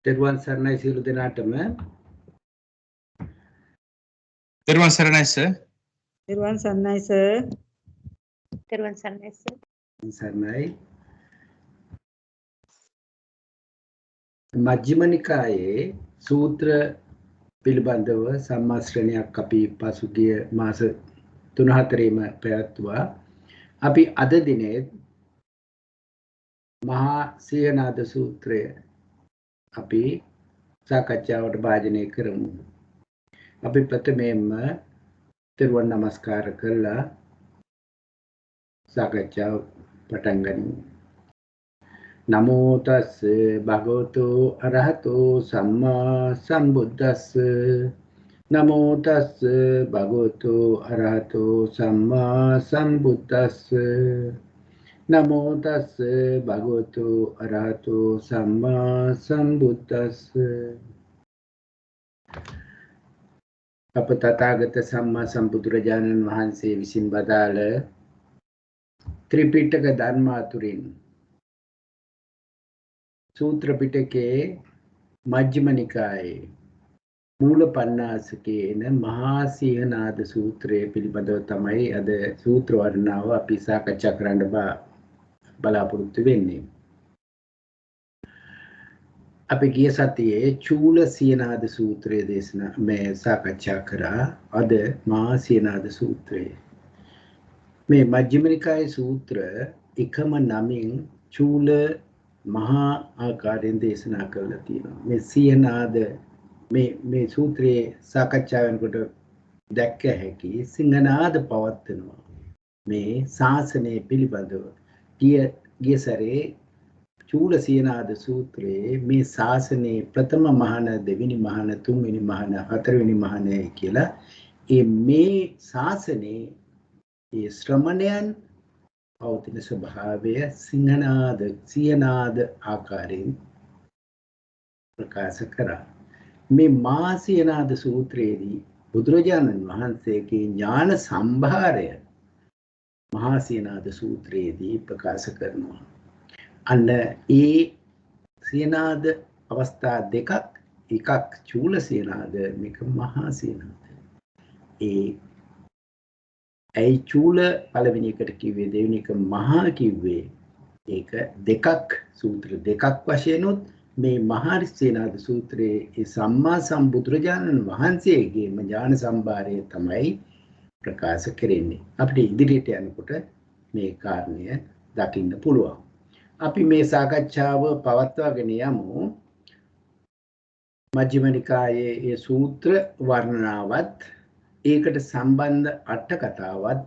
තෙරුවන් සරණයි සියලු දෙනාටම. තෙරුවන් සරණයි සර්. තෙරුවන් සරණයි සර්. තෙරුවන් සරණයි සර්. සරණයි. මජ්ක්‍ධිම නිකායේ සූත්‍ර පිළිබඳව සම්මා ශ්‍රේණියක් අපි පසුගිය මාස 3-4ෙම පැවැත්වුවා. අපි අද දිනේ මහා සීහනාද සූත්‍රය අපි සාකච්ඡාවට භාජනය කරමු. අපි ප්‍රථමයෙන්ම තෙරුවන් නමස්කාර කරලා සාකච්ඡාව පටන් ගනිමු. නමෝ තස් භගවතු අරහතෝ සම්මා සම්බුද්දස්ස. නමෝ තස් භගවතු අරහතෝ සම්මා සම්බුද්දස්ස. නමෝ තස් භගවතු අරහතෝ සම්මා සම්බුද්දස්ස. අප තථාගත සම්මා සම්බුදුරජාණන් වහන්සේ විසින් වදාළ ත්‍රිපිටක ධර්ම අතුරින් සූත්‍ර පිටකයේ මජ්ක්‍ධිම නිකායේ මූල පඤ්ඤාසකේන මහා සීහනාද සූත්‍රය පිළිබඳව තමයි අද සූත්‍ර වර්ණනාව අපි සාකච්ඡා කරන්න බලාපොරොත්තු වෙන්නේ. අපි ගිය සතියේ චූල සීහනාද සූත්‍රය දේශනා මේ සාකච්ඡා කරා. අද මහා සීහනාද සූත්‍රය. මේ මජ්ක්‍ධිම නිකායේ සූත්‍ර එකම නමින් චූල මහා ආකාරයෙන් දේශනා කරලා තියෙනවා. මේ සීහනාද මේ සූත්‍රයේ සාකච්ඡා වෙනකොට දැක්ක හැකි සිංහනාද පවත්වනවා. මේ ශාසනය පිළිබඳව ගිය සැරේ චූල සීහනාද සූත්‍රයේ මේ ශාසනයේ ප්‍රථම මහාන, දෙවෙනි මහාන, තුන්වෙනි මහාන, හතරවෙනි මහානයි කියලා මේ ශාසනයේ ඒ ශ්‍රමණයන් පවතින ස්වභාවය සීහනාද ආකාරයෙන් ප්‍රකාශ කරා. මේ මහා සීහනාද සූත්‍රයේදී බුදුරජාණන් වහන්සේගේ ඥාන සම්භාරය මහා සීහනාද සූත්‍රයේදී ප්‍රකාශ කරනවා. අන්න ඒ සීහනාද අවස්ථා දෙකක්, එකක් චූල සීහනාද, මේක මහා සීහනාද. ඇයි චූල පළවෙනි එකට කිව්වේ, දෙවෙනි එක මහා කිව්වේ? ඒක දෙකක්, සූත්‍ර දෙකක් වශයෙන් උත් මේ මහා සීහනාද සූත්‍රයේ ඒ සම්මා සම්බුදුරජාණන් වහන්සේගේම ඥාන සම්භාරය තමයි ප්‍රකාශ කෙරෙන්නේ. අපිට ඉදිරියට යනකොට මේ කාරණය දකින්න පුළුවන්. අපි මේ සාකච්ඡාව පවත්වාගෙන යමු. මජ්ක්‍ධිම නිකායේ ඒ සූත්‍ර වර්ණනාවත් ඒකට සම්බන්ධ අට කතාවත්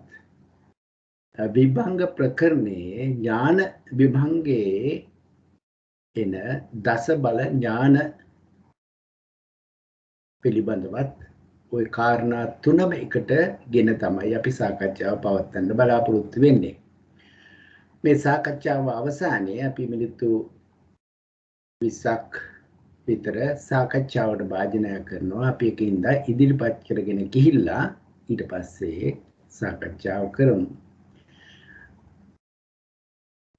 විභංග ප්‍රකරණයේ ඥාන විභංගයේ එන දස බල ඥාන පිළිබඳවත් ওই කාරණා තුනම එකට ගෙන තමයි අපි සාකච්ඡාව පවත්වන්න බලාපොරොත්තු වෙන්නේ. මේ සාකච්ඡාව අවසානයේ අපි මිනිත්තු 20ක් විතර සාකච්ඡාවට භාජනය කරනවා. අපි ඒකින්ද ඉදිරිපත් කරගෙන ගිහිල්ලා ඊට පස්සේ සාකච්ඡාව කරමු.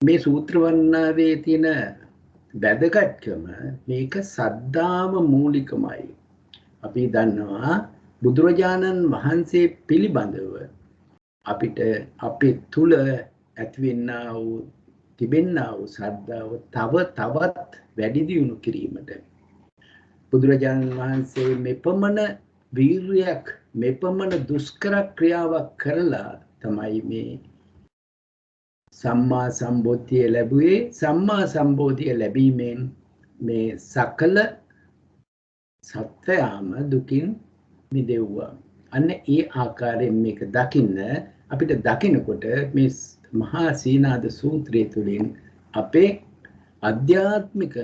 මේ සූත්‍ර වර්ණනාවේ තියෙන වැදගත්කම මේක සද්ධාම මූලිකමයි. අපි දන්නවා බුදුරජාණන් වහන්සේ පිළිබඳව අපිට අපේ තුල ඇතිවෙනා වූ තිබෙනා වූ ශ්‍රද්ධාව තවත් වැඩි දියුණු කිරීමට බුදුරජාණන් වහන්සේ මෙපමණ වීර්යයක්, මෙපමණ දුෂ්කර ක්‍රියාවක් කරලා තමයි මේ සම්මා සම්බෝධිය ලැබුවේ. සම්මා සම්බෝධිය ලැබීමෙන් මේ සකල සත්‍යයම දුකින් මිදෙව්වා. අන්න ඒ ආකාරයෙන් මේක දකින්න අපිට දකිනකොට මේ මහා සීහනාද සූත්‍රය තුළින් අපේ අධ්‍යාත්මික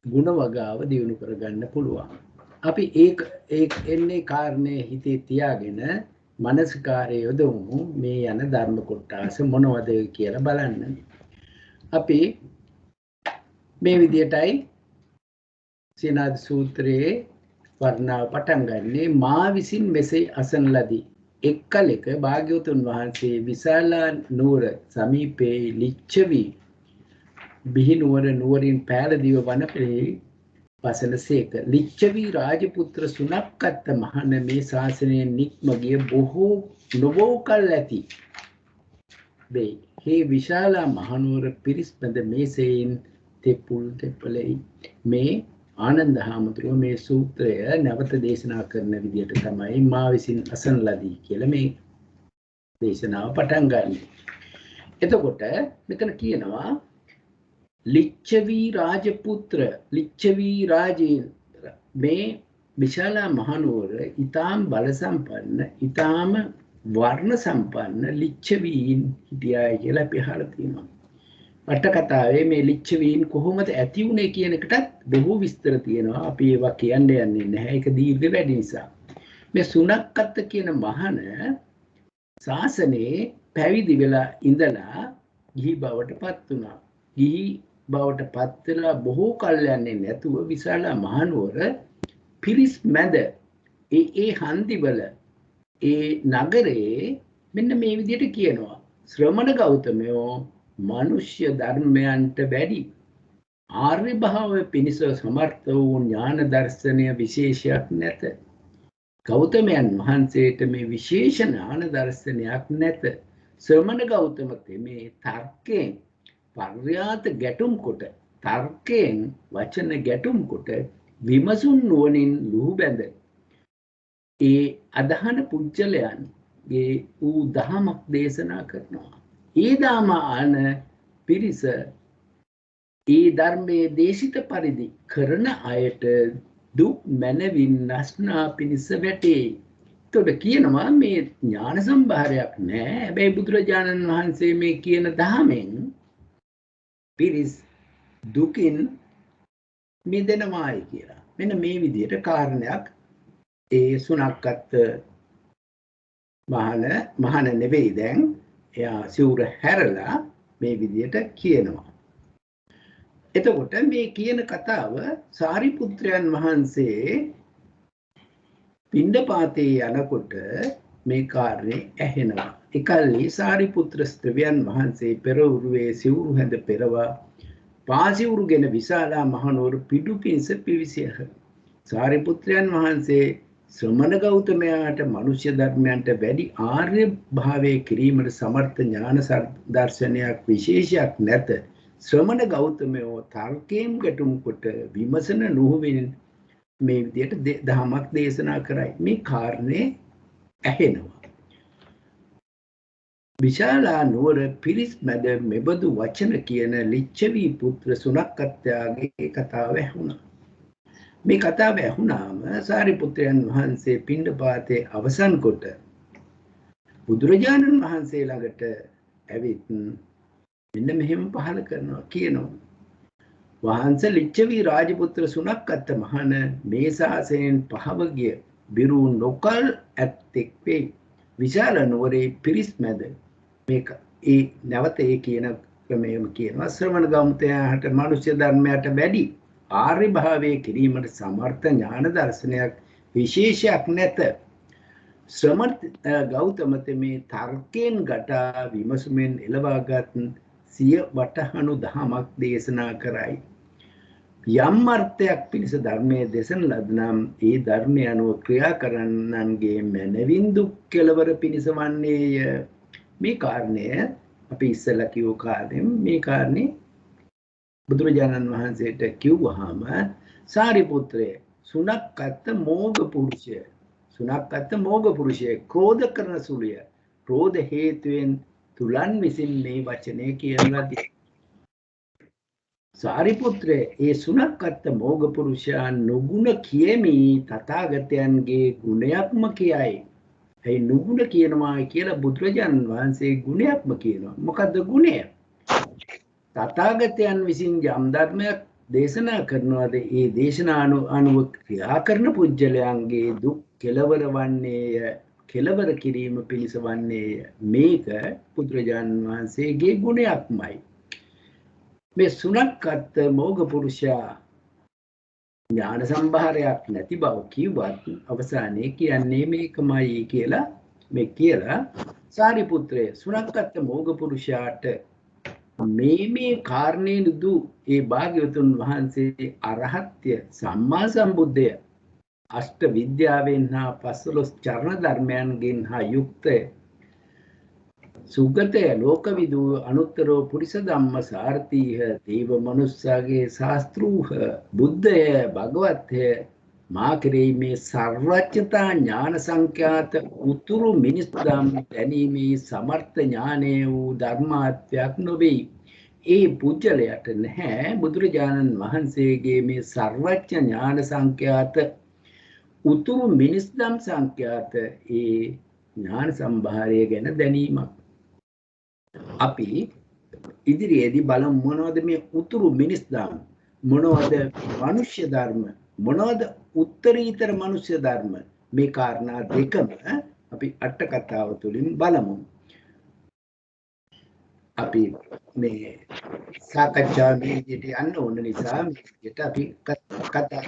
ගුණ වගාව දියුණු කරගන්න පුළුවන්. අපි එන්නේ කාරණේ හිතේ තියාගෙන මනසකාරය යොදවමු. මේ යන ධර්ම කොටස මොනවද කියලා බලන්න. අපි මේ විදියටයි සීහනාද සූත්‍රයේ වර්ණාව පටන් ගන්නේ. මා විසින් මෙසේ අසන ලදී. එක්කලෙක භාග්‍යවතුන් වහන්සේ විශාලා නුවර සමීපයේ ලිච්ඡවි බිහි නුවරින් පෑලදිව වනපෙළෙහි පසලසේක ලිච්ඡවි රාජපුත්‍ර සුනක්කත් මහන මේ ශාසනයේ නික්මගිය බොහෝ නොබෝ කල් ඇති වේ. හේ විශාලා මහනුවර පිරිස්බඳ මේසෙයින් තෙපුල් තෙපලෙයි. මේ ආනන්ද හාමුදුරුව මේ සූත්‍රය නැවත දේශනා කරන විදිහට තමයි මා විසින් අසන ලදී කියලා මේ දේශනාව පටන් ගන්න. එතකොට මෙතන කියනවා ලිච්ඡවි රාජපුත්‍ර ලිච්ඡවි රාජේන්ද්‍ර මේ විශාලා මහනුවර ඊටාම් බල සම්පන්න ඊටාම් වර්ණ සම්පන්න ලිච්ඡවීන් හිටියයි කියලා අපි අහලා තියෙනවා. අට කතාවේ මේ ලිච්ඡවීන් කොහොමද ඇති වුනේ කියන එකටත් බොහෝ විස්තර තියෙනවා. අපි ඒවා කියන්න යන්නේ නැහැ. ඒක දීර්ඝ වැඩි නිසා. මේ සුනක්කත් කියන මහන ශාසනයේ පැවිදි වෙලා ඉඳලා ගිහි බවට පත් වුණා. ගිහි බවට පත් වෙලා බොහෝ කල් යන්නේ නැතුව විශාලා මහනුවර පිරිස් මැද ඒ හන්දිවල ඒ නගරේ මෙන්න මේ විදිහට කියනවා ශ්‍රමණ ගෞතමයෝ මනුෂ්‍ය ධර්මයන්ට වැඩි ආර්ය භාවය පිණිස සමර්ථ වූ ඥාන දර්ශනය විශේෂයක් නැත. ගෞතමයන් වහන්සේට මේ විශේෂ ඥාන දර්ශනයක් නැත. ශ්‍රමණ ගෞතම තෙමේ තර්කයෙන් පර්යාත ගැටුම් කොට තර්කයෙන් වචන ගැටුම් කොට විමසුන් නුවණින් ලුහු බැඳ ඒ අදහන පුජ්‍යලයන්ගේ වූ දහමක් දේශනා කරනවා. ඒ දාම ආන පිරිස ඒ ධර්මයේ දේශිත පරිදි කරන අයට දුක් මැනවින් නැස්නා පිණිස වැටේ. එතකොට කියනවා මේ ඥාන සම්භාරයක් නැහැ. හැබැයි බුදුරජාණන් වහන්සේ මේ කියන දහමෙන් පිරිස් දුකින් මිදෙනවායි කියලා. මෙන්න මේ විදිහට කාරණයක් ඒ සුනක්කත් මහන නෙවෙයි දැන් එයා සිවුර හැරලා මේ විදිහට කියනවා. එතකොට මේ කියන කතාව සාරිපුත්‍රයන් වහන්සේ පිණ්ඩපාතේ යනකොට මේ කාර්යය ඇහෙනවා. එකල්හි සාරිපුත්‍ර ස්ත්‍රවයන් වහන්සේ පෙර උරුවේ සිවුරු හැඳ පෙරවා පාසිවුරුගෙන විශාලා මහනුවර පිටු පිණිස පිවිසියහ. සාරිපුත්‍රයන් වහන්සේ ශ්‍රමණ ගෞතමයාට මනුෂ්‍ය ධර්මයන්ට වැඩි ආර්ය භාවයේ කිරීමට සමර්ථ ඥාන දර්ශනයක් විශේෂයක් නැත. ශ්‍රමණ ගෞතමයෝ තර්කයෙන් ගැටුම් කොට විමසන නුහුවෙන් මේ විදිහට දහමක් දේශනා කරයි. මේ කාරණේ ඇහෙනවා. විශාලා නුවර පිරිස් මැද මෙබඳු වචන කියන ලිච්ඡවි පුත්‍ර සුනක්කත්යාගේ කතාව ඇහුණා. මේ කතාව ඇහුණාම සාරිපුත්‍රයන් වහන්සේ පිණ්ඩපාතේ අවසන් කොට බුදුරජාණන් වහන්සේ ළඟට ඇවිත් මෙන්න මෙහෙම පහල කරනවා කියනවා. වහන්සේ ලිච්ඡවි රාජපුත්‍ර සුනක්කත් මහන මේ ශාසනයෙන් පහව ගිය බිරු නොකල් ඇත්තෙක් වේ. විශාල නුවරේ පිරිස් මැද මේක ඒ නැවත ඒ කියන ක්‍රමයම කියනවා ශ්‍රමණ ගෞතමයාට මනුෂ්‍ය ධර්මයට වැඩි ආර්ය භාවයේ කිරීමට සමර්ථ ඥාන දර්ශනයක් විශේෂයක් නැත. ශ්‍රමණ ගෞතම තෙමේ තර්කයෙන් ගටා විමසුමෙන් එළවාගත් සිය වටහණු දහමක් දේශනා කරයි. යම් අර්ථයක් පිණිස ධර්මයේ දේශන ලද්නම් ඒ ධර්මය අනුව ක්‍රියා කරන්නන්ගේ මනවින් දුක් කෙලවර පිණිස වන්නේය. මේ කාරණය අපි ඉස්සෙල්ලා කිව්ව කාරණේ මේ කාරණේ බුදුරජාණන් වහන්සේට කිව්වහම සාරිපුත්‍රය සුනක්කත් මෝග පුරුෂය ක්‍රෝධ කරන සුළුය. ක්‍රෝධ හේතුවෙන් තුලන් විසින් මේ වචනේ කියනවා. සාරිපුත්‍රය ඒ සුනක්කත් මෝග පුරුෂයා නුගුණ කියමි තථාගතයන්ගේ ගුණයක්ම කියයි. ඒ නුගුණ කියනවා කියලා බුදුරජාණන් වහන්සේ ගුණයක්ම කියනවා. මොකද්ද ගුණය? තථාගතයන් විසින් යම් ධර්මයක් දේශනා කරනවාද ඒ දේශනා අනුව ක්‍රියා කරන පුජ්‍යලයන්ගේ දුක් කෙලවර වන්නේය. කෙලවර කිරීම පිණිස වන්නේය. මේක බුදුරජාණන් වහන්සේගේ ගුණයක්මයි. මේ සුනක්කත් මෝග පුරුෂයා ඥාන සම්භාරයක් නැති බව කිව්වත් අවසානයේ කියන්නේ මේකමයි කියලා මේ කියලා සාරිපුත්‍රය සුනක්කත් මෝග පුරුෂයාට මේ කාරණේදු ඒ භාග්‍යවතුන් වහන්සේ අරහත්ය සම්මා සම්බුද්ධය අෂ්ට විද්‍යාවෙන් හා 15 චරණ ධර්මයන්ගෙන් හා යුක්තය සුගතය ලෝකවිදු අනුත්තරෝ පුරිස ධම්ම සාර්ථීහ දේව මනුස්සාගේ ශාස්ත්‍රූහ බුද්ධය භගවත්ය මා කෙරෙහි මේ සර්වඥතා ඥාන සංඛ්‍යාත උතුරු මිනිස් ධම් දැනීමේ සමර්ථ ඥානය වූ ධර්මාත්වයක් නොවේ. ඒ පුජ්‍යලයට නැහැ බුදුරජාණන් වහන්සේගේ මේ සර්වඥ ඥාන සංඛ්‍යාත උතුරු මිනිස් ධම් සංඛ්‍යාත ඒ ඥාන සම්භාරය ගැන දැනීමක්. අපි ඉදිරියේදී බලමු මොනවද මේ උතුරු මිනිස් ධම්, මොනවද මනුෂ්‍ය ධර්ම, මොනවද උත්තරීතර මනුෂ්‍ය ධර්ම. මේ කාරණා දෙකම අපි අට කතාව තුළින් බලමු. අපි මේ සාකච්ඡා වේදිකයට යන්න ඕන නිසා මේකට අපි කතා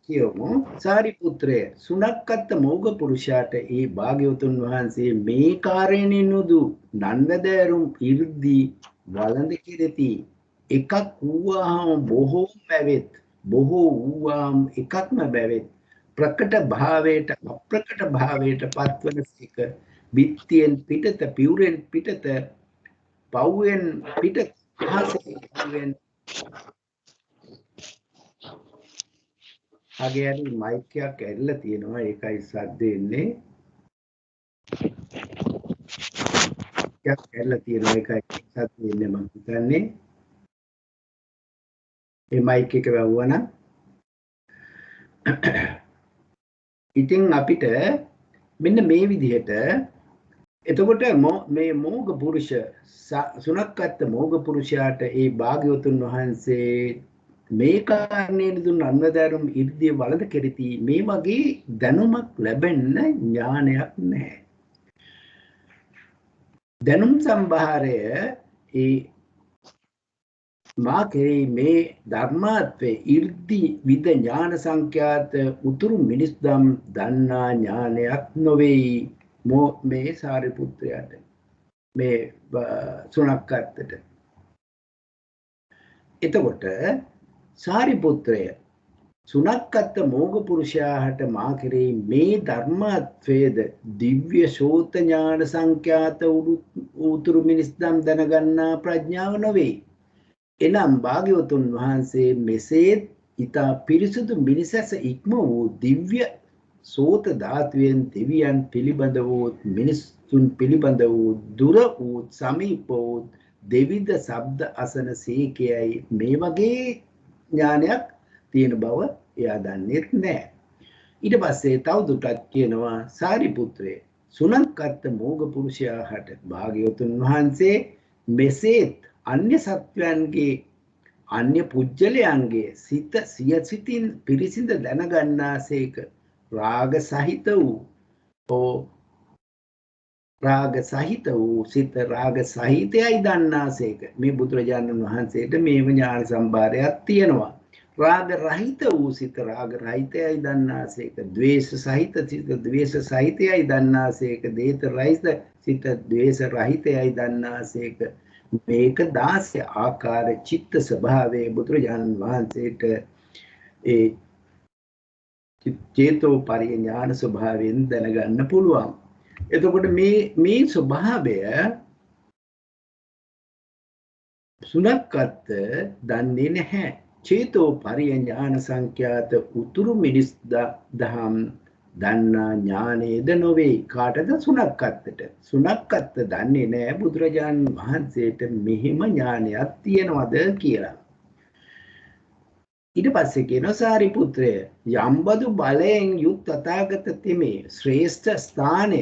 කියමු. සාරිපුත්‍රය සුණක්කත් මෝග පුරුෂයාට ඒ භාග්‍යවතුන් වහන්සේ මේ කාරණේනුදු නන්දදෑරුම් 이르දී වළඳ කෙරෙති. එකක් වූවාම බොහෝ බැවෙත්, බොහෝ වූවාම එකක්ම බැවෙත්. ප්‍රකට භාවයට අප්‍රකට භාවයට පත්වන සික බිත්තියෙන් පිටත පියුරෙන් පිටත පවුවෙන් පිට අහසෙන් අගේ හරි මයික් එකක් ඇරිලා තියෙනවා ඒකයි සද්ද එන්නේ එකක් ඇරිලා තියෙනවා ඒකයි සද්ද එන්නේ මම හිතන්නේ මේ මයික් එක වැවුවා නම් ඉතින් අපිට මෙන්න මේ විදිහට එතකොට මේ මෝග පුරුෂ සුණක්කත් මෝග පුරුෂයාට ඒ භාග්‍යවතුන් වහන්සේ මේ කාරණේ දුන්න අන්නදරුම් ඉර්ධිය වලද කෙරෙති. මේ වගේ දැනුමක් ලැබෙන්න ඥානයක් නැහැ. දැනුම් සම්භාරය ඒ මා කෙරෙහි මේ ධර්මාත්වේ 이르දි විද ඥාන සංඛ්‍යාත උතුරු මිනිස් දම් දන්නා ඥානයක් නොවේ. මේ සාරිපුත්‍රයාට මේ සුණක්කත්තට. එතකොට සාරිපුත්‍රය සුණක්කත්ත මෝග පුරුෂයාට මා කෙරෙහි මේ ධර්මාත්වේද දිව්‍ය ශෝත ඥාන සංඛ්‍යාත උතුරු මිනිස් දම් දැනගන්නා ප්‍රඥාව නොවේ. එනම් භාග්‍යවතුන් වහන්සේ මෙසේත් ඊතා පිරිසුදු මිනිසැස ඉක්ම වූ දිව්‍ය සෝත ධාතුවෙන් දෙවියන් පිළිබඳ වූ මිනිසුන් පිළිබඳ වූ දුර වූ සමීප වූ දෙවිද ශබ්ද අසන සීකයයි මේ වගේ ඥානයක් තියෙන බව එයා දන්නේත් නැහැ. ඊට පස්සේ තවදුරටත් කියනවා සාරිපුත්‍රය සුණක්කත් මෝග පුරුෂයාට භාග්‍යවතුන් වහන්සේ මෙසේත් අන්‍ය සත්වයන්ගේ අන්‍ය පුජ්‍යලයන්ගේ සිත සිය සිතින් පිරිසිඳ දැනගන්නාසේක රාග සහිත වූ සිත රාග සහිතයයි දන්නාසේක. මේ බුදුරජාණන් වහන්සේට මේව ඥාන සම්භාරයක් තියෙනවා. රාග රහිත වූ සිත රාග රහිතයයි දන්නාසේක. ද්වේෂ සහිත සිත ද්වේෂ සහිතයයි දන්නාසේක. දේත රහිත සිත ද්වේෂ රහිතයයි දන්නාසේක. මේක 16 ආකාර චිත්ත ස්වභාවයේ බුදුරජාණන් වහන්සේට ඒ චේතෝ පරිඥාන ස්වභාවයෙන් දැනගන්න පුළුවන්. එතකොට මේ ස්වභාවය සුණක්කත් දන්නේ නැහැ. චේතෝ පරිඥාන සංඛ්‍යාත උතුරු මිනිස් දහම් දන්නා ඥානේද නොවේ. කාටද? සුණක්කත්තට. සුණක්කත්ත දන්නේ නැහැ බුදුරජාණන් වහන්සේට මෙහිම ඥානයක් තියනවද කියලා. ඊට පස්සේ කියනවා සාරිපුත්‍රය යම්බදු බලයෙන් යුත් තථාගත තෙමේ ශ්‍රේෂ්ඨ ස්ථානය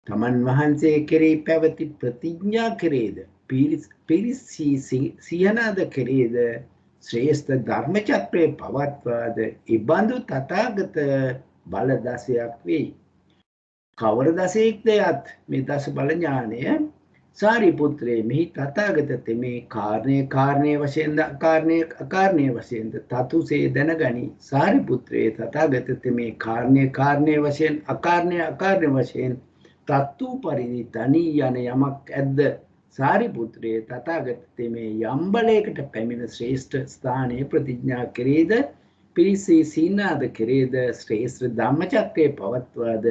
තමන් වහන්සේ කෙරෙහි පැවති ප්‍රතිඥා කෙරේද පිරිසි සියනාද කෙරේද ශ්‍රේෂ්ඨ ධර්ම චක්‍රයේ පවත්වාද ඉබඳු තථාගත බල දසයක් වෙයි. කවර දසයක්ද යත් මේ දස බල ඥානය සාරිපුත්‍රයේ මෙහි තථාගත තෙමේ කාරණේ වශයෙන්ද අකාරණේ වශයෙන්ද තතුසේ දැනගනි. සාරිපුත්‍රයේ තථාගත තෙමේ කාරණේ වශයෙන් අකාරණේ වශයෙන් තත්තු පරිදි තනී යන යමක් ඇද්ද සාරිපුත්‍රයේ තථාගත තෙමේ යම්බලයකට පැමිණ ශ්‍රේෂ්ඨ ස්ථානයේ ප්‍රතිඥා කෙරේද පිරිසේ සීනාද කෙරේද ශ්‍රේෂ්ඨ ධම්මචක්‍රයේ පවත්වාද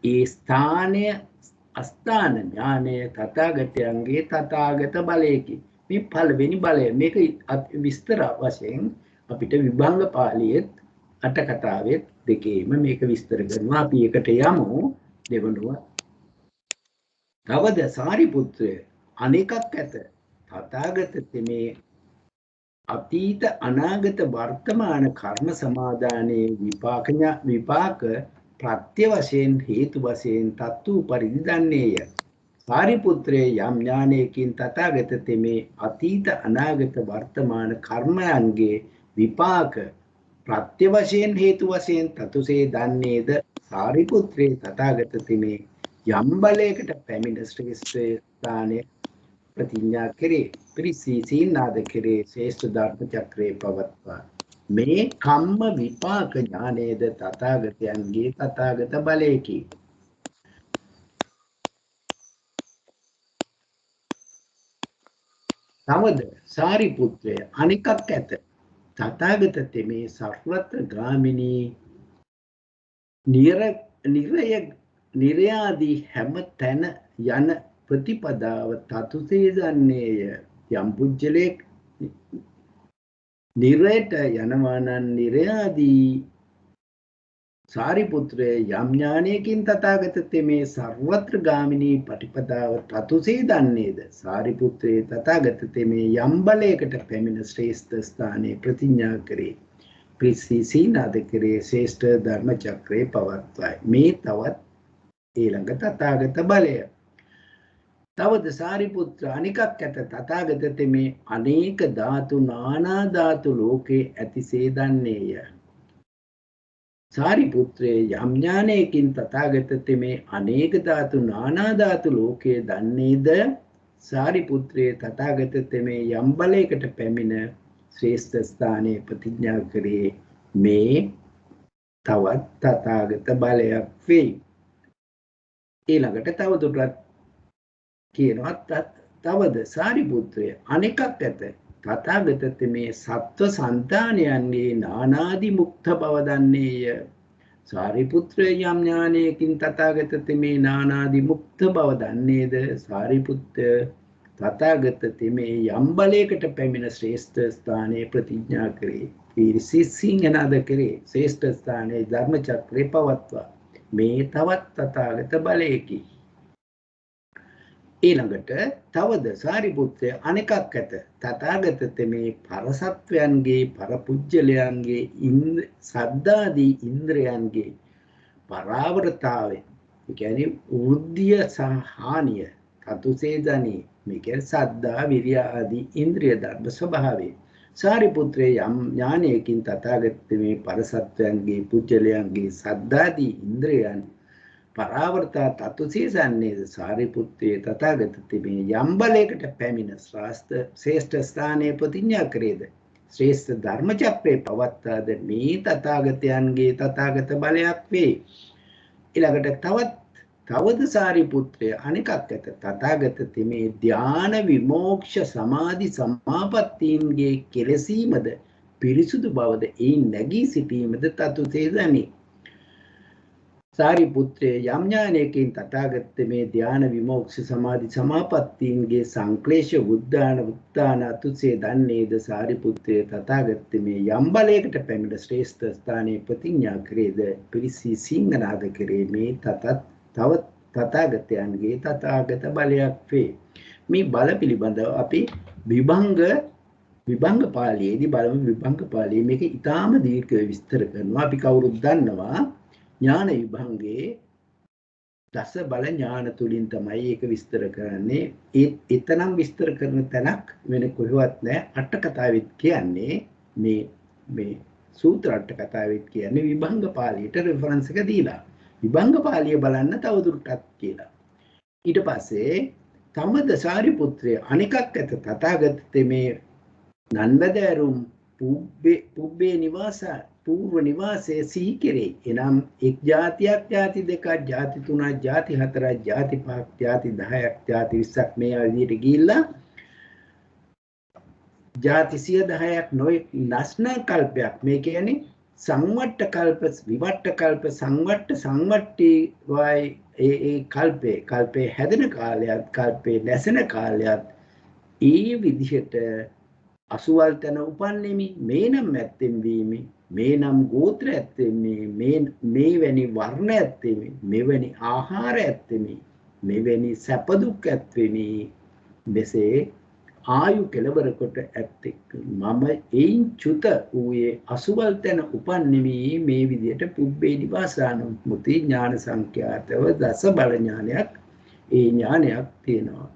ඒ ස්ථානය අස්ථාන ඥානය තථාගතයන්ගේ තථාගත බලයකි. මේ පළවෙනි බලය. මේක විස්තර වශයෙන් අපිට විභංග පාළියෙත් අට කතාවෙත් දෙකේම මේක විස්තර කරනවා. අපි එකට යමු. දෙවනුව තවද සාරිපුත්‍රය අනෙකක් ඇත. තථාගත තෙමේ අතීත අනාගත වර්තමාන කර්ම සමාදානයේ විපාක ප්‍රත්‍ය වශයෙන් හේතු වශයෙන් තත්තු පරිදි දන්නේය. සාරිපුත්‍රයේ යම් ඥානයකින් තථාගත තෙමේ අතීත අනාගත වර්තමාන කර්මයන්ගේ විපාක ප්‍රත්‍ය වශයෙන් හේතු වශයෙන් තතුසේ දන්නේද සාරිපුත්‍රයේ තථාගත තෙමේ යම් බලයකට පැමිණ ශ්‍රේෂ්ඨ ස්ථානයේ ප්‍රතිඥා කෙරේ පිරිසී සීනාද කෙරේ ශ්‍රේෂ්ඨ ධර්ම චක්‍රයේ පවත්වා මේ කම්ම විපාක ඥානයේද තථාගතයන්ගේ තථාගත බලයකි. තවද සාරිපුත්‍රය අනිකක් ඇත. තථාගත තෙමේ සර්වත්‍ර ගාමිනී නිරයාදී හැම තැන යන ප්‍රතිපදාව තතුසේ දන්නේය. යම් පුජ්‍යලෙක් නිරයට යනවා නම් නිරයාදී සාරිපුත්‍රය යම් ඥානයකින් තථාගත තෙමේ සර්වත්‍ර ගාමිනී ප්‍රතිපදාව තතුසේ දන්නේද සාරිපුත්‍රයේ තථාගත තෙමේ යම් බලයකට පැමිණ ශ්‍රේෂ්ඨ ස්ථානයේ ප්‍රතිඥා කරේ පිරිසී සීනාද කරේ ශ්‍රේෂ්ඨ ධර්ම චක්‍රයේ පවත්වයි. මේ තවත් ඊළඟ තථාගත බලය. තවද සාරිපුත්‍ර අනිකක් ඇත. තථාගත තෙමේ අනේක ධාතු නානා ධාතු ලෝකේ ඇතිසේ දන්නේය. සාරිපුත්‍රයේ යම් ඥානයකින් තථාගත තෙමේ අනේක ධාතු නානා ධාතු ලෝකයේ දන්නේද සාරිපුත්‍රයේ තථාගත තෙමේ යම් බලයකට පැමිණ ශ්‍රේෂ්ඨ ස්ථානයේ ප්‍රතිඥා කරේ මේ තවත් තථාගත බලයක් වෙයි. ඊළඟට තවදුරටත් කියනවා තවද සාරිපුත්‍රය අනෙකක් ඇත. තථාගත තෙමේ සත්ව සන්තානයන්ගේ නානාදි මුක්ත බව දන්නේය. සාරිපුත්‍රය යම් ඥානයකින් තථාගත තෙමේ නානාදි මුක්ත බව දන්නේද සාරිපුත්‍රය තථාගත තෙමේ යම් බලයකට පැමිණ ශ්‍රේෂ්ඨ ස්ථානයේ ප්‍රතිඥා කරේ පිරිසිසිංහනාද කරේ ශ්‍රේෂ්ඨ ස්ථානයේ ධර්ම චක්‍රේ පවත්වා මේ තවත් තථාගත බලයකි. ඊළඟට තවද සාරිපුත්‍රය අනෙකක් ඇත. තථාගත තෙමේ පරසත්වයන්ගේ පරපුජ්‍යලයන්ගේ සද්දාදී ඉන්ද්‍රයන්ගේ පරාවර්තාවය කියන්නේ වෘද්ධිය සහ හානිය තතුසේ දනී. මේ කියන්නේ සද්දා විරිය ආදී ඉන්ද්‍රිය ධර්ම ස්වභාවය. සාරිපුත්‍රයේ යම් ඥානයකින් තථාගත තෙමේ පරසත්වයන්ගේ පුජ්‍යලයන්ගේ සද්දාදී ඉන්ද්‍රයන් පරාවර්තා තතුසේ දන්නේද සාරිපුත්‍රයේ තථාගත තෙමේ යම් බලයකට පැමිණ ශ්‍රේෂ්ඨ ස්ථානයේ ප්‍රතිඥා කරේද ශ්‍රේෂ්ඨ ධර්ම චක්‍රේ පවත්වාද මේ තථාගතයන්ගේ තථාගත බලයක් වේ. ඊළඟට තවද සාරිපුත්‍රය අනෙකක් ඇත. තථාගත තෙමේ ධාන විමෝක්ෂ සමාධි සමාපත්තීන්ගේ කෙලසීමද පිරිසුදු බවද එයින් නැගී සිටීමද තතුසේ දනී. සාරිපුත්‍රයේ යම් ඥානයකින් තථාගත තෙමේ ධාන විමෝක්ෂ සමාධි සමාපත්තීන්ගේ සංක්ලේශ උත්තාන අතුසේ දන්නේද සාරිපුත්‍රයේ තථාගත තෙමේ යම් බලයකට පැමිණ ශ්‍රේෂ්ඨ ස්ථානයේ ප්‍රතිඥා කරේද පිරිසී සිංහනාද කරේ මේ තව තථාගතයන්ගේ තථාගත බලයක් වේ. මේ බල පිළිබඳව අපි විභංග පාළියේදී බලමු. විභංග පාළියේ මේක ඊටාම දීර්ඝව විස්තර කරනවා. අපි කවුරුත් දන්නවා ඥාන විභංගයේ දස බල ඥාන තුලින් තමයි ඒක විස්තර කරන්නේ. එතනම් විස්තර කරන තැනක් වෙන කොහෙවත් නැහැ. අට කතාවෙත් කියන්නේ මේ සූත්‍ර අට කතාවෙත් කියන්නේ විභංග පාළියට රෙෆරන්ස් එක දීලා. විභංග පාළිය බලන්න තවදුරටත් කියලා. ඊට පස්සේ තමද සාරිපුත්‍රය අනිකක් ඇත. තථාගත තෙමේ නන්දදෑරුම් පුබ්බේ නිවාස పూర్ව නිවාසයේ සිහි කෙරේ. එනම් එක් જાතියක්, ಜಾති දෙකක්, ಜಾති තුනක්, ಜಾති හතරක්, ಜಾති පහක්, ಜಾති 10ක්, ಜಾති 20ක් මේ විදිහට ගිහිල්ලා ಜಾති 10ක් නොයෙක් නස්නා කල්පයක්. මේ කියන්නේ සංවට්ට කල්ප, විවට්ට කල්ප, සංවට්ටි වයි ඒ කල්පේ හැදෙන කාලයත්, කල්පේ නැසෙන කාලයත් ඒ විදිහට අසුවල් තැන උපන්නෙමි. මේ නම් ඇත්තෙම් වීමි, මේ නම් ගෝත්‍ර ඇත්තෙමි, මේ වැනි වර්ණ ඇත්තෙමි, මෙවැනි ආහාර ඇත්තෙමි, මෙවැනි සැප දුක් ඇත්තෙමි. මෙසේ ආයු කෙලවර කොට ඇත්තෙක් මම එයින් චුත වූයේ අසුවල් තැන උපන්නෙමි. මේ විදිහට පුබ්බේ නිවාසානුමුති ඥාන සංඛ්‍යාතව දස බල ඥානයක්, ඒ ඥානයක් තියෙනවා.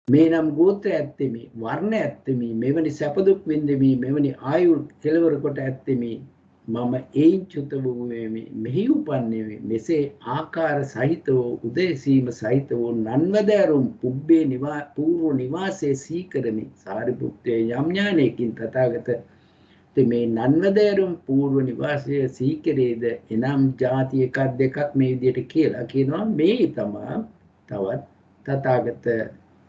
මේ නම් ගෝත්‍ර ඇත්තෙමි, වර්ණ ඇත්තෙමි, මෙවැනි සැප දුක් විඳෙමි, මෙවැනි ආයු කෙලවර කොට ඇත්තෙමි. මම එයින් චුත වූයෙමි, මෙහි උපන්නෙමි. මෙසේ ආකාර සහිතව, උදේසීම සහිතව නන්වදෑරුම් පුබ්බේ పూర్ව නිවාසයේ සීකරමි. සාරිපුත්තේ යම් ඥානයකින් තථාගත මේ නන්වදෑරුම් పూర్ව නිවාසයේ සීකරේද, එනම් ಜಾති එකක් දෙකක් මේ විදිහට කියලා කියනවා. මේ තමයි තවත් තථාගත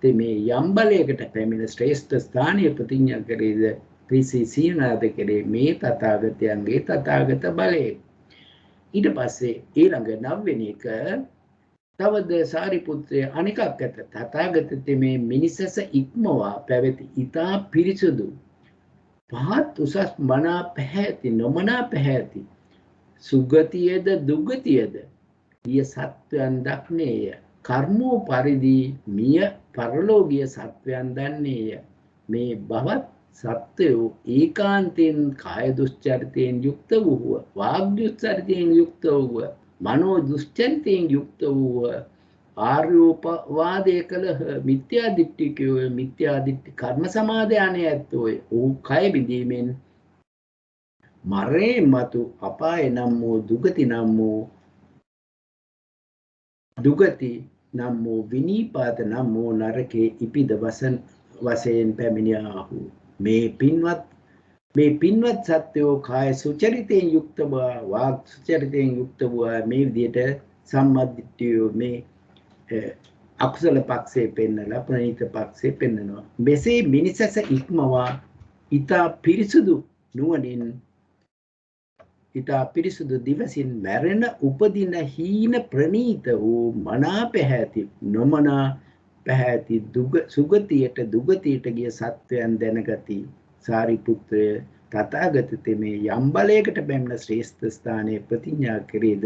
මේ යම් බලයකට පැමිණ ශ්‍රේෂ්ඨ ස්ථානීය ප්‍රතිඥා කරේද, පිරිසීනාද කරේ මේ තථාගතයන්ගේ තථාගත බලය. ඊට පස්සේ ඊළඟ 9 වෙනි එක තවද සාරිපුත්‍රය අනිකක් ඇත. තථාගත මේ මිනිසස ඉක්මවා පැවති ඊතා පිරිසුදු, පහත් උසස් මනා පැහැති, නොමනා පැහැති, සුගතියද දුගතියද ඊය සත්වයන් දක්නේය. කර්මෝ පරිදි මිය පරලෝකීය සත්වයන් දන්නේය. මේ බවත් සත්වයෝ ඒකාන්තයෙන් කාය දුස්චරිතයෙන් යුක්ත වූ, වාග් දුස්චරිතයෙන් යුක්ත වූ, මනෝ දුස්චරිතයෙන් යුක්ත වූ, ආර්යෝපවාදයේ කලහ මිත්‍යා දිට්ඨිකයෝ, මිත්‍යා දිට්ඨි කර්ම සමාදානයේ ඇත්තෝ ඕ කය බිඳීමෙන් මරේ මතු අපාය නම් වූ දුගති නම් වූ විනීපාත නම් වූ නරකේ ඉපිද වශයෙන් පැමිණියාහු. මේ පින්වත් සත්වෝ කාය සුචරිතයෙන් යුක්ත බව, වාග් සුචරිතයෙන් යුක්ත බව මේ විදිහට සම්මාදිට්ඨියෝ මේ අකුසල පක්ෂේ පෙන්නලා ප්‍රණීත පක්ෂේ පෙන්නනවා. මෙසේ මිනිසස ඉක්මවා ඊතා පිරිසුදු නුවණින්, ඊතා පිරිසුදු දිවසින් මැරෙන උපදින හීන ප්‍රණීත වූ මනා පැහැති, නොමනා පැහැති සුගතියට දුගතියට ගිය සත්වයන් දැනගති. සාරිපුත්‍රය තථාගත තෙමේ යම් බලයකට බැම්න ශ්‍රේෂ්ඨ ස්ථානයේ ප්‍රතිඥා කරේද,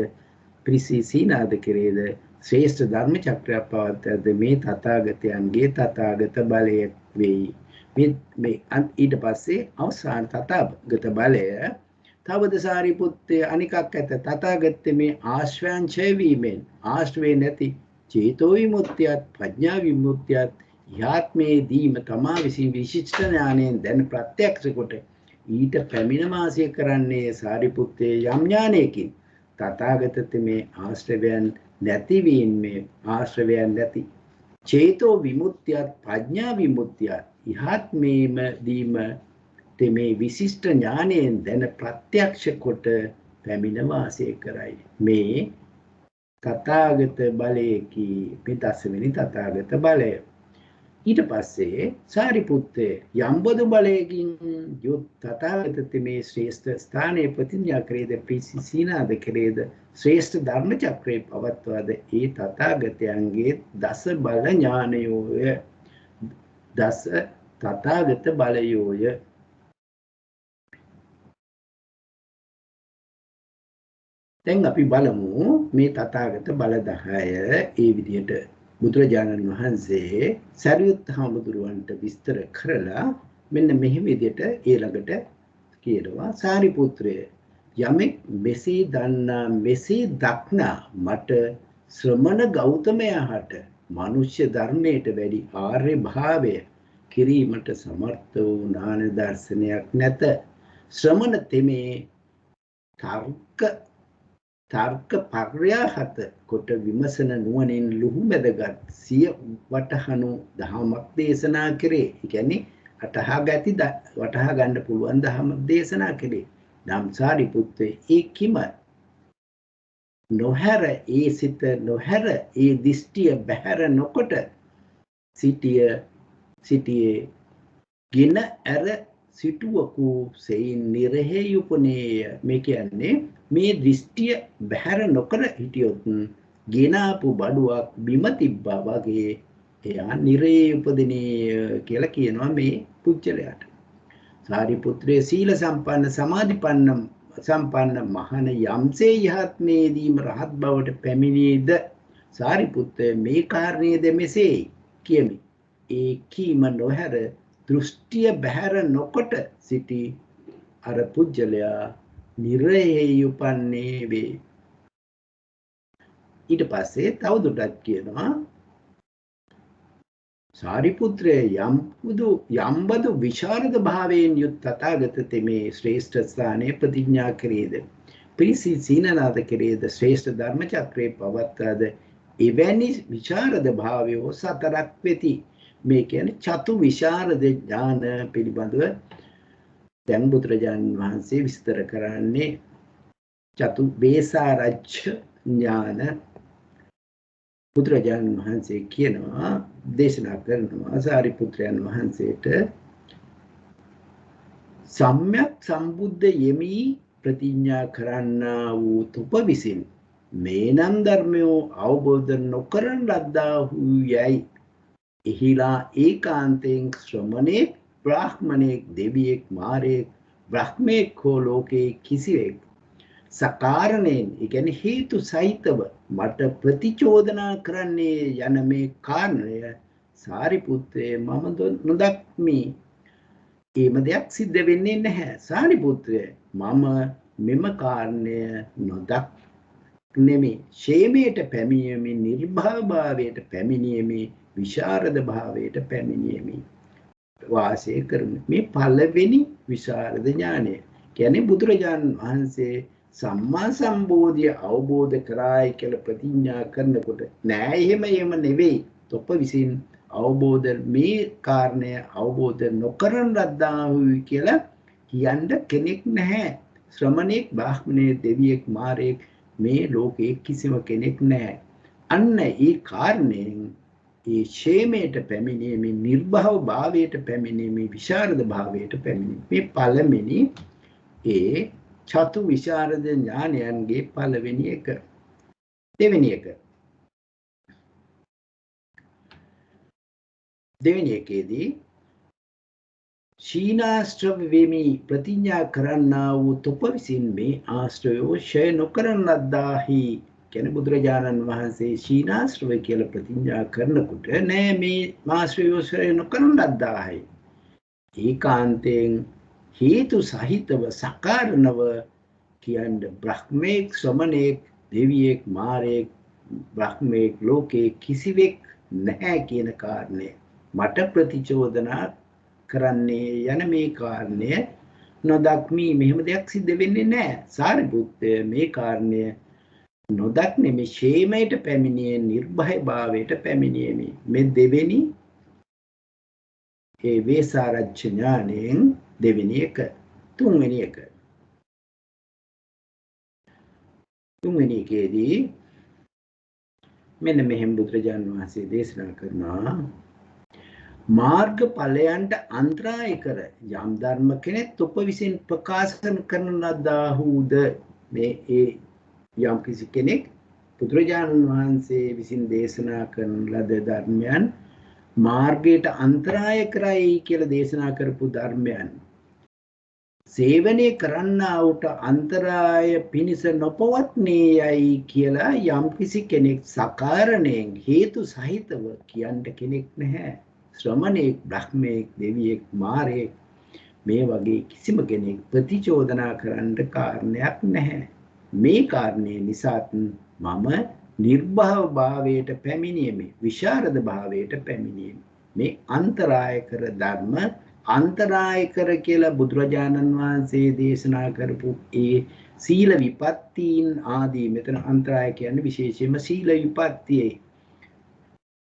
පිරිසීනාද කරේද, ශ්‍රේෂ්ඨ ධර්ම චක්‍රයක් පවත්වද මේ තථාගතයන්ගේ තථාගත බලය වෙයි. මේ ඊට පස්සේ අවසාන තථාගත බලය තවද සාරිපුත්තේ අනිකක් ඇත. තථාගත මේ ආශ්‍රයන් ඡය වීමෙන්, ආශ්‍රවේ නැති චේතෝ විමුක්තියත්, ප්‍රඥා විමුක්තියත් යාත්මේදීම තමා විසින් විශිෂ්ට ඥානයෙන් දැන ප්‍රත්‍යක්ෂ කොට ඊට පැමිණ වාසය කරන්නේ සාරිපුත්තේ යම් ඥානයකින්. තථාගත මේ ආශ්‍රවයන් නැතිවීමේ, ආශ්‍රවයන් නැති චේතෝ විමුක්තියත්, ප්‍රඥා විමුක්තියත් යාත්මේම දීම මේ විශිෂ්ට ඥානයෙන් දැන ප්‍රත්‍යක්ෂ කොට පැමිණ වාසය කරයි. මේ තථාගත බලයේකි මේ 10 වෙනි තථාගත බලය. ඊට පස්සේ සාරිපුත්තේ යම්බදු බලයකින් යුත් තථාගත මේ ශ්‍රේෂ්ඨ ස්ථානයේ ප්‍රතිඥා කරේද, පිරිසීනාද කරේද, ශ්‍රේෂ්ඨ ධර්ම චක්‍රේ පවත්වාද ඒ තථාගතයන්ගේ දස බල ඥානයෝය, දස තථාගත බලයෝය. දැන් අපි බලමු මේ තථාගත බල 10 ඒ විදිහට බුදුරජාණන් වහන්සේ සරියුත් හාමුදුරුවන්ට විස්තර කරලා මෙන්න මෙහි විදිහට ඊළඟට කියනවා. සාරිපුත්‍රය, යමෙක් මෙසේ දන්නා, මෙසේ දක්නා මට ශ්‍රමණ ගෞතමයාට මනුෂ්‍ය ධර්මයට වැඩි ආර්ය භාවය කිරීමට සමර්ථ වූ ඥාන දර්ශනයක් නැත. ශ්‍රමණ තෙමේ තර්ක පර්යාහත කොට විමසන නුවණින් ලුහු මැදගත් සිය වටහනු දහමක් දේශනා කරේ. ඒ කියන්නේ වටහා ගන්න පුළුවන් දහම දේශනා කළේ. නම් සාරිපුත්ත ඒ කිම නොහැර ඒ සිත නොහැර ඒ දිෂ්ටිය බැහැර නොකොට සිටියේ ගින ඇර සිටුවකු සෙයින් නිරහෙ යුපනේය. මේ කියන්නේ මේ දෘෂ්ටිය බැහැර නොකර හිටියොත් ගෙනාපු බඩුවක් බිම තිබ්බා වගේ එයා නිරේ උපදිනේ කියලා කියනවා මේ පුජ්‍යලයට. සාරිපුත්‍රයේ සීල සම්පන්න සම්පන්න මහණ යම්සේ යහත්මේදීම රහත් බවට පැමිණේද සාරිපුත්‍රය මේ කාරණේද මෙසේ කියමි. ඒ කීම නොහැර දෘෂ්ටිය බැහැර නොකොට සිටි අර පුජ්‍යලයා නිරයෙහි උපන්නේ වේ. ඊට පස්සේ තවදුරටත් කියනවා සාරිපුත්‍රය යම්බදු විශාරද භාවයෙන් යුත් තථාගත තෙමේ ශ්‍රේෂ්ඨ ස්ථානයේ ප්‍රතිඥා කරේද පිරිසි සීනනාද කරේද ශ්‍රේෂ්ඨ ධර්ම චක්‍රේ පවත්වාද එවැනි විශාරද භාවයෝ සතරක් වෙති. මේ කියන්නේ චතු විශාරද ඥාන පිළිබඳව දැන් බුදුරජාණන් වහන්සේ විස්තර කරන්නේ චතු බේසාරච්ඡ ඥාන. බුදුරජාණන් වහන්සේ කියනවා දේශනා කරනවා සාරිපුත්‍රයන් වහන්සේට සම්‍යක් සම්බුද්ධ යෙමි ප්‍රතිඥා කරන්නා වූ තුප විසින් මේනම් ධර්මයෝ අවබෝධ නොකරන ලද්දාහු යයි එහිලා ඒකාන්තයෙන් ශ්‍රමණේක් බ්‍රාහ්මණේක් දෙවියෙක් මාරේක් බ්‍රහ්මේක් හෝ ලෝකේ කිසිවෙක් සකාරණයෙන් කියන්නේ හේතු සහිතව මට ප්‍රතිචෝදනා කරන්නේ යන මේ කාරණය සාරිපුත්‍රයේ මම නොදක්මි. ඒම දෙයක් සිද්ධ වෙන්නේ නැහැ. සාරිපුත්‍රය මම මෙම කාරණය නොදක් නෙමෙයි. ෂේමයට පැමිණීමේ නිර්භාවභාවයට පැමිණීමේ විශාරද භාවයට පැමිණීමේ වාසය කරමි. මේ පළවෙනි විශාරද ඥානය. කියන්නේ බුදුරජාණන් වහන්සේ සම්මා සම්බෝධිය අවබෝධ කරායි කියලා ප්‍රතිඥා කරනකොට නෑ එහෙම නෙවෙයි. තොප විසින් අවබෝධ මේ කාරණය අවබෝධ නොකරන ලද්දාහුයි කියලා කියන්න කෙනෙක් නැහැ. ශ්‍රමණේක් බ්‍රාහ්මණේක් දෙවියෙක් මාරයෙක් මේ ලෝකේ කිසිම කෙනෙක් නැහැ. අන්න ඒ කාරණයෙන් ඒ ෂේමයට පැමිණීමේ නිර්භව භාවයට පැමිණීමේ විශාරද භාවයට පැමිණීම මේ පළවෙනි ඒ චතු විශාරද ඥානයන්ගේ පළවෙනි එක. දෙවෙනි එකේදී ශීනාශ්‍රව වෙමි ප්‍රතිඥා කරන්නා වූ තොප විසින් මේ ආශ්‍රයෝ ෂය නොකරන ලද්දාහි කියන්නේ බුදුරජාණන් වහන්සේ ශීනාශ්‍රව කියලා ප්‍රතිඥා කරනකොට නෑ මේ ආශ්‍රයෝ ෂය නොකරන ලද්දාහි ඒකාන්තයෙන් හේතු සහිතව සකාරණව කියන්න බ්‍රහ්මේක් ශ්‍රමණේක් දෙවියෙක් මාරයෙක් බ්‍රහ්මේක් ලෝකේ කිසිවෙක් නැහැ කියන කාරණය මට ප්‍රතිචෝදනා කරන්නේ යන මේ කාරණය නොදක්මි. මෙහෙම දෙයක් සිද්ධ වෙන්නේ නැහැ. සාරිපුත්ත මේ කාරණය නොදක්නේ මේ ෂේමයට පැමිණියේ නිර්භය භාවයට පැමිණීමේ මේ දෙවෙනි ඒ වේසාරච්ඡ ඥාණයෙන් දෙවෙනි එක. තුන්වෙනි එකේදී මෙන්න මෙහෙම බුදුරජාණන් වහන්සේ දේශනා කරනවා මාර්ගඵලයන්ට අන්තරාය කර යම් ධර්ම කෙනෙක් තොප විසින් ප්‍රකාශන කරන ලද්දාහුද මේ ඒ යම් කිසි කෙනෙක් බුදුරජාණන් වහන්සේ විසින් දේශනා කරන ලද ධර්මයන් මාර්ගයට අන්තරාය කරයි කියලා දේශනා කරපු ධර්මයන් සේවනය කරන්නාට අන්තරාය පිණිස නොපවත්නේ යයි කියලා යම් කිසි කෙනෙක් සකාරණයෙන් හේතු සහිතව කියන්න කෙනෙක් නැහැ. ශ්‍රමණේක් බ්‍රහ්මේක් දෙවියෙක් මාරයෙක් මේ වගේ කිසිම කෙනෙක් ප්‍රතිචෝදනා කරන්න කාරණයක් නැහැ. මේ කාරණේ නිසාත් මම නිර්භව භාවයට පැමිණීමේ විශාරද භාවයට පැමිණීමේ මේ අන්තරාය කර ධර්ම අන්තරාය කර කියලා බුදුරජාණන් වහන්සේ දේශනා කරපු ඒ සීල විපත්තීන් ආදී මෙතන අන්තරාය කියන්නේ විශේෂයෙන්ම සීල විපත්තියේ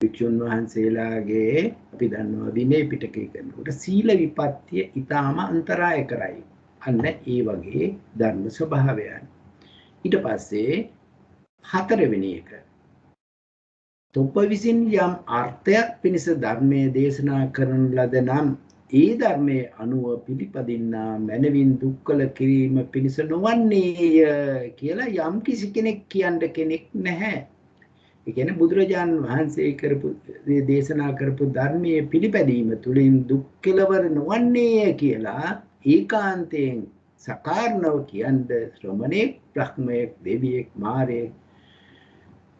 භික්ෂුන් වහන්සේලාගේ අපි දන්නවා විනය පිටකය කරනකොට සීල විපත්තිය ඊටාම අන්තරාය කරයි. අන්න ඒ වගේ ධර්ම ස්වභාවයන්. ඊට පස්සේ හතරවෙනි එක තොප විසින් යම් අර්ථයක් පිණිස ධර්මයේ දේශනා කරන ලද නම් ඒ ධර්මයේ අනුව පිළිපදින්නා මනවින් දුක්කල කිරීම පිණිස නොවන්නේය කියලා යම් කිසි කෙනෙක් කියන්න කෙනෙක් නැහැ. ඒ කියන්නේ බුදුරජාන් වහන්සේ කරපු දේශනා කරපු ධර්මයේ පිළිපැදීම තුළින් දුක් කෙලවර නොවන්නේය කියලා ඒකාන්තයෙන් සකාරණව කියන්නේ ශ්‍රමණේක් බ්‍රහ්මයෙක් දෙවියෙක් මාරයෙක්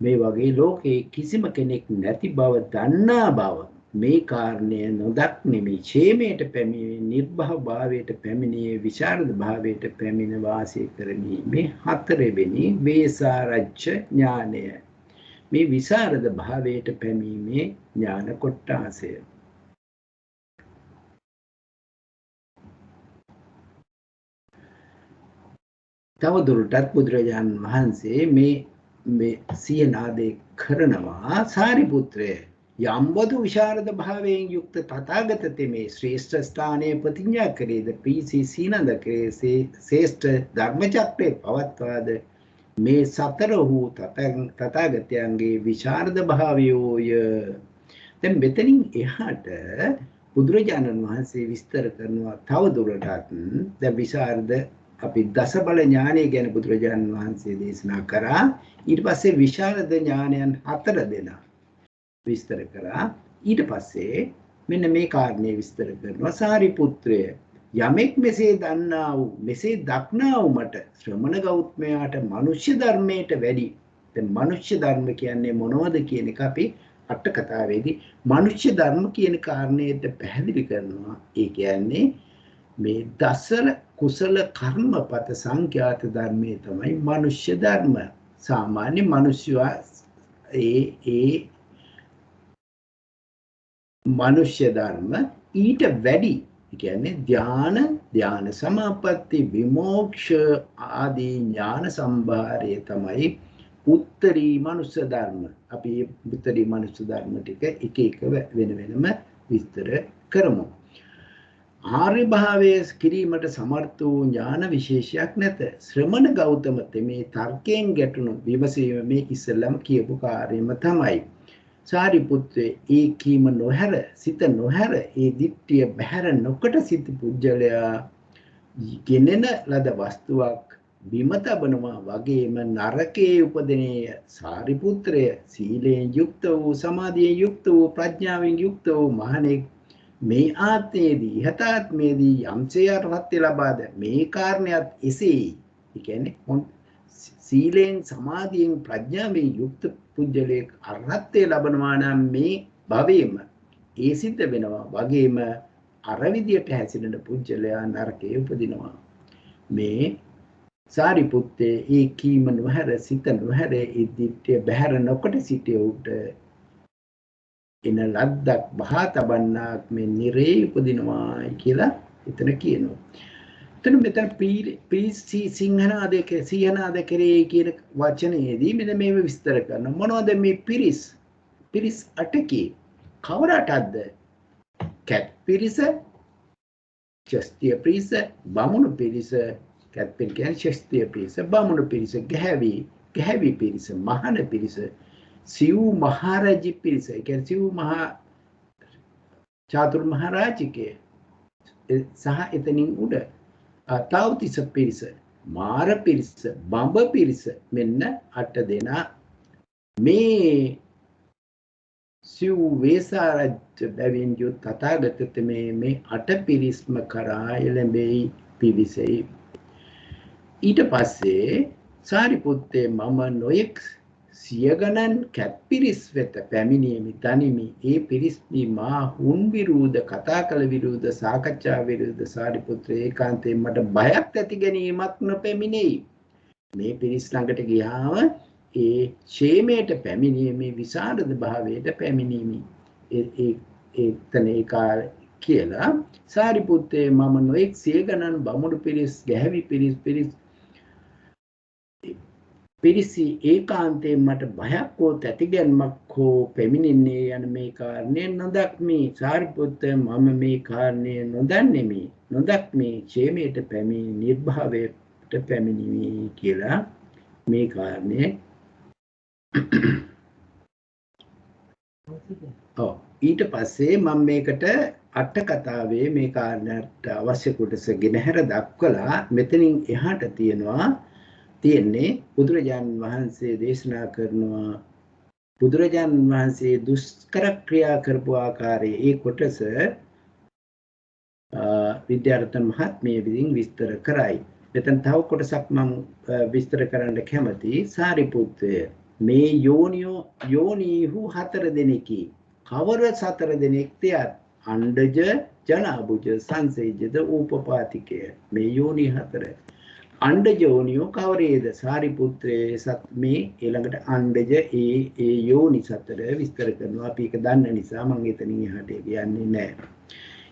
මේ වගේ ලෝකේ කිසිම කෙනෙක් නැති බව දන්නා බව මේ කාරණය නොදක් නෙමෙයි ඡේමයට පැමිණි නිර්භව භාවයට පැමිණි විචාරද භාවයට පැමිණ වාසය කරමීමේ හතරවෙනි වේසාරච්ච ඥානය. මේ විසරද භාවයට පැමීමේ ඥාන කොටාසය. තව දුරටත් බුදුරජාණන් වහන්සේ මේ සියනාදේ කරනවා සාරිපුත්‍රය යම්බදු විශාරද භාවයෙන් යුක්ත තථාගත තෙමේ ශ්‍රේෂ්ඨ ස්ථානයේ ප්‍රතිඥා කරේද පීසි සීනන්ද කරේ ශ්‍රේෂ්ඨ ධර්මචක්‍රේ පවත්වාද මේ සතර වූ තථාගතයන්ගේ විශාරද භාවයෝය. දැන් මෙතනින් එහාට බුදුරජාණන් වහන්සේ විස්තර කරනවා තව දුරටත් දැන් විශාරද අපි දස බල ඥානය ගැන බුදුරජාණන් වහන්සේ දේශනා කරා. ඊට පස්සේ විශාරද ඥානයන් හතර දෙනා විස්තර කරා. ඊට පස්සේ මෙන්න මේ කාරණේ විස්තර කරනවා සාරිපුත්‍රය යමෙක් මෙසේ දන්නා වූ මෙසේ දක්නා වූ මට ශ්‍රමණ ගෞතමයාට මනුෂ්‍ය ධර්මයට වැඩි. දැන් මනුෂ්‍ය ධර්ම කියන්නේ මොනවද කියන එක අපි අට කතාවේදී මනුෂ්‍ය ධර්ම කියන කාරණේට පැහැදිලි කරනවා. ඒ කියන්නේ මේ දසර කුසල කර්මපත සංඛ්‍යාත ධර්මයේ තමයි මනුෂ්‍ය ධර්ම. සාමාන්‍ය මිනිස්සුවා ඒ මනුෂ්‍ය ධර්ම ඊට වැඩි කියන්නේ ධ්‍යාන සමාපatti විමෝක්ෂ ආදී ඥාන සම්භාරය තමයි උත්තරී මනුෂ්‍ය ධර්ම. අපි උත්තරී මනුෂ්‍ය ධර්ම ටික එක එක වෙනම විස්තර කරමු. ආර්ය භාවයේ කිරීමට සමර්ථ වූ ඥාන විශේෂයක් නැත. ශ්‍රමණ ගෞතම තෙමේ තර්කයෙන් ගැටුණු විමසීම මේ ඉස්සෙල්ලම කියපු කාර්යම තමයි. සාරිපුත්‍රේ ඒ කීම නොහැර සිත නොහැර ඒ දිට්ඨිය බහැර නොකොට සිට පුජ්‍යලයා ගෙනෙන ලද වස්තුවක් බිම තබනවා වගේම නරකයේ උපදිනේය. සාරිපුත්‍රය සීලයෙන් යුක්ත වූ සමාධියෙන් යුක්ත වූ ප්‍රඥාවෙන් යුක්ත වූ මහණෙක් මේ ආත්මයේදී යථාත්මයේදී යම්සේ අරහත් ලබාද මේ කාරණයක් එසේ. ඒ කියන්නේ සීලෙන් සමාධියෙන් ප්‍රඥාවෙන් යුක්ත පුජ්‍යලයක් අරහත්ත්වය ලබනවා නම් මේ භවයේම ඒ සිද්ධ වෙනවා වගේම අර විදියට හැසිරෙන පුජ්‍යලයා නරකයේ උපදිනවා. මේ සාරිපුත්තේ ඒ කීම නොහැර සිත නොහැර ඉදිට්ඨිය බහැර නොකොට සිටිය උට එන ලද්දක් බහා තබන්නාක් මේ නිරේ උපදිනවා කියලා එතන කියනවා. මෙතන සිංහනාද කරේ කියන වචනයේදී මෙන්න මේව විස්තර කරනවා. මොනවද මේ පිරිස් අටකේ කවර අටක්ද? කැත් පිරිස, ක්ෂත්‍රිය පිරිස, බමුණු පිරිස. කැත් පිරිස කියන්නේ ක්ෂත්‍රිය පිරිස, බමුණු පිරිස, ගැහැවි පිරිස, මහාන පිරිස, සිව් මහරජි පිරිස. ඒ කියන්නේ සිව් මහා චාතුර් මහරජිකේ සහ එතනින් උඩ තව්තිස පිරිස, මාර පිරිස, බඹ පිරිස මෙන්න 8 දෙනා මේ සිව් වේසාරජ්‍ය බැවින් යුත් තථාගත මේ 8 පිරිස්ම කරා එළඹෙයි පිවිසෙයි. ඊට පස්සේ සාරිපුත්තේ මම නොයෙක් සිය ගණන් කැත් පිරිස් වෙත පැමිණීමි තනිමි. ඒ පිරිස්මි මා හුන් විරුද්ධ කතා කළ විරුද්ධ සාකච්ඡා විරුද්ධ සාරිපුත්‍ර ඒකාන්තයෙන් මට බයක් ඇති ගැනීමක් නොපැමිණෙයි. මේ පිරිස් ළඟට ගියාම ඒ ക്ഷേමයට පැමිණීමේ විසරද භාවයට පැමිණීමි. එතන ඒකාර කියලා සාරිපුත්තේ මම නොඑක් සිය ගණන් බමුණු පිරිස් ගැහැවි පිරිස් පිරිසි ඒකාන්තයෙන් මට බයක් හෝ තැතිගැන්මක් හෝ පැමිණෙන්නේ යන මේ කාරණය නොදක්මි. සාරිපුත්ත මම මේ කාරණය නොදන්නෙමි. නොදක්මි ക്ഷേමයට පැමිණි නිර්භාවයට පැමිණිමි කියලා මේ කාරණය ඊට පස්සේ මම මේකට අට කතාවේ මේ කාරණයට අවශ්‍ය කොටස ගෙනහැර දක්වලා මෙතනින් එහාට තියෙන්නේ බුදුරජාණන් වහන්සේ දේශනා කරනවා බුදුරජාණන් වහන්සේ දුෂ්කර ක්‍රියා කරපු ආකාරයේ ඒ කොටස විද්‍යාරත්න මහත්මිය විසින් විස්තර කරයි. මෙතන තව කොටසක් මම විස්තර කරන්න කැමතියි. සාරිපුත්තය මේ යෝනීහු 4 දෙනෙකි. කවර 4 දෙනෙක්ද? අණ්ඩජ, ජනාභුජ, සංසේජද, ූපපාතිකය. මේ යෝනි 4. අණ්ඩජ යෝනියෝ කවරේද? සාරිපුත්‍රයේ මේ ඊළඟට අණ්ඩජ ඒ යෝනි 4 විස්තර කරනවා. අපි ඒක දන්න නිසා මම එතනින් එහාට යන්නේ නැහැ.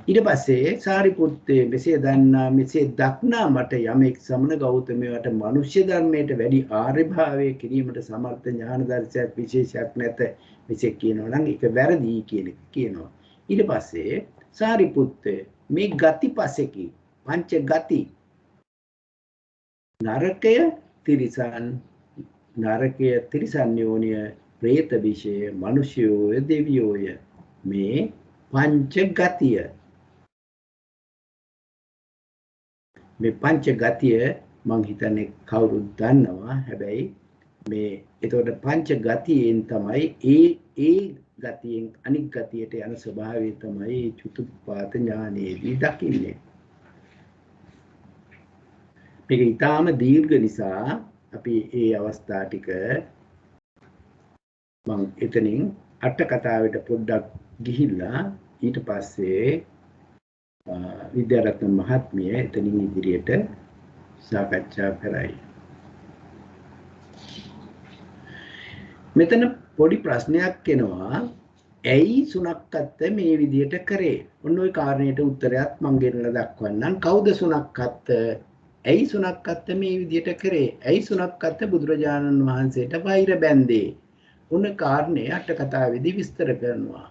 ඊට පස්සේ සාරිපුත්තේ මෙසේ දන්නා මෙසේ දක්නා මට යමෙක් සමන ගෞතමයාට මනුෂ්‍ය ධර්මයට වැඩි ආර්යභාවය කිරීමට සමර්ථ ඥාන දර්ශයක් විශේෂයක් නැත. මෙසේ කියනවා නම් ඒක වැරදි කියන එක කියනවා. ඊට පස්සේ සාරිපුත්තේ මේ ගති පසෙකි පංච ගති නරකය තිරිසන් යෝනිය പ്രേත විෂය මනුෂ්‍යෝය දෙවියෝය මේ පංච ගතිය මේ පංච ගතිය මං හිතන්නේ කවුරුත් දන්නවා. හැබැයි මේ එතකොට පංච ගතියෙන් තමයි ඒ ගතියෙන් අනික් ගතියට යන ස්වභාවය තමයි චතුප්පාත ඥානයේදී දකින්නේ. මේක ඊටාම දීර්ඝ නිසා අපි ඒ අවස්ථා ටික මම එතනින් අට කතාවට පොඩ්ඩක් ගිහිල්ලා ඊට පස්සේ විද්‍යාරත්න මහත්මිය එතනින් ඉදිරියට සාකච්ඡා කරයි. මෙතන පොඩි ප්‍රශ්නයක් එනවා. ඇයි සුනක්කත් මේ විදියට කරේ? ඔන්න ඔය කාරණේට උත්තරයක් මම ගෙනලා දක්වන්නම්. කවුද සුනක්කත්? ඇයි සුනක්කත් මේ විදියට කරේ? ඇයි සුනක්කත් බුදුරජාණන් වහන්සේට වෛර බැන්දේ? ඔන්න කාරණේ අට කතාවේදී විස්තර කරනවා.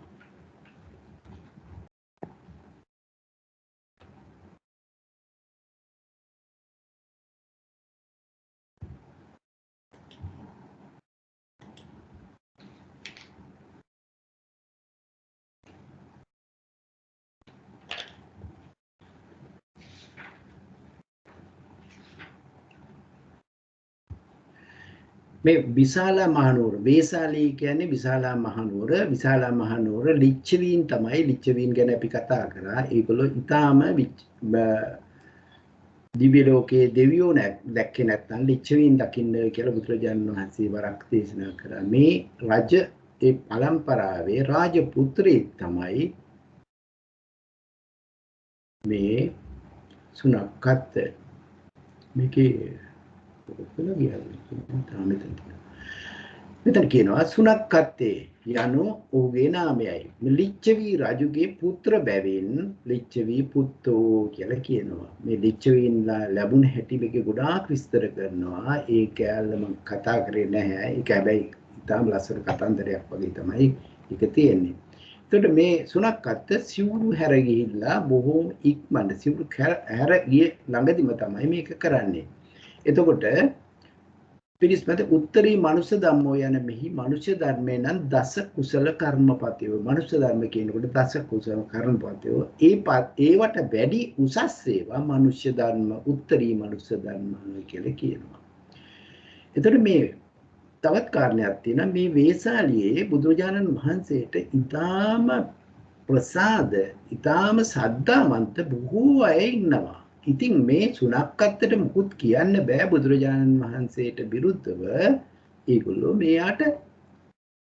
මේ විශාලා මහනුවර වේසාලී කියන්නේ විශාලා මහනුවර ලිච්ඡවීන් තමයි. ලිච්ඡවීන් ගැන අපි කතා කරා. ඒගොල්ලෝ ඊටාම දිව්‍ය ලෝකයේ දෙවියෝ දැක්කේ නැත්නම් ලිච්ඡවීන් දකින්න කියලා බුදුරජාණන් වහන්සේ වරක් දේශනා කරා. මේ රජ ඒ පරම්පරාවේ රාජපුත්‍රයෙක් තමයි මේ සුනක්කත්. මේකේ මෙතන කියනවා සුනක්කත්තේ යනු ඔහුගේ නාමයයි. ලිච්ඡවී රජුගේ පුත්‍ර බැවින් ලිච්ඡවී පුත්තෝ කියලා කියනවා. මේ ලිච්ඡවීන්ලා ලැබුණ හැටි මේක ගොඩාක් විස්තර කරනවා. ඒ කැලේ මම කතා කරේ නැහැ. ඒක හැබැයි ඉතාම ලස්සන කතන්දරයක් වගේ තමයි ඒක තියෙන්නේ. එතකොට මේ සුනක්කත්ත සිවුරු හැර ගිහිල්ලා බොහෝම ඉක්මනට සිවුරු හැර ගිය ළඟදිම තමයි මේක කරන්නේ. එතකොට පිරිස්මත උත්තරී මනුෂ්‍ය ධම්මෝ යන මෙහි මනුෂ්‍ය ධර්මේ නම් දස කුසල කර්මපතයෝ. මනුෂ්‍ය ධර්ම කියනකොට දස කුසල කර්මපතයෝ ඒවට වැඩි උසස් ඒවා මනුෂ්‍ය ධර්ම උත්තරී මනුෂ්‍ය ධර්ම කියලා කියනවා. එතකොට මේ තවත් කාරණයක් තියෙනවා. මේ වේසාලියේ බුදුරජාණන් වහන්සේට ඊටාම ප්‍රසාද ඊටාම සද්ධාවන්ත බොහෝ අය ඉන්නවා. ඉතින් මේ සුනක්කත්තට මුකුත් කියන්න බෑ බුදුරජාණන් වහන්සේට විරුද්ධව. ඒගොල්ලෝ මෙයාට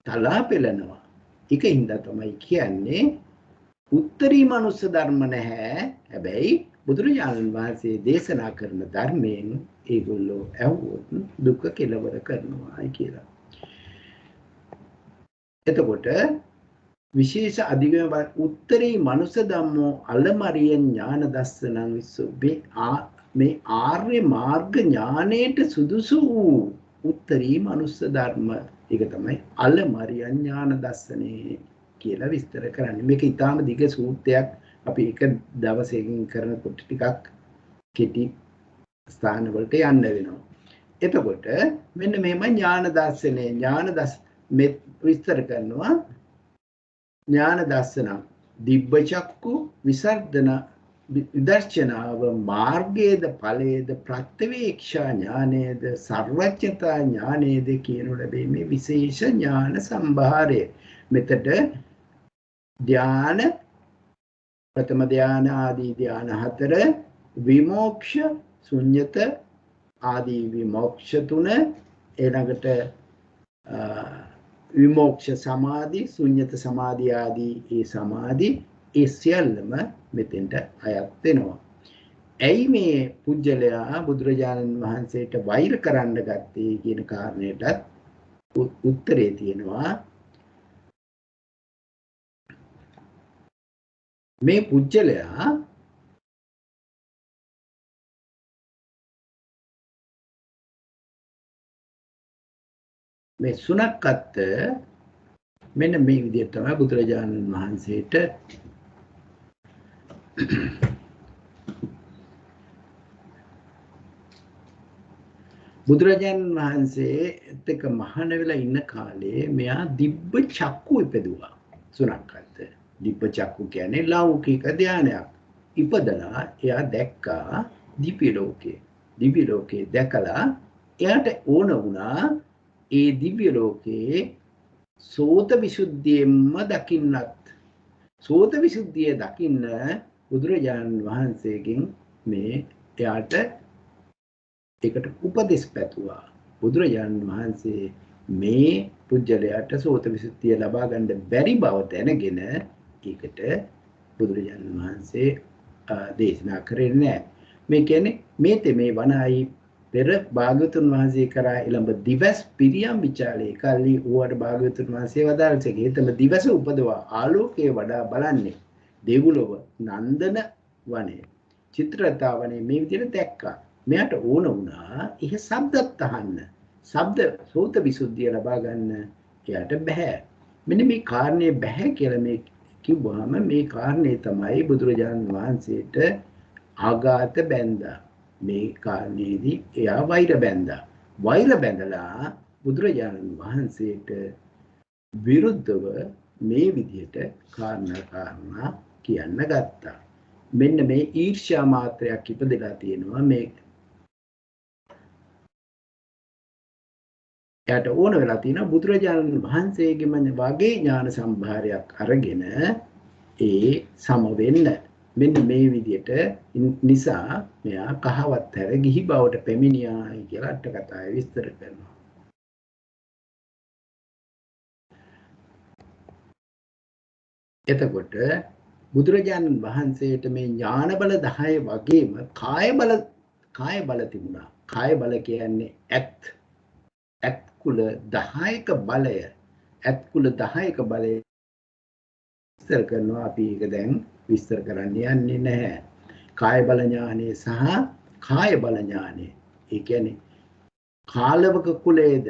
තලා පෙළනවා. ඒකින්ද තමයි කියන්නේ උත්තරී මනුෂ්‍ය ධර්ම නැහැ. හැබැයි බුදුරජාණන් වහන්සේ දේශනා කරන ධර්මයෙන් ඒගොල්ලෝ ඇහුවොත් දුක කෙලවර කරනවා කියලා. එතකොට විශේෂ අධිගම උත්තරී මනුෂ්‍ය ධම්මෝ අලමරිය ඥාන දස්සනං විසු මේ ආර්ය මාර්ග ඥානයට සුදුසු වූ උත්තරී මනුස්ස ධර්ම. ඒක තමයි අලමරිය ඥාන දර්ශනේ කියලා විස්තර කරන්නේ. මේක ඊටාම දිග සූත්‍රයක්. අපි එක දවසකින් කරනකොට ටිකක් කෙටි ස්ථාන වලට යන්න වෙනවා. එතකොට මෙන්න මෙහෙම ඥාන දර්ශනේ මේ විස්තර කරනවා. ඥාන දර්ශන දිබ්බ චක්කු විසර්ධන විදර්ශනාව මාර්ගයේද ඵලයේද ප්‍රත්‍යවේක්ෂා ඥානයේද සර්වඥතා ඥානයේද කියනු ලැබීමේ විශේෂ ඥාන සම්භාරය. මෙතට ධ්‍යාන ප්‍රථම ධ්‍යාන ආදී ධ්‍යාන 4 විමෝක්ෂ ශුන්්‍යත ආදී විමෝක්ෂ 3 ඊළඟට විමෝක්ෂ සමාධි ශුන්්‍යත සමාධි ආදී ඒ සමාධි ඒ සියල්ලම මෙතෙන්ට අයත් වෙනවා. ඇයි මේ පුජ්‍යලයා බුදුරජාණන් වහන්සේට වෛර කරන්න ගත්තේ කියන කාරණයට උත්තරේ තියෙනවා. මේ පුජ්‍යලයා මේ සුනක්කත් මෙන්න මේ විදිහට තමයි බුදුරජාණන් වහන්සේට බුදුරජාණන් වහන්සේත් එක්ක මහාන වෙලා ඉන්න කාලේ මෙයා දිබ්බ චක්කු ඉපදුවා. සුනක්කත් දිබ්බ චක්කු කියන්නේ ලෞකික ධානයක්. ඉපදලා එයා දැක්කා දිව්‍ය ලෝකේ. දිව්‍ය ලෝකේ දැකලා එයාට ඕන වුණා ඒ දිව්‍ය ලෝකේ සෝත විසුද්ධියෙන්ම දකින්නත්. සෝත විසුද්ධිය දකින්න බුදුරජාණන් වහන්සේගෙන් මේ එයාට ඒකට උපදෙස් පැතුවා. බුදුරජාණන් වහන්සේ මේ පුජ්‍යලයට සෝත විසුද්ධිය ලබා ගන්න බැරි බව දැනගෙන ඒකට බුදුරජාණන් වහන්සේ දේශනා කරේ නැහැ. මේ කියන්නේ මේ වනයි පෙර භාග්‍යවතුන් වහන්සේ කරා එළඹ දිවස් පිරියම් විචාලේ කල්ලි ඌවට භාග්‍යවතුන් වහන්සේ වදාළසේ හේතම දිවස උපදවා ආලෝකයේ වඩා බලන්නේ දෙගුලව නන්දන වනේ චිත්‍රතා වනේ මේ විදිහට දැක්කා. මෙයාට ඕන වුණා ඉහ ශබ්දත් අහන්න. ශබ්ද සෝත විසුද්ධිය ලබා ගන්න එයාට බෑ. මෙන්න මේ කාරණේ බෑ කියලා මේ කිව්වහම මේ කාරණේ තමයි බුදුරජාණන් වහන්සේට ආඝාත බැඳා. මේ කාරණේදී එයා වෛර බැඳා. වෛර බැඳලා බුදුරජාණන් වහන්සේට විරුද්ධව මේ විදිහට කාරණා කියන්න ගත්තා. මෙන්න මේ ඊර්ෂ්‍යා මාත්‍රයක් ඉපදලා තියෙනවා. මේ එයාට ඕන වෙලා තියෙනවා බුදුරජාණන් වහන්සේගෙම වගේ ඥාන සම්භාරයක් අරගෙන ඒ සම වෙන්න. මෙන්න මේ විදිහට නිසා මෙයා කහවත් හැර ගිහි බවට පැමිණියායි කියලා අට කතාවේ විස්තර කරනවා. එතකොට බුදුරජාණන් වහන්සේට මේ ඥාන බල 10 වගේම කාය බල තිබුණා. කාය බල කියන්නේ ඇත් කුල 10ක බලය. ඇත් කුල 10ක බලය විස්තර කරනවා. අපි ඒක දැන් විස්තර කරන්න යන්නේ නැහැ. කාය බල ඥානෙ සහ කාය බල ඥානෙ. ඒ කියන්නේ කාලවක කුලයේද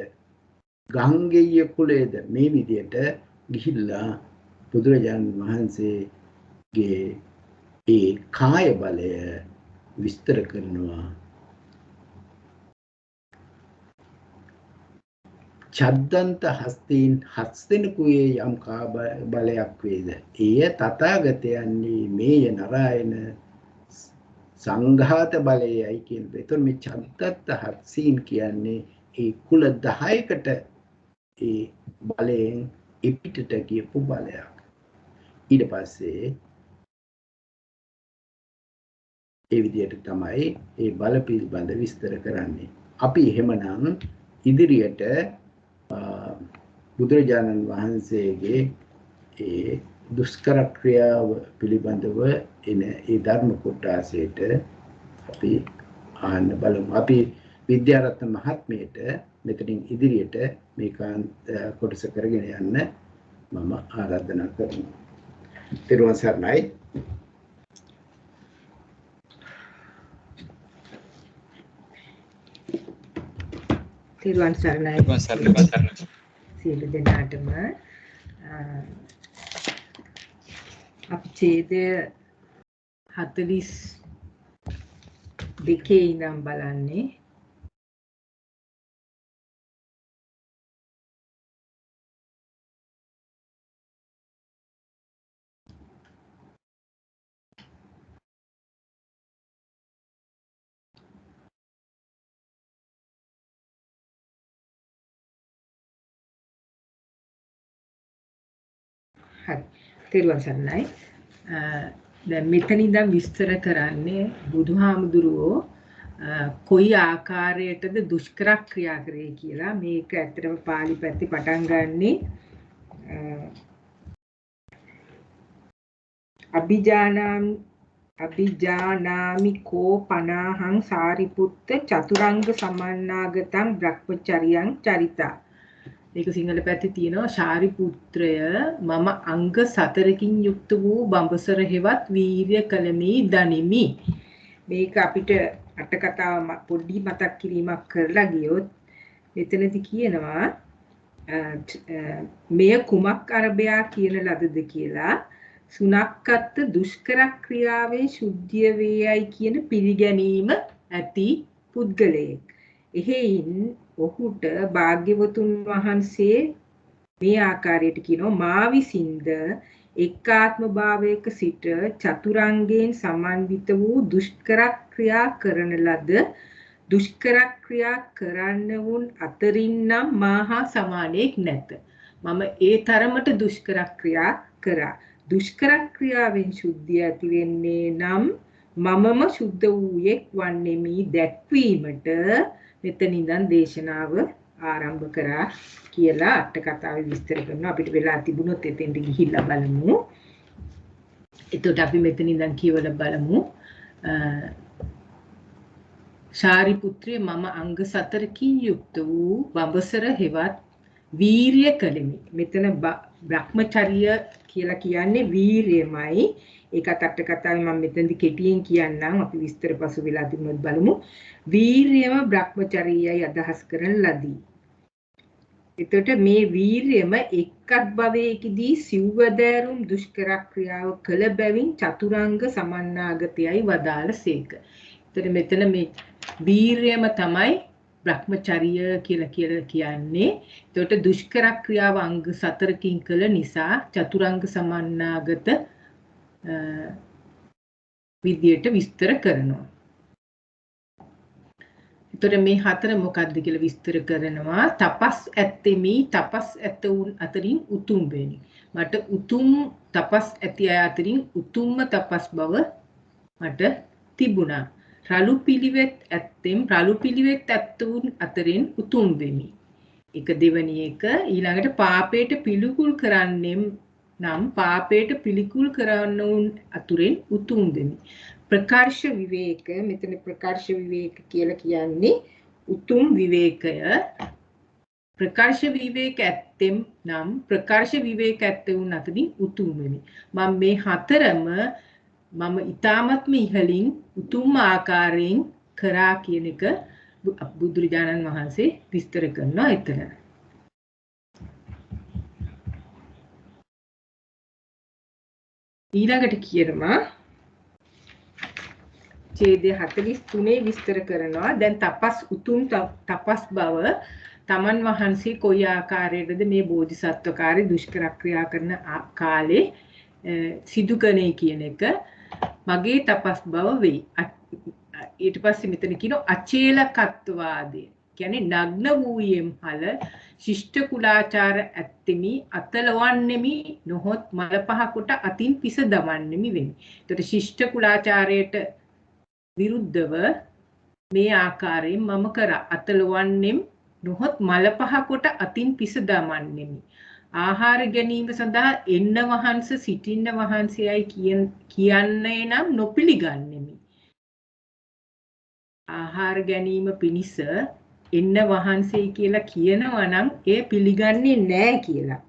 ගංගෙය කුලයේද මේ විදියට ගිහිල්ලා බුදුරජාණන් වහන්සේගේ ඒ කාය බලය විස්තර කරනවා. චද්දන්ත හස්තීන් හස්තෙනකුයේ යම් බලයක් වේද එය තථාගතයන්හි මේය නරායන සංඝාත බලයයි කියනවා. එතකොට මේ චද්දත්ත හස්තීන් කියන්නේ ඒ කුල 10කට ඒ බලයෙන් ඉපිටට කියපු බලයක්. ඊට පස්සේ ඒ විදිහට තමයි ඒ බල පිළිබඳ විස්තර කරන්නේ. අපි එහෙමනම් ඉදිරියට බුදුරජාණන් වහන්සේගේ ඒ දුෂ්කර ක්‍රියාව පිළිබඳව එන ඒ ධර්ම කොටසට අපි ආන්න බලමු. අපි විද්‍යාරත්න මහත්මියට මෙතනින් ඉදිරියට මේ කොටස කරගෙන යන්න මම ආරාධනා කරනවා. ත්‍රිවන් සරණයි. තෙරුවන් සරණයි තෙරුවන් සරණයි. සියලු දෙනාටම අපි ඡේදය 42 ඉඳන් බලන්නේ. හරි. තෙරුවන් සරණයි. දැන් මෙතන ඉඳන් විස්තර කරන්නේ බුදුහාමුදුරුවෝ කොයි ආකාරයටද දුෂ්කර ක්‍රියා කරේ කියලා. මේක ඇත්තටම පාලි පැත්තේ පටන් ගන්නේ අභිජානාමි කෝ පනාහං සාරිපුත්ත චතුරංග සමන්නාගතං බ්‍රහ්මචරියං චරිතා. මේක සිංහල පැත්තේ තියෙනවා ශාරිපුත්‍රය මම අංග 4කින් යුක්ත වූ බඹසර හෙවත් වීර්ය කලමි දනිමි. මේක අපිට අට කතාව පොඩි මතක් කිරීමක් කරලා ගියොත් මෙතනදි කියනවා මෙය කුමක් අරබයා කියන ලදද කියලා සුනක්කත් දුෂ්කර ක්‍රියාවෙන් ශුද්ධිය වේයයි කියන පිළිගැනීම ඇති පුද්ගලයෙක්. එහෙයින් ඔහුට භාග්‍යවතුන් වහන්සේ මේ ආකාරයට කියනවා මා විසින්ද එක්ආත්ම භාවයක සිට චතුරංගයෙන් සමන්විත වූ දුෂ්කර ක්‍රියා කරන ලද දුෂ්කර ක්‍රියා කරන්නවුන් අතරින් නම් මාහා සමානෙක් නැත. මම ඒ තරමට දුෂ්කර ක්‍රියා කරා. දුෂ්කර ක්‍රියාවෙන් ශුද්ධිය ඇති වෙන්නේ නම් මමම සුද්ධ වූයෙක් වන්නෙමි දැක්වීමට මෙතන ඉඳන් දේශනාව ආරම්භ කරා කියලා අට කතාවේ විස්තර කරනවා. අපිට වෙලා තිබුණොත් එතෙන්ට ගිහිල්ලා බලමු. එතකොට අපි මෙතන ඉඳන් කියවලා බලමු. ශාරිපුත්‍රය මම අංග 4කින් යුක්ත වූ බඹසර හෙවත් වීර්ය කලෙමි. මෙතන බ්‍රහ්මචර්ය කියලා කියන්නේ වීර්යමයි. ඒකත් අට කතාවේ මම මෙතනදි කෙටියෙන් කියන්නම්. අපි විස්තර පසු වෙලා තිබුණොත් බලමු. වීර්යම බ්‍රහ්මචර්යයයි අදහස් කරන ලදී. එතකොට මේ වීර්යම එක්කත් භවයකදී සිව්වදෑරුම් දුෂ්කර ක්‍රියාව කළ බැවින් චතුරංග සමන්නාගතයයි වදාළසේක. එතකොට මෙතන මේ වීර්යම තමයි බ්‍රහ්මචර්ය කියලා කියන්නේ. එතකොට දුෂ්කර ක්‍රියාව අංග 4කින් කළ නිසා චතුරංග සමන්නාගත විදියට විස්තර කරනවා. එතකොට මේ හතර මොකක්ද කියලා විස්තර කරනවා. තපස් ඇත්තෙමි තපස් ඇතවුන් අතරින් උතුම් වෙමි. මට උතුම් තපස් ඇති අය අතරින් උතුම්ම තපස් බව මට තිබුණා. රළු පිළිවෙත් ඇත්තෙම් රළු පිළිවෙත් ඇත්තවුන් අතරින් උතුම් වෙමි. එක දෙවැනි එක ඊළඟට පාපයට පිළිකුල් කරන්නෙම් නම් පාපයට පිළිකුල් කරන්නවුන් අතුරෙන් උතුම් වෙමි. ප්‍රකර්ෂ විවේක මෙතන ප්‍රකර්ෂ විවේක කියලා කියන්නේ උතුම් විවේකය. ප්‍රකර්ෂ විවේක ඇත්තෙම් නම් ප්‍රකර්ෂ විවේක ඇත්තවුන් අතරින් උතුම් වෙමි. මම මේ හතරම මම ඊ타මත්ම ඉහළින් උතුම් ආකාරයෙන් කරා කියන එක බුදුරජාණන් වහන්සේ විස්තර කරනවා එතන. ඊළඟට කියනවා ඡේදය 43 විස්තර කරනවා. දැන් තපස් උතුම් තපස් බව තමන් වහන්සේ කොයි ආකාරයටද මේ බෝධිසත්වකාරී දුෂ්කර ක්‍රියා කරන කාලේ සිදු කනේ කියන එක මගේ තපස් බව වෙයි. ඊට පස්සේ මෙතන කියනවා අචේලකත්වාදය. කියන්නේ නග්න වූයෙම් හල ශිෂ්ට කුලාචාර ඇත්තෙමි අතලවන්නෙමි නොහොත් මල පහ කොට අතින් පිස දමන්නෙමි වෙමි. එතකොට ශිෂ්ට කුලාචාරයට විරුද්ධව මේ ආකාරයෙන් මම කරා. අතලවන්නෙම් නොහොත් මල පහ කොට අතින් පිස දමන්නෙමි. ආහාර ගැනීම සඳහා එන්න වහන්ස සිටින්න වහන්සේයි කියන්නේ නම් නොපිළිගන්නෙමි. ආහාර ගැනීම පිණිස එන්න වහන්සේ කියලා කියනවා නම් ඒ පිළිගන්නේ නැහැ කියලා.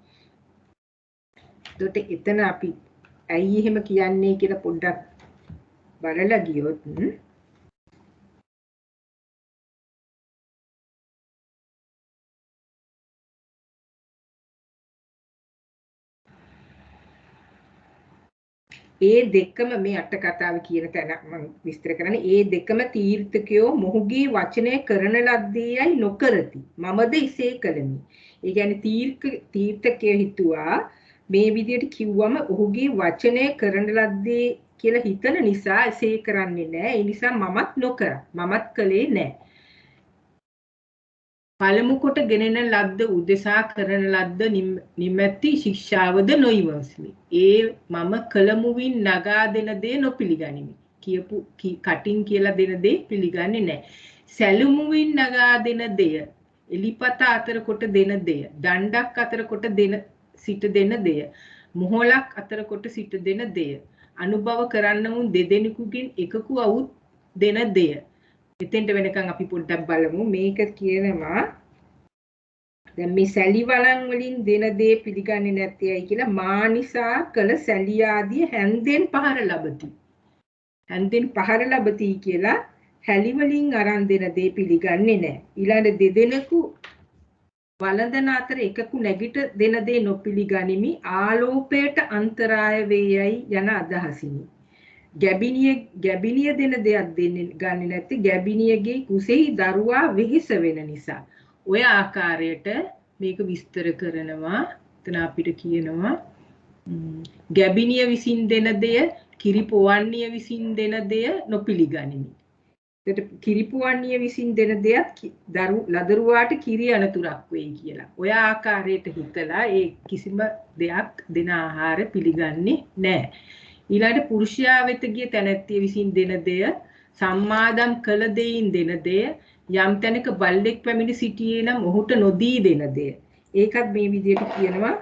එතකොට එතන අපි ඇයි එහෙම කියන්නේ කියලා පොඩ්ඩක් බලලා ගියොත් ඒ දෙකම මේ අට කතාව කියන තැන මම විස්තර කරන්නේ ඒ දෙකම තීර්ථකයෝ මොහුගේ වචනය කරන ලද්දේයයි නොකරති. මමද එසේ කළමි. ඒ කියන්නේ තීර්ථකය හිතුවා මේ විදිහට කිව්වම ඔහුගේ වචනය කරන ලද්දේ කියලා හිතන නිසා එසේ කරන්නේ නැහැ. ඒ නිසා මමත් නොකරා. මමත් කළේ නැහැ. පළමු කොට ගෙනෙන ලද්ද උදෙසා කරන ලද්ද නිමැති ශික්ෂාවද නොයිවස්මි. ඒ මම කලමුවින් නගා දෙන දේ නොපිළිගනිමි. කියපු කටින් කියලා දෙන දේ පිළිගන්නේ නැහැ. සැලුමුවින් නගා දෙන දෙය, එලිපත අතර කොට දෙන දෙය, දණ්ඩක් අතර කොට සිට දෙන දෙය, මොහොලක් අතර කොට සිට දෙන දෙය, අනුභව කරන්න වුන් දෙදෙනෙකුගෙන් එකකු අවුත් දෙන දෙය. එතෙන්ට වෙනකන් අපි පොඩ්ඩක් බලමු. මේක කියනවා දැන් මේ සැලි වලන් වලින් දෙන දේ පිළිගන්නේ නැත්තේයි කියලා මානිසා කළ සැලි ආදී හැන්දෙන් පහර ලබති. හැන්දෙන් පහර ලබති කියලා හැලි වලින් අරන් දෙන දේ පිළිගන්නේ නැහැ. ඊළඟ දෙදෙනෙකු වළඳන අතර එකකු නැගිට දෙන දේ නොපිළිගනිමි. ආලෝපයට අන්තරාය වේයයි යන අදහසිනි. ගැබිනිය දෙන දෙයක් දෙන්නේ ගන්නේ නැති ගැබිනියගේ කුසෙහි දරුවා වෙහෙස වෙන නිසා. ඔය ආකාරයට මේක විස්තර කරනවා. එතන අපිට කියනවා ගැබිනිය විසින් දෙන දෙය කිරිපොවන්නිය විසින් දෙන දෙය නොපිළිගනිමි. එතකොට කිරිපොවන්නිය විසින් දෙන දෙයක් ලදරුවාට කිරි අනතුරක් වෙයි කියලා. ඔය ආකාරයට හිතලා ඒ කිසිම දෙයක් දෙන ආහාර පිළිගන්නේ නැහැ. ඊළඟට පුරුෂයා වෙත ගිය තැනැත්තිය විසින් දෙන දෙය සම්මාදම් කළ දෙයින් දෙන දෙය යම් තැනක බල්ලෙක් පැමිණ සිටියේ නම් ඔහුට නොදී දෙන දෙය. ඒකත් මේ විදිහට කියනවා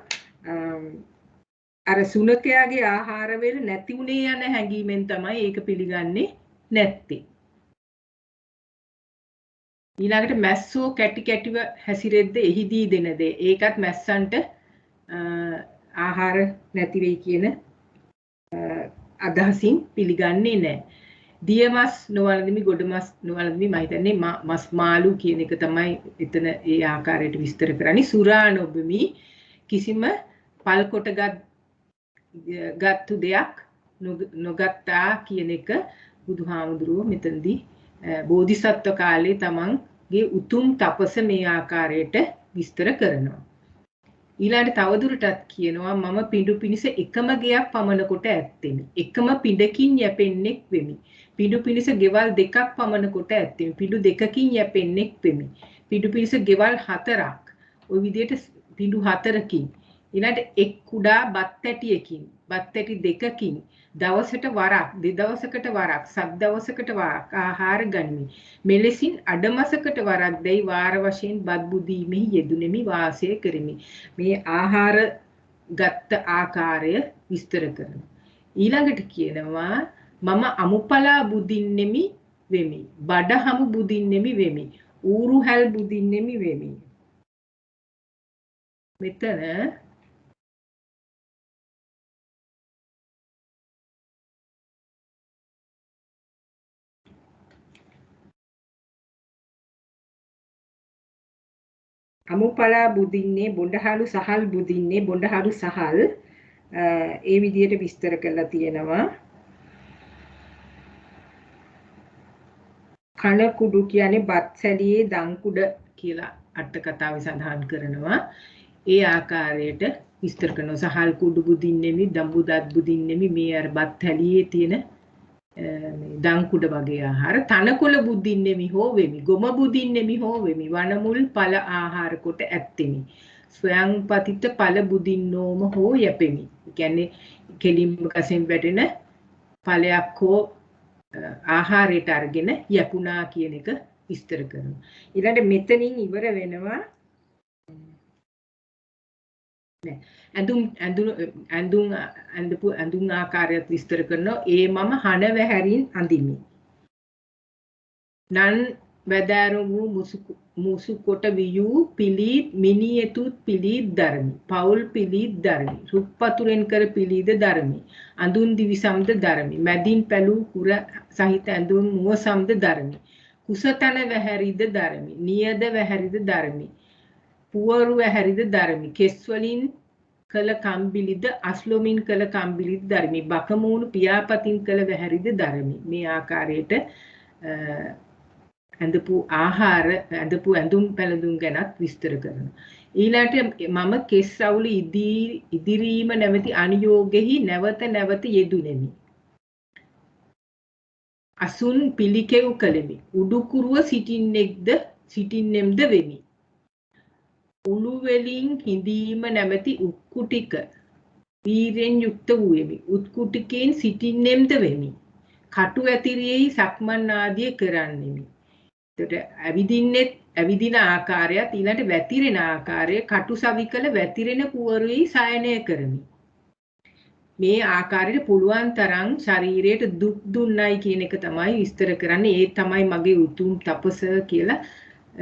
අර සුනකයාගේ ආහාර වේල නැති උනේ යන හැඟීමෙන් තමයි ඒක පිළිගන්නේ නැත්තේ. ඊළඟට මැස්සෝ කැටි කැටිව හැසිරෙද්ද එහිදී දෙන දේ. ඒකත් මැස්සන්ට ආහාර නැති වෙයි කියන අදහසින් පිළිගන්නේ නැහැ. දියමස් නොවලඳමි ගොඩමස් නොවලඳමි මම හිතන්නේ මස් මාළු කියන එක තමයි එතන ඒ ආකාරයට විස්තර කරන්නේ. සුරා නොබමි කිසිම පල් කොටගත්තු දෙයක් නොගත්තා කියන එක බුදුහාමුදුරුවෝ මෙතනදී බෝධිසත්ව කාලේ තමන්ගේ උතුම් තපස මේ ආකාරයට විස්තර කරනවා. ඊළඟට තවදුරටත් කියනවා මම පිඬු පිනිස එකම ගෙයක් පමණ කොට ඇත්තෙමි. එකම පිඬකින් යැපෙන්නෙක් වෙමි. පිඬු පිනිස ගෙවල් දෙකක් පමණ කොට ඇත්තෙමි. පිඬු දෙකකින් යැපෙන්නෙක් වෙමි. පිඬු පිනිස ගෙවල් 4ක්. ওই විදිහට පිඬු 4කින්. ඊළඟට එක් කුඩා බත් ඇටියකින්, බත් ඇටි දෙකකින් දවසට වරක්, දෙදවසකට වරක්, සත් දවසකට වරක් ආහාර ගනිමි. මෙලෙසින් අඩමසකට වරක් දැයි වාර වශයෙන් බත් බුදීමෙහි යෙදුණෙමි වාසය කරමි. මේ ආහාර ගත්ත ආකාරය විස්තර කරනවා. ඊළඟට කියනවා මම අමුපලා බුදින්නෙමි වෙමි. බඩහමු බුදින්නෙමි වෙමි. ඌරුහැල් බුදින්නෙමි වෙමි. මෙතන අමුපලා බුදින්නේ බොඬහලු සහල් බුදින්නේ බොඬහලු සහල් ඒ විදිහට විස්තර කරලා තියෙනවා. කන කුඩු කියන්නේ බත් සැලියේ දන් කුඩ කියලා අට කතාවේ සඳහන් කරනවා. ඒ ආකාරයට විස්තර කරනවා. සහල් කුඩු බුදින්නෙමි, දඹු දත් බුදින්නෙමි මේ අර බත් හැලියේ තියෙන මේ දන් කුඩ වගේ ආහාර. තනකොළ බුදින්නෙමි හෝ වෙමි. ගොම බුදින්නෙමි හෝ වෙමි. වනමුල් ඵල ආහාර කොට ඇත්තෙමි. ස්වයං පතිත ඵල බුදින්නෝම හෝ යැපෙමි. කියන්නේ කෙලින්ම කසෙන් වැටෙන ඵලයක් හෝ ආහාරයට අරගෙන යපුණා කියන එක විස්තර කරනවා. ඊළඟට මෙතනින් ඉවර වෙනවා ඇඳුම් ආකාරයත් විස්තර කරනවා. ඒ මම හන වැහැරින් අඳිමි. නන් වැදෑරු වූ මුසු කොට වියූ පිලීත් මිනියතුත් පිලීත් දරමි. පවුල් පිලීත් දරමි. රුප්පතුරෙන් කර පිලීද දරමි. අඳුන් දිවිසම්ද දරමි. මැදින් පැලූ කුර සහිත ඇඳුම් මුවසම්ද දරමි. කුසතන වැහැරිද දරමි. නියද වැහැරිද දරමි. පුවරු වැහැරිද දරමි. කෙස් වලින් කළ කම්බිලිද අස්ලොමින් කළ කම්බිලිද ධර්මි බකමූණු පියාපතින් කළ වැහැරිද ධර්මි මේ ආකාරයට ඇඳපු ආහාර ඇඳපු ඇඳුම් පැළඳුම් ගැනත් විස්තර කරනවා ඊළඟට මම කෙස් රවුල ඉදිරීම නැවති අනියෝගෙහි නැවත නැවත යෙදුණෙමි අසුන් පිළිකෙව් කළෙමි උඩුකුරුව සිටින්නෙම්ද වෙමි උළුවෙලින් හිඳීම නැමැති උක්කුටික වීරෙන් යුක්ත වූයෙමි උත්කුටිකෙන් සිටින්නෙම්ද වෙමි කටු ඇතිරියෙහි සක්මන් ආදිය කරන්නෙමි එතකොට ඇවිදින ආකාරයත් ඊළඟට වැතිරෙන ආකාරය කටු සවිකල වැතිරෙන පුවරුවේ සයනය කරමි මේ ආකාරයට පුළුවන් තරම් ශරීරයට දුක් දුන්නයි කියන එක තමයි විස්තර කරන්නේ ඒ තමයි මගේ උතුම් තපස කියලා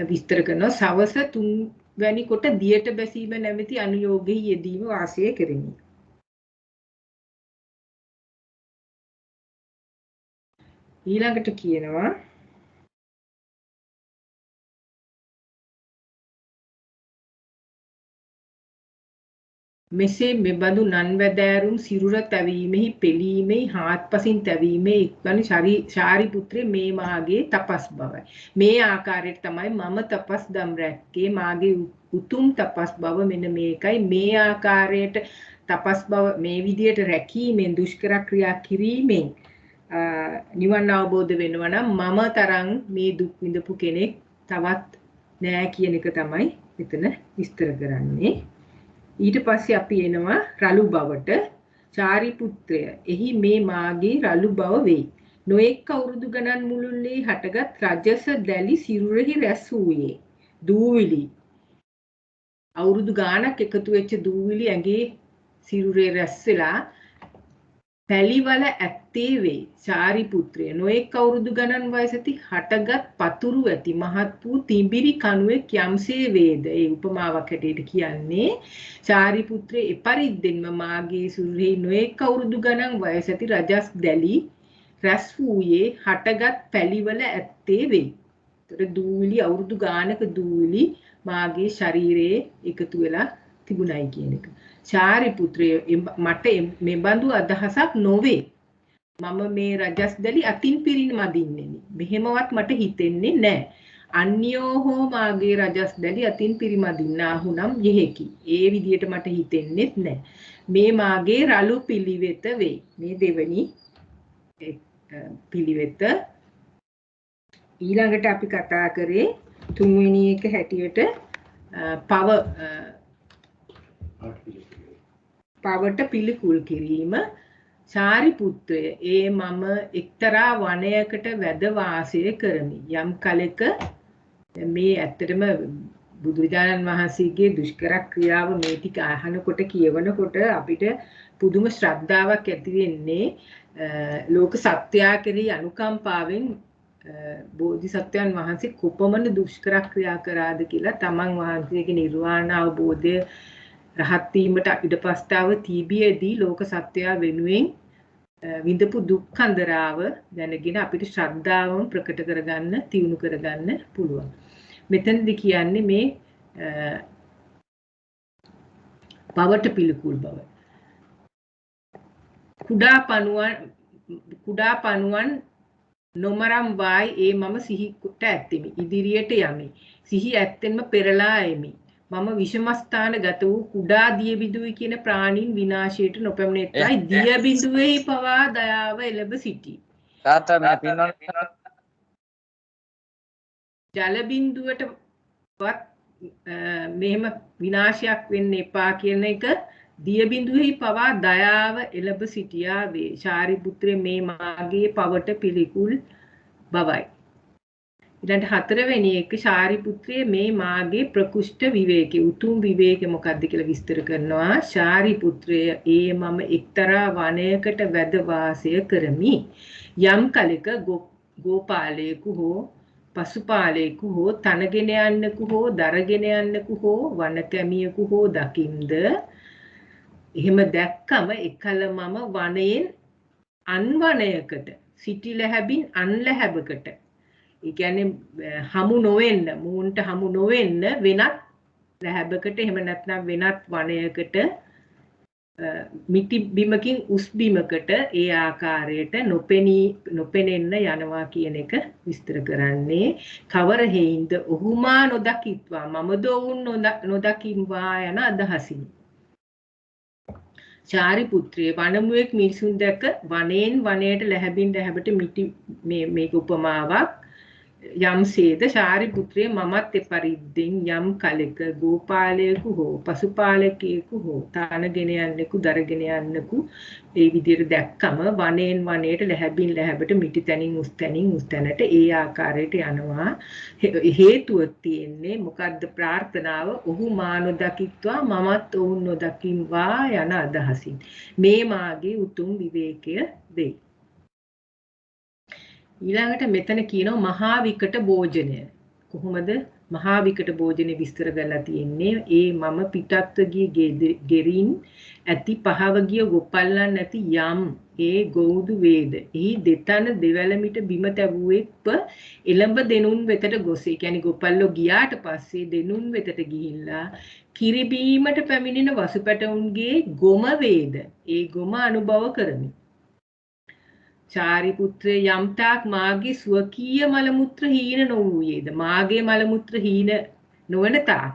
විස්තර කරනවා සවස 3 වැනි කොට දියට බැසීම නැමැති අනුയോഗෙහි යෙදීම වාසය කෙරෙමි ඊළඟට කියනවා මෙසේ මෙබඳු නන්වැදෑරුම් සිරුර තැවීමෙහි පෙළීමෙහි හාත්පසින් තැවීමේ ඉක්වන ශාරිපුත්‍රේ මේ මාගේ තපස් බවයි. මේ ආකාරයට තමයි මම තපස් දම් රැක්කේ මාගේ උතුම් තපස් බව මෙන්න මේකයි මේ ආකාරයට තපස් බව මේ විදියට රැකීමෙන් දුෂ්කර ක්‍රියා කිරීමෙන් නිවන් අවබෝධ වෙනවා නම් මම තරම් මේ දුක් විඳපු කෙනෙක් තවත් නෑ කියන එක තමයි මෙතන විස්තර කරන්නේ. ඊට පස්සේ අපි එනවා රළු බවට චාරිපුත්‍රය එහි මේ මාගේ රළු බව වෙයි නොඑක් අවුරුදු ගණන් මුළුල්ලේ හටගත් රජස දැලි සිරුරෙහි රැස් වූයේ දූවිලි අවුරුදු ගාණක් එකතු වෙච්ච දූවිලි ඇඟේ සිරුරේ රැස් වෙලා පැලිවල ඇත්තේ වේ චාරිපුත්‍රය නොඑක් අවුරුදු ගණන් වයසති හටගත් පතුරු ඇති මහත් වූ තිඹිරි කණුවෙක් යම්සේ වේද ඒ උපමාවක් හැටියට කියන්නේ චාරිපුත්‍රය එපරිද්දෙන්ම මාගේ සිරුරේ නොඑක් අවුරුදු ගණන් වයසති රජස් දැලි රැස් වූයේ හටගත් පැලිවල ඇත්තේ වේ. ඒතර දූවිලි අවුරුදු ගානක දූවිලි මාගේ ශරීරයේ එකතු වෙලා තිබුණයි කියන එක. චාරිපුත්‍රය මට මෙබඳු අදහසක් නොවේ. මම මේ රජස් දැලි අතින් පිරිමදින්නෙමි. මෙහෙමවත් මට හිතෙන්නේ නැහැ. අන්‍යෝ හෝ මාගේ රජස් දැලි අතින් පිරිමදින්නාහු නම් යෙහෙකි. ඒ විදියට මට හිතෙන්නේත් නැහැ. මේ මාගේ රළු පිළිවෙත වේ. මේ දෙවනි පිළිවෙත ඊළඟට අපි කතා කරේ තුන්වෙනි එක හැටියට පවට පිළිකුල් කිරීම චාරිපුත්‍රය ඒ මම එක්තරා වනයකට වැද වාසය කරමි යම් කලෙක මේ ඇත්තටම බුදුරජාණන් වහන්සේගේ දුෂ්කර ක්‍රියාව මේ ටික අහනකොට කියවනකොට අපිට පුදුම ශ්‍රද්ධාවක් ඇති වෙන්නේ ලෝක සත්‍යය කෙරෙහි අනුකම්පාවෙන් බෝධිසත්වයන් වහන්සේ කොපමණ දුෂ්කර ක්‍රියා කරාද කියලා තමන් වහන්සේගේ නිර්වාණ අවබෝධය රහත් වීමට ඉඩපස්තාව තිබියදී ලෝක සත්‍යය වෙනුවෙන් විඳපු දුක් කන්දරාව දැනගෙන අපිට ශ්‍රද්ධාවම ප්‍රකට කරගන්න තියුණු කරගන්න පුළුවන්. මෙතනදී කියන්නේ මේ පවට පිළිකුල් බව. කුඩා පණුවන් නොමරම් වායි ඒ මම සිහි කොට ඇත්තෙමි. ඉදිරියට යමි. සිහි ඇත්තෙන්ම පෙරලා එමි. මම විෂමස්ථාන ගත වූ කුඩා දිය බිඳුයි කියන ප්‍රාණීන් විනාශයට නොපැමිණෙත්යි දිය බිඳුවේ පවා දයාව එළඹ සිටි. තාත්තා මේ පින්නන ජල බිඳුවටවත් මෙහෙම විනාශයක් වෙන්න එපා කියන එක දිය බිඳුවේ පවා දයාව එළඹ සිටියා වේ. ශාරිපුත්‍රය මේ මාගේ පවට පිළිකුල් බවයි. ඊළඟ හතරවෙනි එක ශාරිපුත්‍රය මේ මාගේ ප්‍රකුෂ්ඨ විවේකේ උතුම් විවේකේ මොකක්ද කියලා විස්තර කරනවා. ශාරිපුත්‍රය ඒ මම එක්තරා වනයකට වැද වාසය කරමි. යම් කලෙක ගෝපාලයෙකු හෝ පසුපාලයෙකු හෝ තනගෙන යන්නෙකු හෝ දරගෙන යන්නෙකු හෝ වනකැමියෙකු හෝ දකින්ද එහෙම දැක්කම එකල මම වනයෙන් අන්වනයකට සිටි ලැබින් අන්ලැබකට ඒ කියන්නේ හමු නොවෙන්න මූන්ට හමු නොවෙන්න වෙනත් ලැබකට එහෙම නැත්නම් වෙනත් වනයකට මිටි බිමකින් උස් බිමකට ඒ ආකාරයට නොපෙනෙන්න යනවා කියන එක විස්තර කරන්නේ කවර හේින්ද ඔහුමා නොදකිත්වා මමද ඔවුන් නොදකින්වා යන අදහසින්. චාරිපුත්‍රයේ වනමුවෙක් මිනිසුන් දැක වනයෙන් වනයට ලැබින් ලැබට මිටි මේක උපමාවක් යම්සේද ශාරිපුත්‍රයේ මමත් එපරිද්දෙන් යම් කලෙක ගෝපාලයෙකු හෝ පසුපාලකයෙකු හෝ තානගෙන යන්නෙකු දරගෙන යන්නෙකු ඒ විදිහට දැක්කම වනයෙන් වනයට ලැබින් ලැබට මිටි තැනින් උස් තැනට ඒ ආකාරයට යනවා. හේතුව තියෙන්නේ මොකද්ද? ප්‍රාර්ථනාව ඔහු මා නොදකිත්වා මමත් ඔවුන් නොදකින්වා යන අදහසින්. මේ මාගේ උතුම් විවේකය වෙයි. ඊළඟට මෙතන කියනවා මහා විකට භෝජනය. කොහොමද මහා විකට භෝජනේ විස්තර කරලා තියෙන්නේ? ඒ මම පිටත්ව ගිය ගෙරින් ඇති පහව ගිය ගොපල්ලන් නැති යම් ඒ ගෞදු වේද. එහි දෙතන දෙවැලමිට බිම තැබුවෙක්ව එළඹ දෙනුන් වෙතට ගොස්. ඒ කියන්නේ ගොපල්ලෝ ගියාට පස්සේ දෙනුන් වෙතට ගිහිල්ලා කිරිබීමට පැමිණෙන වසුපැටවුන්ගේ ගොම වේද. ඒ ගොම අනුභව කරමි. චාරිපුත්‍රය යම්තාක් මාගේ ස්වකීය මලමුත්‍ර හීන නොවූයේද මාගේ මලමුත්‍ර හීන නොවන තාක්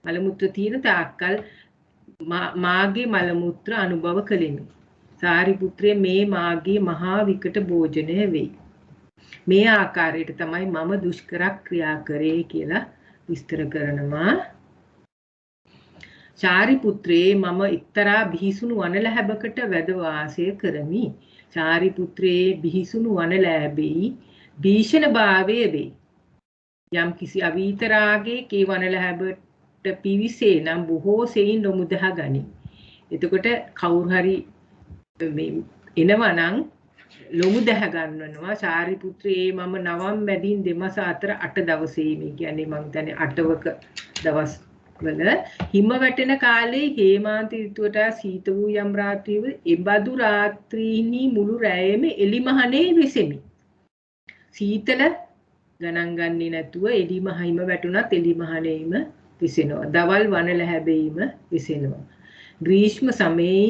මලමුත්‍ර තියෙන තාක්කල් මාගේ මලමුත්‍ර අනුභව කළෙමි. චාරිපුත්‍රය මේ මාගේ මහා විකට භෝජනය වෙයි. මේ ආකාරයට තමයි මම දුෂ්කර ක්‍රියා කරේ කියලා විස්තර කරනවා. චාරිපුත්‍රයේ මම එක්තරා බිහිසුණු වනලැබකට වැඩ වාසය කරමි. චාරිපුත්‍රයේ බිහිසුණු වනලැබෙයි භීෂණ භාවය වෙයි. යම් කිසි අවීතරාගේ කේ වනලැබට පිවිසේ නම් බොහෝ සෙයින් නොමුදා ගනි. එතකොට කවුරු හරි එනවා නම් ලොමුදහ ගන්නනවා. චාරිපුත්‍රයේ මම නවම් මැදින් දෙමස අතර 8 දවසේ මේ කියන්නේ මම හිතන්නේ 8වක දවස් වල හිම වැටෙන කාලේ හේමාන්ත ඍතුවට සීත වූ යම් රාත්‍රියව එබඳු රාත්‍රීනි මුළු රැයම එලිමහනේ වෙසෙමි. සීතල ගණන් ගන්නේ නැතුව එලිමහ හිම වැටුණත් එලිමහනේම වෙසෙනවා. දවල් වන ලැබෙීම වෙසෙනවා. ග්‍රීෂ්ම සමයේ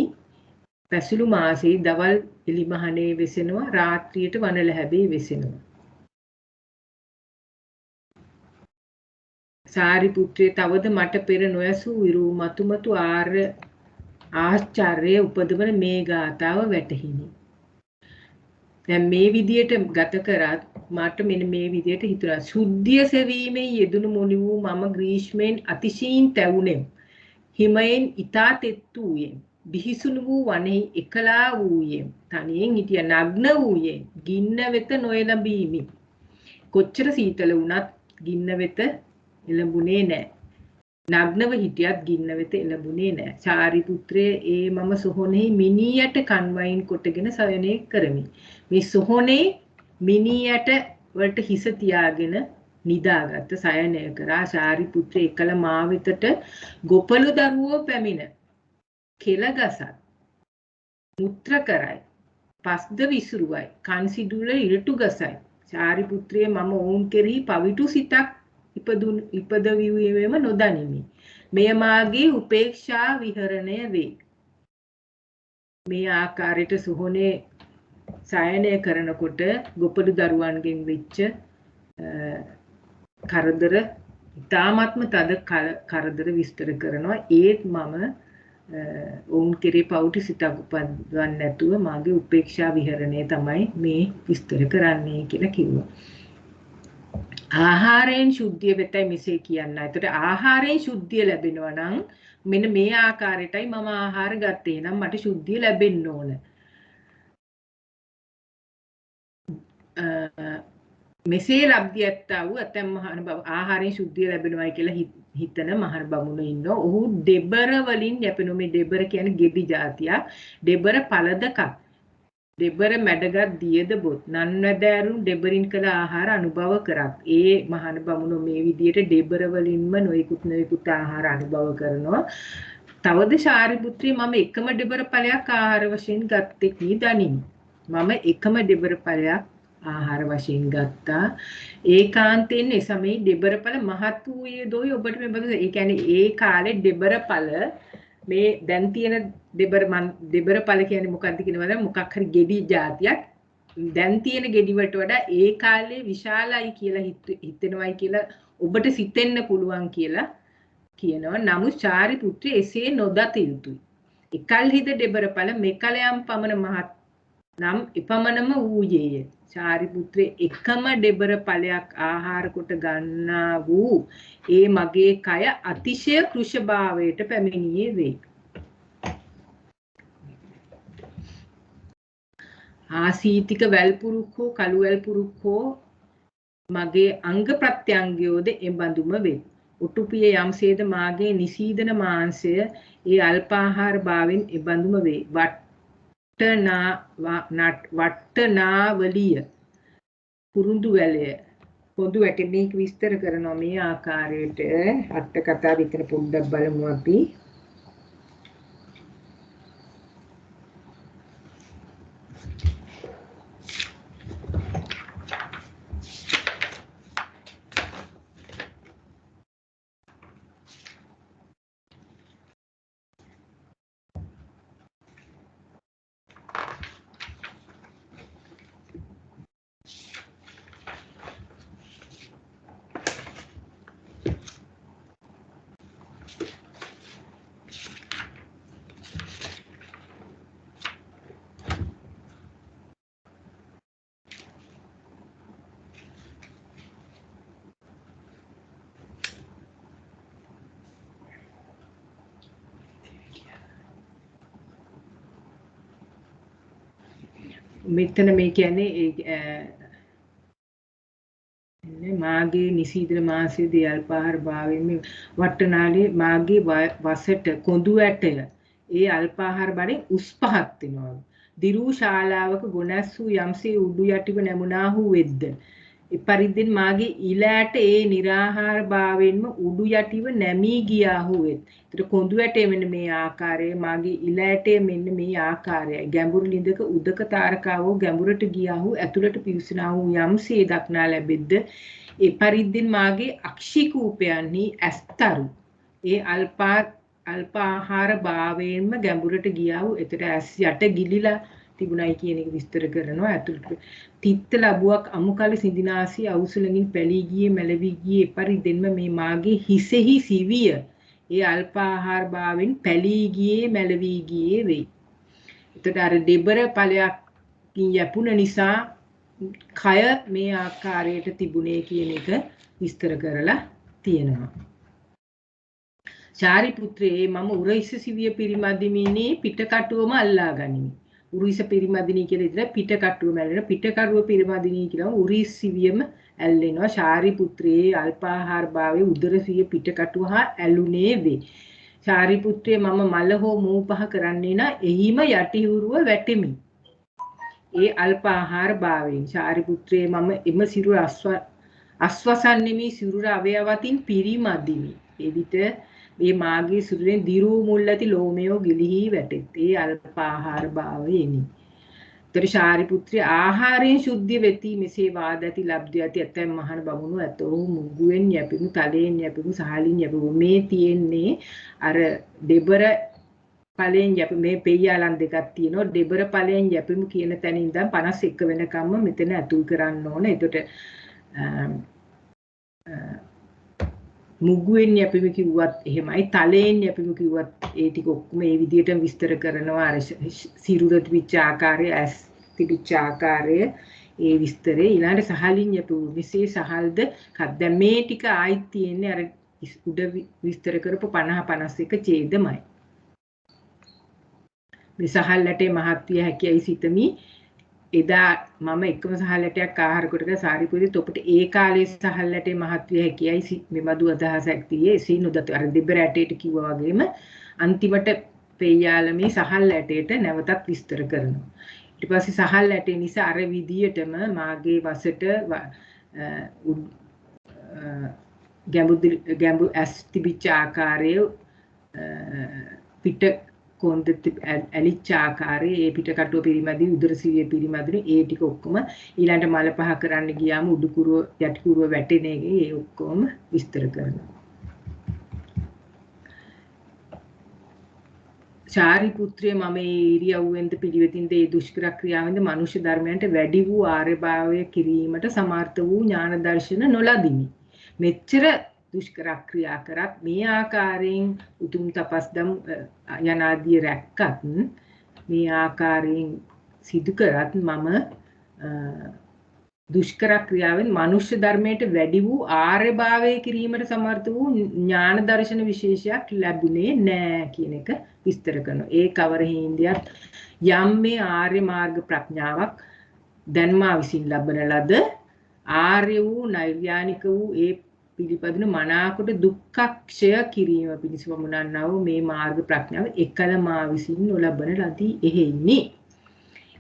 පැසළු මාසයේ දවල් එලිමහනේ වෙසෙනවා. රාත්‍රියට වන ලැබෙයි වෙසෙනවා. සාරිපුත්‍රය තවද මට පෙර නොයසූ විරූ මතුමතු ආශ්චර්ය උපදවන මේ ගාථාව වැටහිනි. දැන් මේ විදියට ගත කරත් මට මෙන්න මේ විදියට හිතුණා. සුද්ධිය සෙවීමේ යෙදුණු මොණි වූ මම ග්‍රීෂ්මෙන් අතිශයින් තැවුණෙම්. හිමයෙන් ඊතා තෙත් වූයෙම්. බිහිසුණු වූ වනෙහි එකලා වූයෙම්. තනියෙන් හිටිය නග්න වූයෙම්. ගින්න වෙත නොයලඹීමි. කොච්චර සීතල වුණත් ගින්න වෙත එළඹුණේ නැහැ. නග්නව හිටියත් ගින්න වෙත එළඹුණේ නැහැ. චාරිපුත්‍රයේ ඒ මම සොහොනේ මිනියට කන්වයින් කොටගෙන සයනය කරමි. මේ සොහොනේ මිනියට වලට හිස තියාගෙන නිදාගත් සයනය කරා. චාරිපුත්‍රය එකල මා වෙතට ගොපළු දරුවෝ පැමිණ කෙලගසත් මුත්‍ර කරයි. පස්ද විසුරුවයි. කන් සිදුල ඉරටු ගසයි. චාරිපුත්‍රයේ මම ඔවුන් කෙරෙහි පවිටු සිතක් ඉපදවීමේම නොදනිමි. මෙය මාගේ උපේක්ෂා විහරණය වේ. මේ ආකාරයට සොහොනේ සයනය කරනකොට ගොපළු දරුවන්ගෙන් වෙච්ච කරදර ඉතාමත්ම තද කරදර විස්තර කරනවා. ඒත් මම ඔවුන් කෙරේ පෞටි සිතක් උපදවන්නේ නැතුව මාගේ උපේක්ෂා විහරණය තමයි මේ විස්තර කරන්නේ කියලා කිව්වා. ආහාරයෙන් ශුද්ධිය වෙතයි මෙසේ කියන්න. ඒතට ආහාරයෙන් ශුද්ධිය ලැබෙනවා නම් මෙන්න මේ ආකාරයටයි මම ආහාර ගත්තේ. නම් මට ශුද්ධිය ලැබෙන්න ඕන. මෙසේ ලබ්ධියත්තා වූ ඇතැම් මහාන බව ආහාරයෙන් ශුද්ධිය ලැබෙනවායි කියලා හිතන මහාන බමුණු ඉන්නවා. ඔහු දෙබර වලින් යැපෙනු. මේ දෙබර කියන්නේ ගෙඩි జాතියක්. දෙබර පළදකක්. දෙබර මැඩගත් දියද බොත් නන්වැදෑරුම් දෙබරින් කළ ආහාර අනුභව කරත්. ඒ මහාන බමුණු මේ විදියට දෙබර වලින්ම නොයෙකුත් ආහාර අනුභව කරනවා. තවද ශාරිපුත්‍රය මම එකම දෙබර ඵලයක් ආහාර වශයෙන් ගත්තෙක් නී දනිමි. මම එකම දෙබර ඵලයක් ආහාර වශයෙන් ගත්තා. ඒකාන්තයෙන් ඒ සමයේ දෙබර ඵල මහත් වූයේ දෝයි ඔබට මේ බඳු. ඒ කියන්නේ ඒ කාලේ දෙබර ඵල මේ දැන් තියෙන දෙබර පළ කියන්නේ මොකක්ද කියනවද මොකක් හරි ගෙඩි జాතියක් දැන් තියෙන ගෙඩි වලට වඩා ඒ කාලේ විශාලයි කියලා හිතෙනවයි කියලා ඔබට සිතෙන්න පුළුවන් කියලා කියනවා. නමුත් සාරිපුත්‍ර එසේ නොදත යුතුයි. එකල්හිද දෙබර පළ මෙකලයන් පමණ මහත් නම් එපමණම වූයේය. සාරිපුත්‍ර එකම දෙබර ඵලයක් ආහාර කොට ගන්නා වූ ඒ මගේ කය අතිශය කෘෂභාවයට පැමිණියේ වේ. ආසීතික වැල්පුරුක් හෝ කළු වැල්පුරුක් හෝ මගේ අංග ප්‍රත්‍යංගයෝද එබඳුම වේ. උටුපිය යම්සේද මාගේ නිසීදන මාංශය ඒ අල්පාහාර භාවයෙන් එබඳුම වේ. වට්ටනාවලිය කුරුඳු වැලය පොදු වැට මේක විස්තර කරනවා මේ ආකාරයට. අට කතාව විතර පොඩ්ඩක් බලමු අපි. මෙතන මේ කියන්නේ මාගේ නිසීදන මාසයේ දී අල්පාහාර භාවයෙන් මේ වට්ටනාලේ මාගේ වසට කොඳු ඇටය ඒ අල්පාහාර බඩෙන් උස් පහත් වෙනවා. දිරූ ශාලාවක ගොනැස්සු යම්සේ උඩු යටිව නැමුණාහු වෙද්ද එපරිද්දෙන් මාගේ ඊළෑට ඒ निराහාර භාවයෙන්ම උඩු යටිව නැමී ගියාහු වෙත්. ඒතර කොඳු ඇටේ මෙන්න මේ ආකාරය මාගේ ඊළෑටේ මෙන්න මේ ආකාරයයි. ගැඹුරු ලිඳක උදක තාරකාවෝ ගැඹුරට ගියාහු ඇතුළට පිවිසනාහු යම්සේ දක්නා ලැබෙද්ද එපරිද්දෙන් මාගේ අක්ෂිකූපයන්හි ඇස්තරු ඒ අල්පාහාර භාවයෙන්ම ගැඹුරට ගියාහු. එතට ඇස් යට ගිලිලා තිබුණයි කියන එක විස්තර කරනවා. ඇතුළට තිත්ත ලැබුවක් අමුකල සිඳිනාසී අවුසලකින් පැලී ගියේ මැලවි ගියේ එපරිදෙන්ම මේ මාගේ හිසෙහි සිවිය ඒ අල්පාහාර භාවයෙන් පැලී ගියේ මැලවි ගියේ වෙයි. එතකොට අර දෙබර ඵලයක්කින් යැපුණ නිසා කය මේ ආකාරයට තිබුණේ කියන එක විස්තර කරලා තියෙනවා. සාරිපුත්‍රයේ මම උරහිස සිවිය පිරිමදිමිනේ පිටකටුවම අල්ලා ගනිමි. උරිස පිරිමදිනී කියලා ඉතින් පිටකටුව මැල්ලෙන පිටකටුව පිරිමදිනී කියලා උරිස් සිවියම ඇල්ලෙනවා. සාරිපුත්‍රයේ අල්පාහාර භාවයේ උදර සිවිය පිටකටුව හා ඇලුනේ වේ. සාරිපුත්‍රයේ මම මල හෝ මූ පහ කරන්නේ නා එහිම යටිහුරුව වැටෙමි. ඒ අල්පාහාර භාවයෙන් සාරිපුත්‍රයේ මම එම සිරුර අස්වසන්නෙමි සිරුර අවයවතින් පිරිමදිමි. ඒ විට මේ මාගේ සිරුරෙන් දිරූ මුල් ඇති ලෝමයෝ ගිලිහි වැටෙත්. ඒ අල්පාහාර භාවයෙනි. තර සාරිපුත්‍රය ආහාරයෙන් ශුද්ධිය වෙති මෙසේ වාද ඇති ලබ්ධ ඇති ඇතැම් මහන බමුණු ඇතෝ මුගුවෙන් යැපෙමු තලයෙන් යැපෙමු සහලින් යැපෙමු. මේ තියෙන්නේ අර දෙබර ඵලයෙන් යැප මේ පෙయ్యලන් දෙකක් තියෙනවා. දෙබර ඵලයෙන් යැපෙමු කියන තැන ඉඳන් 51 වෙනකම්ම මෙතන ඇතුල් කරන්න ඕන. එතකොට මුගුවෙන් යැපෙමු කිව්වත් එහෙමයි තලයෙන් යැපෙමු කිව්වත් ඒ ටික ඔක්කොම ඒ විදිහටම විස්තර කරනවා. අර සිරුර තිබිච්ච ආකාරය ඇස් තිබිච්ච ආකාරය ඒ විස්තරේ ඊළඟට සහලින් යැපෙමු මෙසේ සහල්ද දැන් මේ ටික ආයිත් තියෙන්නේ අර උඩ විස්තර කරපු 50 51 ඡේදමයි. මේ සහල් ඇටේ මහත්විය හැකියයි සිතමි. එදා මම එකම සහල් ඇටයක් ආහාර කොටගෙන සාරිපුත්‍රයත් ඔබට ඒ කාලේ සහල් ඇටේ මහත්විය හැකියයි මෙබඳු අදහසක් තියේ. එසේ නොදත් අර දෙබර ඇටේට කිව්වා වගේම අන්තිමට පෙయ్యාලමේ සහල් ඇටේට නැවතත් විස්තර කරනවා. ඊට පස්සේ සහල් ඇටේ නිසා අර විදියටම මාගේ වසට ගැඹුරු ඇස් තිබිච්ච ආකාරය පිට කොන්ද ඇලිච්ච ආකාරයේ ඒ පිටකටුව පිරිමැදින් උදර සිවිය පිරිමැදින් ඒ ටික ඔක්කොම ඊළඟට මල පහ කරන්න ගියාම උඩු කුරුව යටි කුරුව වැටෙන එක ඒ ඔක්කොම විස්තර කරනවා. සාරිපුත්‍රය මම ඒ ඉරියව්වෙන්ද පිළිවෙතින්ද ඒ දුෂ්කර ක්‍රියාවෙන්ද මනුෂ්‍ය ධර්මයන්ට වැඩි වූ ආර්යභාවය කිරීමට සමර්ථ වූ ඥාන දර්ශන නොලදිමි. මෙච්චර දුෂ්කර ක්‍රියා කරත් මේ ආකාරයෙන් උතුම් තපස්දම් යනාදී රැක්කත් මේ ආකාරයෙන් සිදු කරත් මම දුෂ්කර ක්‍රියාවෙන් මනුෂ්‍ය ධර්මයට වැඩි වූ ආර්යභාවය කිරීමට සමර්ථ වූ ඥාන දර්ශන විශේෂයක් ලැබුණේ නැහැ කියන එක විස්තර කරනවා. ඒ කවර හේන්දියක් යම් මේ ආර්ය මාර්ග ප්‍රඥාවක් දැන් මා විසින් ලබන ලද ආර්ය වූ නෛර්යානික වූ ඒ පිළිපදින මනාකොට දුක්ඛක්ෂය කිරීම පිණිස වමුණන්නා වූ මේ මාර්ග ප්‍රඥාව එකල මා විසින් නොලබන ලදී එහෙයිනි.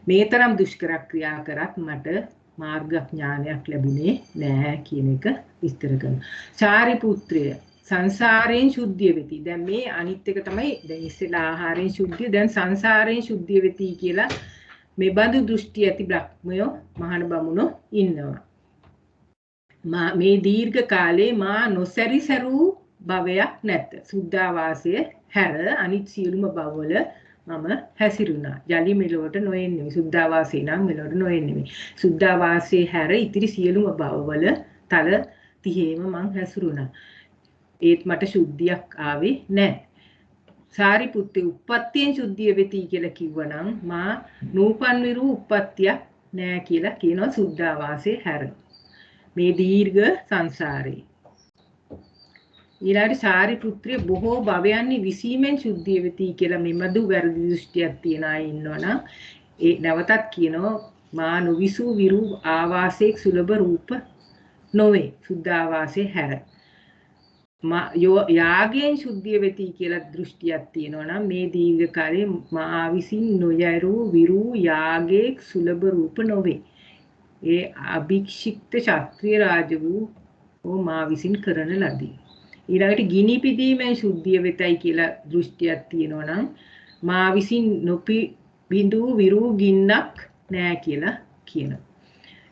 මේ තරම් දුෂ්කර ක්‍රියා කරත් මට මාර්ග ඥානයක් ලැබුණේ නැහැ කියන එක විස්තර කරනවා. සාරිපුත්‍රය සංසාරයෙන් ශුද්ධිය වෙති. දැන් මේ අනිත් එක තමයි දැන් ඉස්සෙල්ලා ආහාරයෙන් ශුද්ධිය දැන් සංසාරයෙන් ශුද්ධිය වෙති කියලා මේ බඳු දෘෂ්ටි ඇති බ්‍රහ්මයෝ මහාන බමුණෝ ඉන්නවා. මේ දීර්ඝ කාලේ මා නොසැරිසරූ භවයක් නැත. සුද්ධාවාසය හැර අනිත් සියලුම භවවල මම හැසිරුණා. යලි මෙලොවට නොඑන්නේ. සුද්ධාවාසේ නම් මෙලොවට නොඑන්නේ. සුද්ධාවාසේ හැර ඉතිරි සියලුම භවවල තල 30ෙම මං හැසිරුණා. ඒත් මට ශුද්ධියක් ආවේ නැහැ. සාරිපුත්ත උප්පත්තියෙන් ශුද්ධිය වෙති කියලා කිව්වනම් මා නූපන් විරු උප්පත්තියක් නැහැ කියලා කියනවා සුද්ධාවාසේ හැර. මේ දීර්ඝ සංසාරේ ඊළඟට සාරිපුත්‍රය බොහෝ භවයන්හි විසීමෙන් ශුද්ධිය වෙති කියලා මෙමදු වැරදි දෘෂ්ටියක් තියන අය ඉන්නවනම් ඒ නැවතත් කියනවා මා නොවිසූ විරු ආවාසයේ සුලභ රූප නොවේ සුද්ධාවාසයේ හැර. යාගයෙන් ශුද්ධිය වෙති කියලා දෘෂ්ටියක් තියෙනවනම් මේ දීර්ඝ කාලේ මා විසින් නොයරු විරු යාගයේ සුලභ රූප නොවේ. ඒ අභික්ෂිප්ත ශාස්ත්‍රීය රාජ වූ මා විසින් කරන ලදී. ඊළඟට ගිනි පිදීමෙන් ශුද්ධිය වෙතයි කියලා දෘෂ්ටියක් තියෙනවා නම් මා විසින් නොපි බිඳු විරු ගින්නක් නෑ කියලා කියනවා.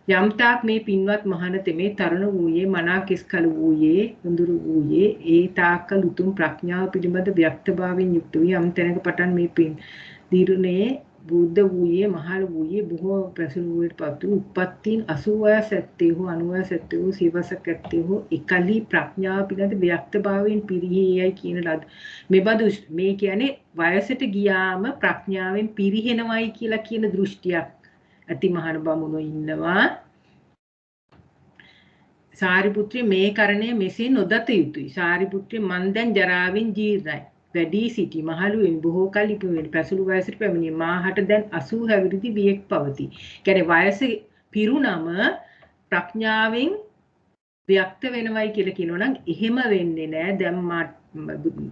යම්තාක් මේ පින්වත් මහණතෙමේ තරුණ වූයේ මනා කෙස්කල වූයේ හඳුරු වූයේ ඒ තාක්කල් උතුම් ප්‍රඥාව පිළිබඳ ව්‍යක්තභාවයෙන් යුක්ත වූ යම් තැනක පටන් මේ පින් දිරුනේ බුද්ධ වූයේ මහල් වූයේ බොහෝ ප්‍රසන්න වූයට පත් වූ උප්පත්තීන් 80 70 හෝ 90 70 හෝ සිවසක් ඇත්තේ හෝ එකලි ප්‍රඥාව පිළිබඳ ව්‍යක්තභාවයෙන් පිරිහියයි කියන ලද මෙබඳු මේ කියන්නේ වයසට ගියාම ප්‍රඥාවෙන් පිරිහෙනවයි කියලා කියන දෘෂ්ටියක් ඇති මහාන බමුණෝ ඉන්නවා. සාරිපුත්‍රය මේ කරණය මෙසේ නොදත යුතුයි. සාරිපුත්‍රය මන් දැන් ජරාවෙන් ජීර්ණයි. වැඩි සිටි මහලුවෙන් බොහෝ කල ඉපමෙන පැසළු වයසට පැමිණි මාහට දැන් 80 හැවිරිදි වියෙක් පවතී. කියන්නේ වයස පිරුණම ප්‍රඥාවෙන් ව්‍යක්ත වෙනවයි කියලා කියනවනම් එහෙම වෙන්නේ නැහැ. දැන්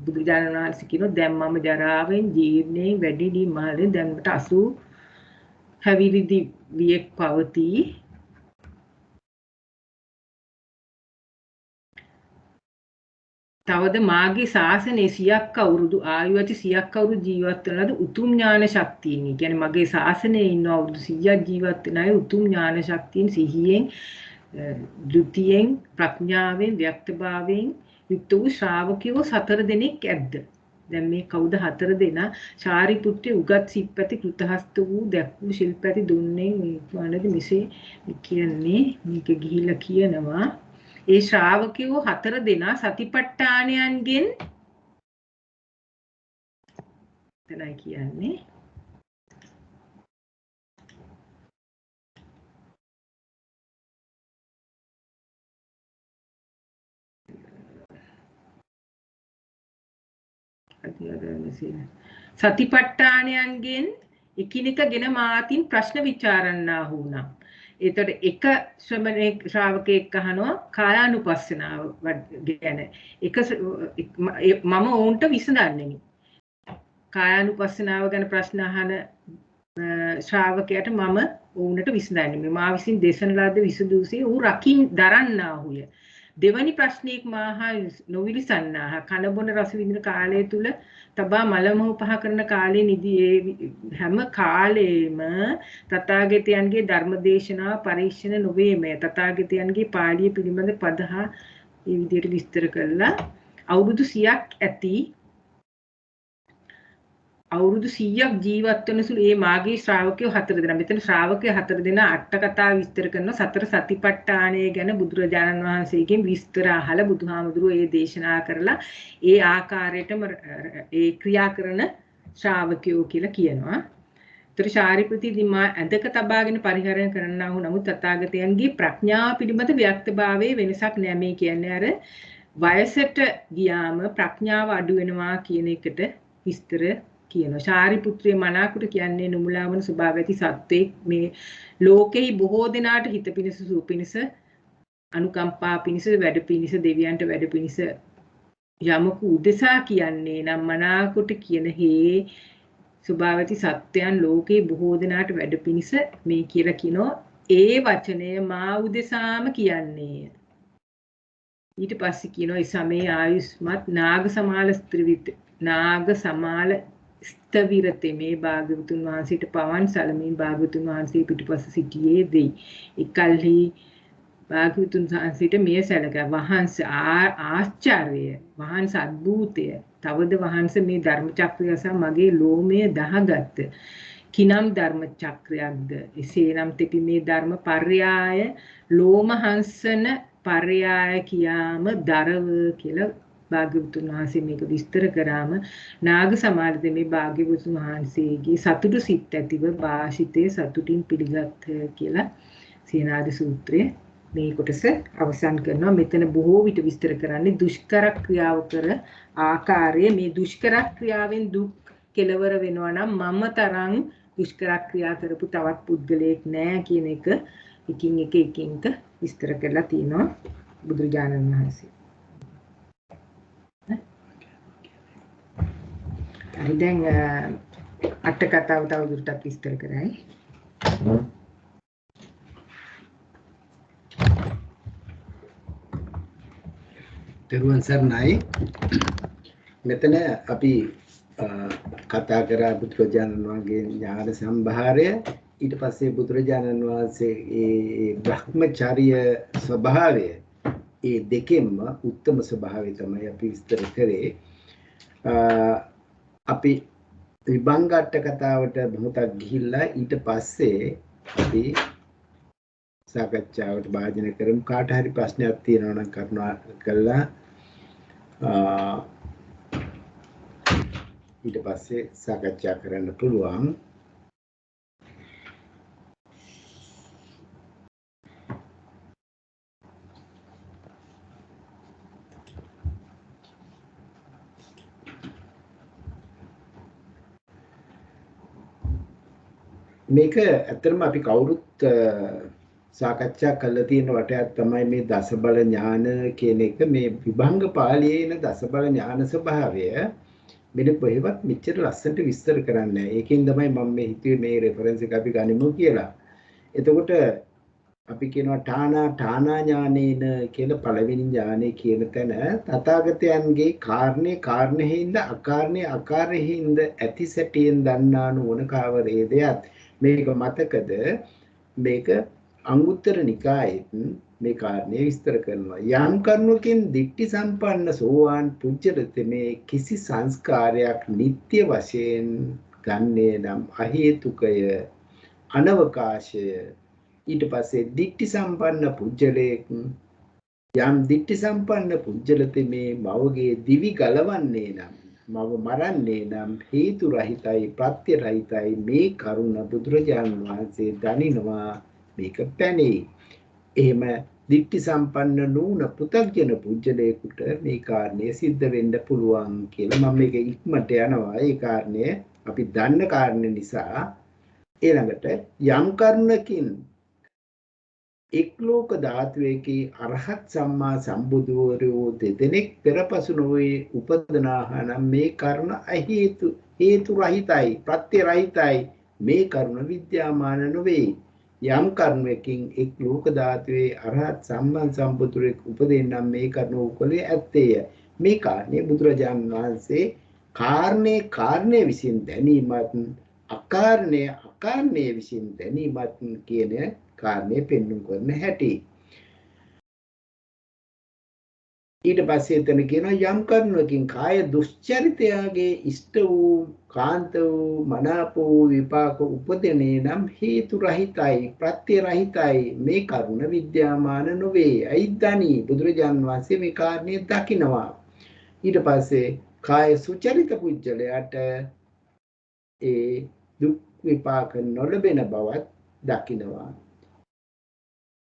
බුදුජානක වහන්සේ කියනවා දැන් මම ජරාවෙන් ජීර්ණයෙන් වැඩිදී මහලේ දැන් මට 80 හැවිරිදි වියෙක් පවතී. තවද මාගේ ශාසනයේ 100ක් අවුරුදු ආයු ඇති 100ක් අවුරුදු ජීවත් වෙන ලද උතුම් ඥාන ශක්තියින්. ඒ කියන්නේ මගේ ශාසනයේ ඉන්න අවුරුදු 100ක් ජීවත් වෙන අය උතුම් ඥාන ශක්තියින් සිහියෙන් ද්විතියෙන් ප්‍රඥාවෙන් ව්‍යක්තභාවයෙන් යුක්ත වූ ශ්‍රාවකයෝ 4 දෙනෙක් ඇද්ද. දැන් මේ කවුද 4 දෙනා? සාරිපුත්‍ර උගත් සිප්පති කෘතහස්ත වූ දැක්වූ ශිල්පති දුන්නේ වනද මෙසේ කියන්නේ මේක ගිහිලා කියනවා ඒ ශ්‍රාවකයෝ 4 දෙනා සතිපට්ඨානයන්ගෙන් තමයි කියන්නේ සතිපට්ඨානයන්ගෙන් එකිනෙකගෙන මාතින් ප්‍රශ්න විචාරන්නා වුණා. ඒතකොට එක ශ්‍රාවකෙක් අහනවා කායානුපස්සනාව ගැන. මම ඔවුන්ට විසඳන්නේ. කායානුපස්සනාව ගැන ප්‍රශ්න අහන ශ්‍රාවකයාට මම ඔවුන්ට විසඳන්නේ. මා විසින් දේශන ලද විසඳුසේ ඌ රකින් දරන්නාහුය. දෙවනි ප්‍රශ්නයක් මාහා නොවිලිසන්නාහ කනබොන රස විඳින කාලය තුල තබා මලමෝ පහ කරන කාලේ නිදි හැම කාලෙම තථාගතයන්ගේ ධර්මදේශනා පරීක්ෂණ නොවේමය. තථාගතයන්ගේ පාළිය පිළිබඳ පදහා මේ විදිහට විස්තර කළා. අවුරුදු 100ක් ඇති අවුරුදු 100ක් ජීවත් වෙන සුළු ඒ මාගේ ශ්‍රාවකයෝ 4 දෙනා. මෙතන ශ්‍රාවකයෝ 4 දෙනා අට කතාව විස්තර කරන සතර සතිපට්ඨානය ගැන බුදුරජාණන් වහන්සේගෙන් විස්තර අහලා බුදුහාමුදුරුවෝ ඒ දේශනා කරලා ඒ ආකාරයටම ඒ ක්‍රියා කරන ශ්‍රාවකයෝ කියලා කියනවා. ඒතර ශාරිපුත්ති දිමා ඇදක තබාගෙන පරිහරණය කරන්නා වූ නමුත් තථාගතයන්ගේ ප්‍රඥාව පිළිබඳ ව්‍යක්තභාවයේ වෙනසක් නැහැ. මේ කියන්නේ අර වයසට ගියාම ප්‍රඥාව අඩු වෙනවා කියන එකට විස්තර කියනවා. ශාරිපුත්‍රයේ මනාකුට කියන්නේ නුමුලාවන ස්වභාව ඇති සත්වෙක් මේ ලෝකෙහි බොහෝ දෙනාට හිත පිණිස සූ පිණිස අනුකම්පා පිණිස වැඩ පිණිස දෙවියන්ට වැඩ පිණිස යමකු උදෙසා කියන්නේ නම් මනාකුට කියන හේ ස්වභාව ඇති සත්‍යයන් ලෝකේ බොහෝ දෙනාට වැඩ පිණිස මේ කියලා කියනවා. ඒ වචනය මා උදෙසාම කියන්නේ. ඊට පස්සේ කියනවා ඒ සමේ ආයුෂ්මත් නාග සමාල ස්ත්‍රිවිත නාග සමාල ස්තවිරතේ මේ භාග්‍යවතුන් වහන්සේට පවන් සලමින් භාග්‍යවතුන් වහන්සේ පිටුපස සිටියේ දෙයි. එකල්හි භාග්‍යවතුන් වහන්සේට මෙය සැලක වහන්ස ආශ්චර්ය වහන්ස අද්භූතය තවද වහන්ස මේ ධර්ම චක්‍රය සහ මගේ ලෝමය දහගත් කිනම් ධර්ම චක්‍රයක්ද එසේනම් තෙපි මේ ධර්ම පර්යාය ලෝමහංසන පර්යාය කියාම දරව කියලා භාග්‍යවතුන් වහන්සේ මේක විස්තර කරාම නාග සමාජයේ මේ භාග්‍යවතුන් වහන්සේගේ සතුටු සිත් ඇතිව වාසිතේ සතුටින් පිළිගත් කියලා සීනාද සූත්‍රයේ මේ කොටස අවසන් කරනවා. මෙතන බොහෝ විට විස්තර කරන්නේ දුෂ්කර ක්‍රියාව කර ආකාරය. මේ දුෂ්කර ක්‍රියාවෙන් දුක් කෙලවර වෙනවා නම් මම තරම් දුෂ්කර ක්‍රියා කරපු තවත් පුද්ගලයෙක් නෑ කියන එක එකින් එක විස්තර කරලා තියෙනවා බුදුරජාණන් වහන්සේ. හරි දැන් අට කතාව තව දුරටත් විස්තර කරයි. තෙරුවන් සරණයි. මෙතන අපි කතා කරා බුදුරජාණන් වහන්සේගේ ඥාන සම්භාරය. ඊට පස්සේ බුදුරජාණන් වහන්සේ ඒ බ්‍රහ්මචර්ය ස්වභාවය ඒ දෙකෙන්ම උත්තම ස්වභාවය තමයි අපි විස්තර කරේ. අපි විභංග අට කතාවට මොහොතක් ගිහිල්ලා ඊට පස්සේ අපි සාකච්ඡාවට භාජනය කරමු. කාට හරි ප්‍රශ්නයක් තියෙනවා නම් කරුණා කරලා ඊට පස්සේ සාකච්ඡා කරන්න පුළුවන්. මේක ඇත්තටම අපි කවුරුත් සාකච්ඡා කරලා තියෙන වටයක් තමයි මේ දසබල ඥාන කියන එක. මේ විභංග පාළියේ එන දසබල ඥාන ස්වභාවය මෙන්න කොහෙවත් මෙච්චර ලස්සනට විස්තර කරන්නේ නැහැ. ඒකෙන් තමයි මම මේ හිතුවේ මේ රෙෆරන්ස් එක අපි ගනිමු කියලා. එතකොට අපි කියනවා ඨානා ඥානේන කියලා පළවෙනි ඥානේ කියන තැන තථාගතයන්ගේ කාරණේහිඳ අකාරණේහිඳ ඇති සැටියෙන් දන්නා නුවණ කාවරේදයක්. මේක මතකද? මේක අංගුත්තර නිකායෙත් මේ කාරණේ විස්තර කරනවා. යම් කරුණකින් දිට්ඨි සම්පන්න සෝවාන් පුජ්‍යලතමේ කිසි සංස්කාරයක් නිට්ටය වශයෙන් ගන්නේ නම් අහේතුකය අනවකාශය. ඊට පස්සේ දිට්ඨි සම්පන්න පුජ්‍යලේක් යම් දිට්ඨි සම්පන්න පුජ්‍යලතමේ මවගේ දිවි ගලවන්නේ නම් මව මරන්නේ නම් හේතු රහිතයි ප්‍රත්‍ය රහිතයි. මේ කරුණ බුදුරජාණන් වහන්සේ දනිනවා. මේක පැනේ. එහෙම දිට්ඨි සම්පන්න නුන පුතග්ජන පුජ්‍යලේකුට මේ කාරණේ සිද්ධ වෙන්න පුළුවන් කියලා මම මේක ඉක්මනට යනවා. ඒ කාරණය අපි දන්න කාරණේ නිසා ඊළඟට යම් කරුණකින් එක් ලෝක ධාතුවේකී අරහත් සම්මා සම්බුදුවරයෝ දෙදෙනෙක් පෙරපසු නොවේ උපදනාහනම් මේ කරුණ හේතු රහිතයි ප්‍රත්‍ය රහිතයි. මේ කරුණ විද්‍යාමාන නොවේ. යම් කර්මයකින් එක් ලෝක ධාතුවේ අරහත් සම්මා සම්බුදුරෙක් උපදින්නම් මේ කරුණ උකලේ ඇත්තේය. මේ කාරණේ බුදුරජාණන් වහන්සේ කාරණේ විසින් දැනීමත් අකාරණේ විසින් දැනීමත් කියන කාරණේ පෙන්වුම් කරන හැටි. ඊට පස්සේ එතන කියනවා යම් කරුණකින් කාය දුස්චරිතයගේ ඉෂ්ට වූ කාන්ත වූ මනාප වූ විපාක උපදිනේ නම් හේතු රහිතයි ප්‍රත්‍ය රහිතයි මේ කරුණ විද්‍යාමාන නොවේ අයිදනි බුදුරජාන් වහන්සේ මේ කාරණේ දකිනවා ඊට පස්සේ කාය සුචරිත පුජ්‍යලයට ඒ දුක් විපාක නොලබෙන බවත් දකිනවා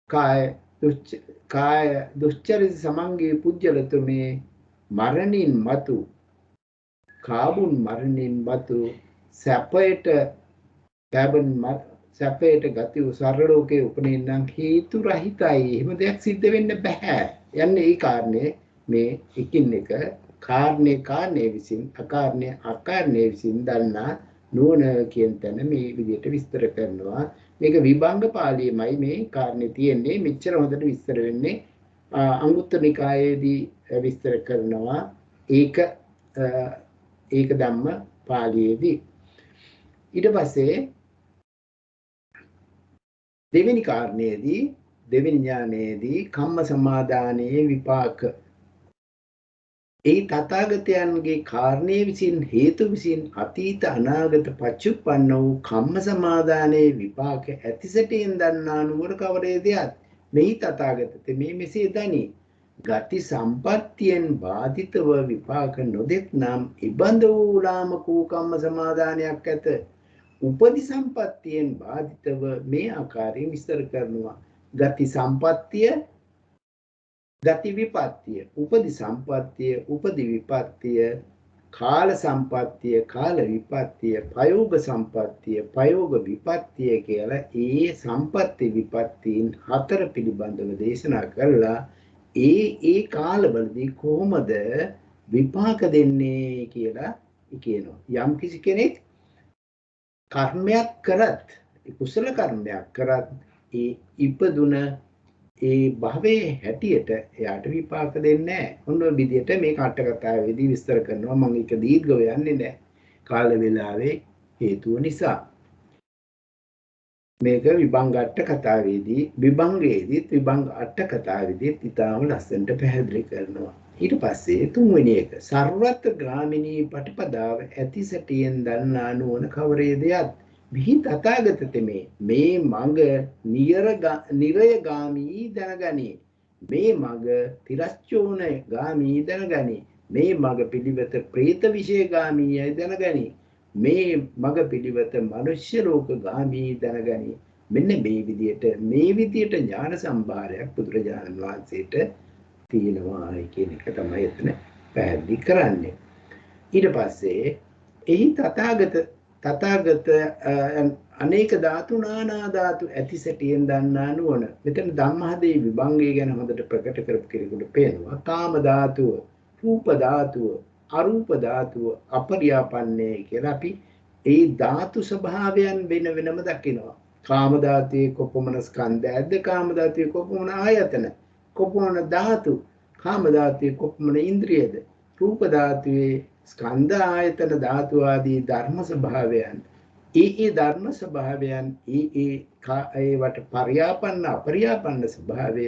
කාය දුස්චරිත සමංගේ පුජ්‍යලතුමේ මරණින් මතු කාබුන් මරණින් මතු සැපයට ගති වූ සරලෝකයේ උපනින්නම් හේතු රහිතයි එහෙම දෙයක් සිද්ධ වෙන්න බෑ යන්නේ ඒ කාරණේ මේ එකින් එක කාරණේ විසින් අකාරණේ විසින් දන්නා නුවණ කියන තැන මේ විදිහට විස්තර කරනවා මේක විභංග පාළියේමයි මේ කාරණේ තියෙන්නේ මෙච්චර හොඳට විස්තර වෙන්නේ අංගුත්තර නිකායේදී විස්තර කරනවා ඒක ධම්ම පාළියේදී ඊට පස්සේ දෙවෙනි කාරණේදී දෙවෙනි ඥානයේදී කම්ම සමාදානයේ විපාක ඒ තථාගතයන්ගේ කාරණේ විසින් හේතු විසින් අතීත අනාගත පච්චුප්පන්න වූ කම්ම සමාදානයේ විපාක ඇතිසැටියෙන් දන්නා නුවර කවරේදයත් මෙහි තථාගත මේ මෙසේ දනි ගති සම්පත්තියෙන් බාධිතව විපාක නොදෙත් නම් ඉබඳ වූ ලාමක වූ කම්ම සමාදානයක් ඇත උපදි සම්පත්තියෙන් බාධිතව මේ ආකාරයෙන් විස්තර කරනවා ගති සම්පත්තිය ගති විපත්තිය උපදි සම්පත්තිය උපදි විපත්තිය කාල සම්පත්තිය කාල විපත්තිය ප්‍රයෝග සම්පත්තිය ප්‍රයෝග විපත්තිය කියලා ඒ සම්පත්ති විපත්තීන් හතර පිළිබඳව දේශනා කරලා ඒ කාලවලදී කොහොමද විපාක දෙන්නේ කියලා කියනවා යම් කිසි කෙනෙක් කර්මයක් කරත් කුසල කර්මයක් කරත් ඒ ඉපදුන ඒ භවයේ හැටියට එයාට විපාක දෙන්නේ නැහැ. ඔන්න ඔය විදිහට මේ කට කතාවේදී විස්තර කරනවා. මම ඒක දීර්ඝව යන්නේ නැහැ. කාල වේලාවේ හේතුව නිසා. මේක විභංග අට කතාවේදී විභංගයේදී විභංග අට කතාවේදී ඊටාම ලස්සනට පැහැදිලි කරනවා. ඊට පස්සේ තුන්වෙනි එක සර්වත්‍ර ගාමිනී පටිපදාව ඇති සැටියෙන් දන්නා නුවණ කවරේදයත් විහි තථාගත තෙමේ මේ මඟ නිරය ගාමී දැනගනි මේ මඟ තිරස්චෝන ගාමී දැනගනි මේ මඟ පිළිවෙත പ്രേත විශේෂ ගාමීයි දැනගනි මේ මඟ පිළිවෙත මනුෂ්‍ය ලෝක ගාමී දැනගනි මෙන්න මේ විදියට ඥාන සම්භාරයක් බුදුරජාණන් වහන්සේට තියෙනවා කියන එක තමයි එතන පැහැදිලි කරන්නේ ඊට පස්සේ එහි තථාගත අනේක ධාතු නානා ධාතු ඇති සැටියෙන් දන්නා නුවණ මෙතන ධම්මහදේ විභංගය ගැන හොඳට ප්‍රකට කරපු කෙනෙකුට පේනවා කාම ධාතුව රූප ධාතුව අරූප ධාතුව අපරියාපන්නේ කියලා අපි ඒ ධාතු ස්වභාවයන් වෙන වෙනම දකිනවා කාම ධාතුවේ කොපමණ ස්කන්ධයක්ද කාම ධාතුවේ කොපමණ ආයතන කොපමණ ධාතු කාම ධාතුවේ කොපමණ ඉන්ද්‍රියද රූප ධාතුවේ ස්කන්ධ ආයතන ධාතු ආදී ධර්ම ස්වභාවයන් ඒ ධර්ම ස්වභාවයන් ඒවට පරියාපන්න අපරියාපන්න ස්වභාවය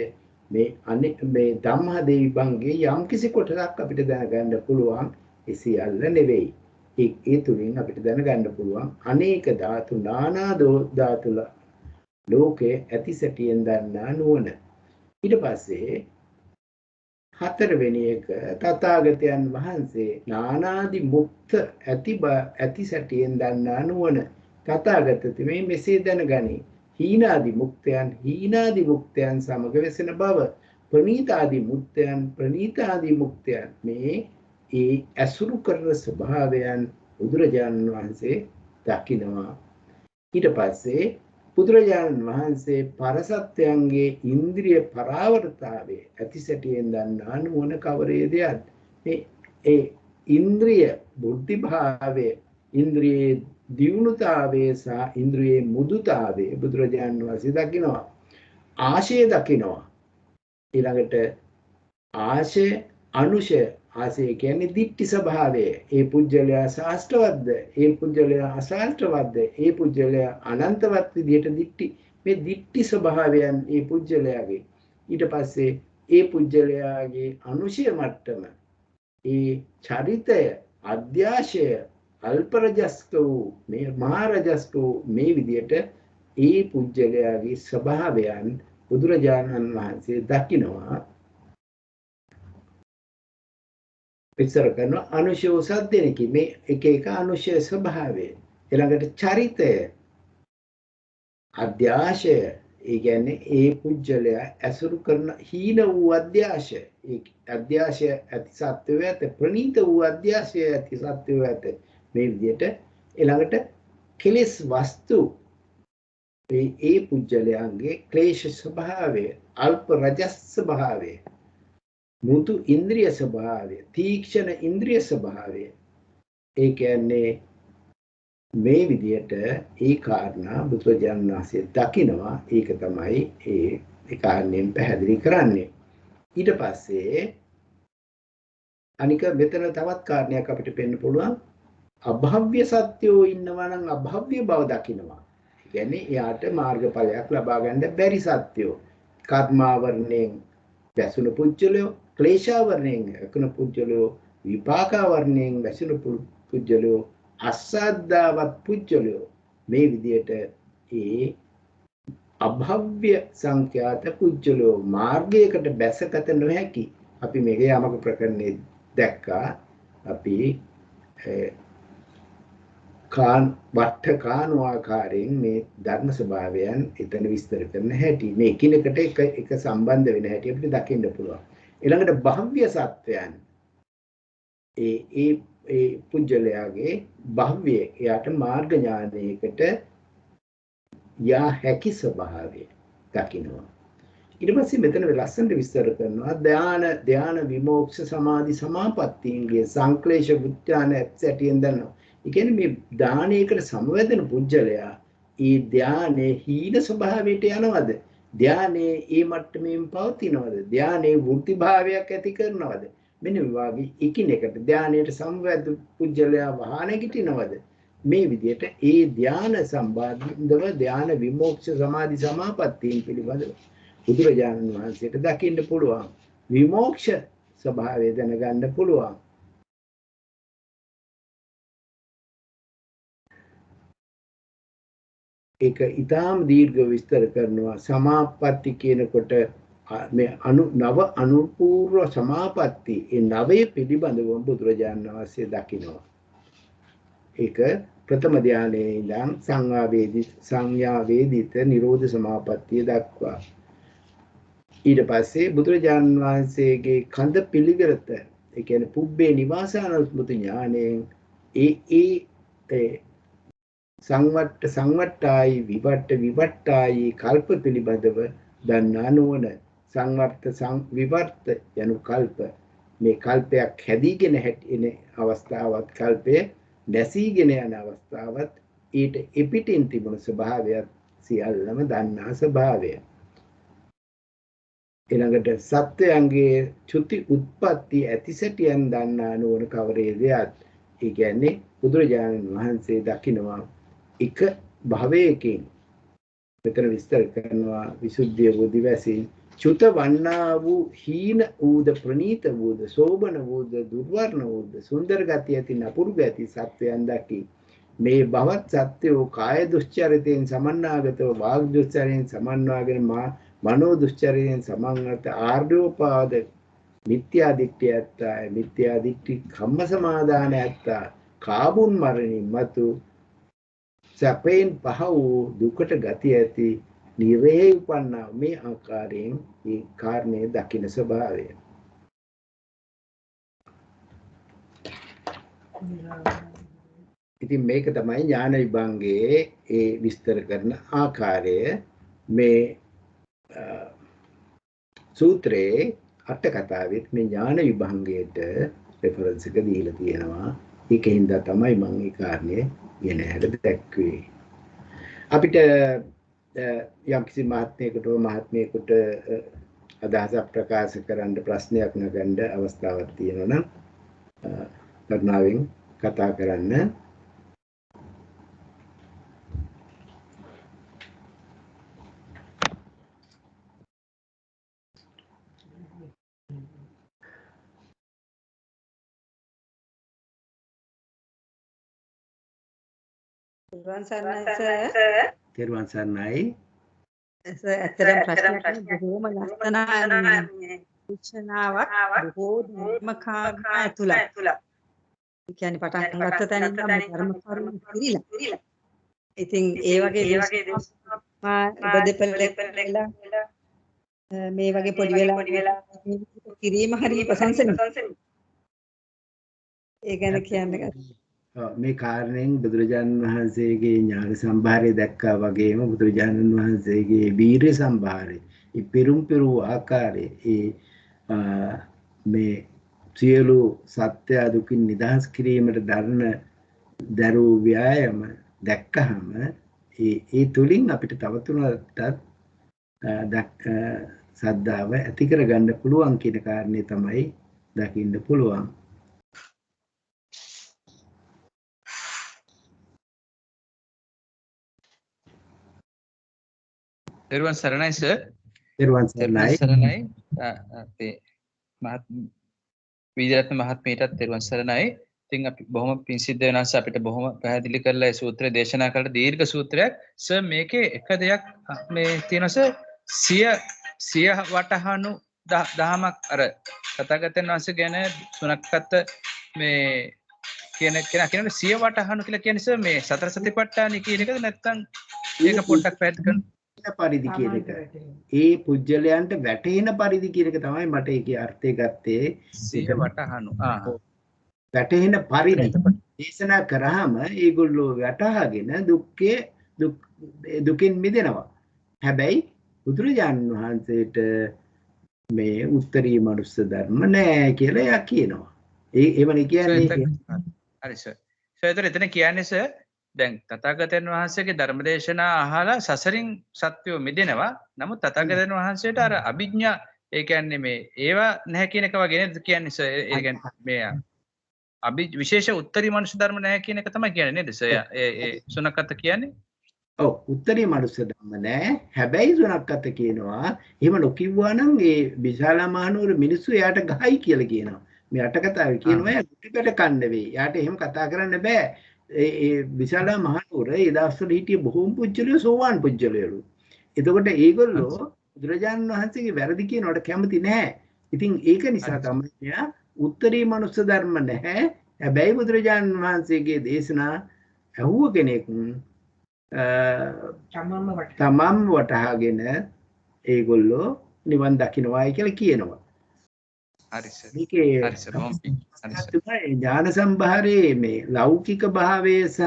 මේ ධම්මහදේ විභංගේ යම් කිසි කොටසක් අපිට දැනගන්න පුළුවන් ඒ සියල්ල නෙවෙයි ඒ තුලින් අපිට දැනගන්න පුළුවන් අනේක ධාතු නානා ධාතු ලෝකේ ඇති සැටියෙන් දන්නා නුවණ ඊට පස්සේ හතරවෙනි එක තථාගතයන් වහන්සේ නානාදි මුක්ත ඇති සැටියෙන් දන්නා නුවණ තථාගත තෙමේ මෙසේ දැනගනි හීනාදි මුක්තයන් සමග වෙසෙන බව ප්‍රණීතාදි මුක්තයන් මේ ඒ අසුරු කරන ස්වභාවයන් බුදුරජාණන් වහන්සේ දකිනවා ඊට පස්සේ බුදුරජාණන් වහන්සේ පරසත්‍යයන්ගේ ඉන්ද්‍රිය පරාවර්තතාවයේ ඇතිසැටියෙන් දන්නා නුවණ කවරේදයත් ඒ ඉන්ද්‍රිය බුද්ධි භාවයේ ඉන්ද්‍රියේ දියුණුතාවයේ සහ ඉන්ද්‍රියේ මුදුතාවයේ බුදුරජාණන් වහන්සේ දකිනවා ආශය දකිනවා ඊළඟට ආශය අනුශය ආශය කියන්නේ දිට්ඨි ස්වභාවය ඒ පුජ්‍යලයා ශාස්ත්‍රවත්ද ඒ පුජ්‍යලයා අශාස්ත්‍රවත්ද ඒ පුජ්‍යලයා අනන්තවත් විදියට දිට්ඨි මේ දිට්ඨි ස්වභාවයන් ඒ පුජ්‍යලයාගේ ඊට පස්සේ ඒ පුජ්‍යලයාගේ අනුශය මට්ටම ඒ චරිතය අධ්‍යාශය අල්ප රජස්ක වූ මේ මහා රජස්ක වූ මේ විදියට ඒ පුජ්‍යලයාගේ ස්වභාවයන් බුදුරජාණන් වහන්සේ දකිනවා විස්තර කරන අනුශය සද්දෙනකි මේ එක එක අනුශය ස්වභාවය ඊළඟට චරිතය අධ්‍යාශය ඒ කියන්නේ ඒ පුජ්‍යලයා ඇසුරු කරන හීන වූ අධ්‍යාශය ඒ අධ්‍යාශය ඇති සත්වය ඇත ප්‍රණීත වූ අධ්‍යාශය ඇති සත්වය ඇත මේ විදිහට ඊළඟට කෙලෙස් වස්තු ඒ පුජ්‍යලයන්ගේ ක්ලේශ ස්වභාවය අල්ප රජස් ස්වභාවය මුතු ඉන්ද්‍රිය ස්වභාවය තීක්ෂණ ඉන්ද්‍රිය ස්වභාවය ඒ කියන්නේ මේ විදියට ඒ කාරණා බුදුරජාණන් වහන්සේ දකිනවා ඒක තමයි ඒ කාරණයෙන් පැහැදිලි කරන්නේ ඊට පස්සේ අනික මෙතන තවත් කාරණයක් අපිට පෙන්න පුළුවන් අභව්‍ය සත්‍යෝ ඉන්නවා නම් අභව්‍ය බව දකිනවා කියන්නේ එයාට මාර්ගඵලයක් ලබා ගන්න බැරි සත්‍යෝ කර්මාවරණයෙන් වැසුණු පුජ්‍යලෝ ක්ලේශාවරණයෙන් වැසුණු පුජ්‍යලෝ විපාකාවරණයෙන් වැසුණු පුජ්‍යලෝ අසද්දාවත් පුජ්‍යලෝ මේ විදියට ඒ අභව්‍ය සංඛ්‍යාත පුජ්‍යලෝ මාර්ගයකට බැසගත නොහැකි අපි මේකේ යමක ප්‍රකරණේ දැක්කා අපි වට්ට කාණු ආකාරයෙන් මේ ධර්ම ස්වභාවයන් එතන විස්තර කරන හැටි මේ එකිනෙකට එක සම්බන්ධ වෙන හැටි අපිට දකින්න පුළුවන් ඊළඟට භව්‍ය සත්වයන් ඒ පුජ්‍යලයාගේ භව්‍ය එයාට මාර්ග ඥානයකට යා හැකි ස්වභාවය දකින්නවා ඊට පස්සේ මෙතන ලස්සනට විස්තර කරනවා ධාන විමෝක්ෂ සමාධි සමාපත්තීන්ගේ සංක්ලේශ බුද්ධාන ඇට්සැටියෙන් දන්නවා ඒ කියන්නේ මේ ධානයකට සමවැදෙන පුජ්‍යලයා ඒ ධානයේ හීන ස්වභාවයට යනවද ධානයේ ඒ මට්ටමින් පවතිනවද ධානයේ වෘත්ති භාවයක් ඇති කරනවද මෙන්න මේ වගේ එකිනෙකට ධානයට සමවැද පුජ්‍යලයා වහානගිටිනවද මේ විදිහට ඒ ධාන සම්බන්ධව ධාන විමෝක්ෂ සමාධි සමාපත්තීන් පිළිබඳව බුදුරජාණන් වහන්සේට දකින්න පුළුවන් විමෝක්ෂ ස්වභාවය දැනගන්න පුළුවන් ඒක ඊටාම් දීර්ඝ විස්තර කරනවා සමාපatti කියනකොට මේ නව අනුපූර්ව සමාපatti ඒ නවයේ පිළිබඳව බුදුරජාණන් වහන්සේ දකිනවා ඒක ප්‍රථම ධානයේ ඉඳන් සංඥා වේදිත නිරෝධ සමාපත්තිය දක්වා ඊට පස්සේ බුදුරජාණන් වහන්සේගේ කඳ පිළිවෙලත ඒ කියන්නේ පුබ්බේ නිවාසානුස්මෘති ඥාණයෙන් ඒ සංවට්ටායි විවට්ටායි කල්ප පිළිබඳව දන්නා නොවන සංවර්ත විවර්ත යනු කල්ප මේ කල්පයක් හැදීගෙන එන අවස්ථාවත් කල්පය නැසීගෙන යන අවස්ථාවත් ඊට එපිටින් තිබුණු ස්වභාවයත් සියල්ලම දන්නා ස්වභාවය ඊළඟට සත්වයන්ගේ චුති උත්පත්ති ඇතිසැටියන් දන්නා නොවන කවරේදයත් ඒ කියන්නේ බුදුරජාණන් වහන්සේ දකිනවා එක භවයකින් මෙතන විස්තර කරනවා විසුද්ධිය බුද්ධිවැසින් චුත වන්නා වූ හීන වූද ප්‍රනීත වූද සෝබන වූද දුර්වර්ණ වූද සුන්දර ගති ඇති නපුරු ගති සත්වයන් දකි මේ භවත් සත්‍යෝ කාය දුස්චරිතයෙන් සමන්නාගතව වාග් දුස්චරිතයෙන් සමන්වාගෙන මනෝ දුස්චරිතයෙන් සමන්ගත ආර්යෝපාද මිත්‍යා දිට්ඨිය ඇත්තා මිත්‍යා දිට්ඨි කම්ම සමාදාන ඇත්තා කාබුන් මරණින් මතු සැපෙන් පහ වූ දුකට ගති ඇති නිරේ උපන්නා මේ ආකාරයෙන් මේ කාරණේ දකින්න ස්වභාවය ඉතින් මේක තමයි ඥාන විභංගයේ ඒ විස්තර කරන ආකාරය මේ සූත්‍රයේ අට කතාවෙත් මේ ඥාන විභංගයට රෙෆරන්ස් එක දීලා තියෙනවා ඒකින්ද තමයි මම මේ කාරණේ ගෙන හැට දැක්වේ අපිට යම්කිසි මහත්මයෙකුට අදහසක් ප්‍රකාශ කරන්න ප්‍රශ්නයක් නගන්න අවස්ථාවක් තියෙනවා නම් කරුණාවෙන් කතා කරන්න තෙරුවන් සරණයි සර්. තෙරුවන් සරණයි. ඇත්තටම ප්‍රශ්නයක් බොහොම ලස්සන සූචනාවක් බොහෝ ධර්ම කාරණා ඇතුළත්. ඒ කියන්නේ පටන් ගත්ත තැන ඉඳන් ධර්ම කරුණු පිළිලා. ඉතින් ඒ වගේ දේශනා මේ වගේ පොඩි වෙලා කිරීම හරිය ප්‍රශංසනීය. ඒ ගැන කියන්නේ මේ කාරණයෙන් බුදුරජාණන් වහන්සේගේ ඥාන සම්භාරය දැක්කා වගේම බුදුරජාණන් වහන්සේගේ වීර්ය සම්භාරය, ඒ පෙරු ආකාරයේ මේ සියලු සත්‍ය දුකින් නිදහස් කිරීමට දරූ ව්‍යායාම දැක්කහම ඒ තුලින් අපිට තවතුරටත් සද්ධාව ඇති කරගන්න පුළුවන් කියන කාරණේ තමයි දකින්න පුළුවන්. තෙරුවන් සරණයි සර්. තෙරුවන් සරණයි. අපේ විද්‍යාත්මක මහත්මියටත් තෙරුවන් සරණයි. ඉතින් අපි බොහොම පිං සිද්ධ වෙනස අපිට බොහොම පැහැදිලි කරලා ඒ සූත්‍රය දේශනා කළ දීර්ඝ සූත්‍රයක්. සර් මේකේ එක දෙයක් මේ තියෙනවා සර්. සිය වටහණු දහමක් අර තථාගතයන් වහන්සේ ගැන සුණක්කත් මේ කියන සිය වටහණු කියලා කියන්නේ සර් මේ සතර සතිපට්ඨාන කියන එකද නැත්නම් ඒක පොඩ්ඩක් පැහැදිලි කරන්න. පරිදි කියන එක. ඒ පුජ්‍යලයන්ට වැටෙන පරිදි කියන එක තමයි මට ඒකේ අර්ථය ගත්තේ. සිය වටහණු. වැටෙන පරිදි දේශනා කරාම ඒගොල්ලෝ වැටහාගෙන දුකින් මිදෙනවා. හැබැයි බුදුරජාණන් වහන්සේට මේ උත්තරී මනුස්ස ධර්ම නෑ කියලා එයා කියනවා. ඒවනේ කියන්නේ. හරි සර්. සර් එතන කියන්නේ සර් දැන් තථාගතයන් වහන්සේගේ ධර්මදේශනා අහලා සසරින් සත්‍යෝ මිදෙනවා. නමුත් තථාගතයන් වහන්සේට අර අභිඥා ඒ කියන්නේ මේ ඒවා නැහැ කියන එක වගේ නේද කියන්නේ සර්. ඒ කියන්නේ මේ විශේෂ උත්තරී මනුෂ්‍ය ධර්ම නැහැ කියන එක තමයි කියන්නේ නේද සර්? ඒ සුණකත කියන්නේ. ඔව් උත්තරී මනුෂ්‍ය ධර්ම නැහැ. හැබැයි සුණකත කියනවා. එහෙම නොකියුවා නම් ඒ විශාල මහනුවර මිනිස්සු එයාට ගහයි කියලා කියනවා. මේ අටකතාවේ කියනවා එයා ගුටිකට කන්න වෙයි. එයාට එහෙම කතා කරන්න බෑ. ඒ විශාල මහනුවර ඒ දවස්වල හිටිය බොහෝම පුජ්‍යලයෝ සෝවාන් පුජ්‍යලයෝ. එතකොට ඒගොල්ලෝ බුදුරජාණන් වහන්සේගේ වැරදි කියනවට කැමති නැහැ. ඉතින් ඒක නිසා තමයි මෙයා උත්තරී මනුස්ස ධර්ම නැහැ. හැබැයි බුදුරජාණන් වහන්සේගේ දේශනා ඇහුව කෙනෙක් තමන්ම වටහාගෙන ඒගොල්ලෝ නිවන් දකින්නවායි කියලා කියනවා. හරි සර්. මේකේ හරි සර්. ඥාන සම්භාරයේ මේ ලෞකික භාවය සහ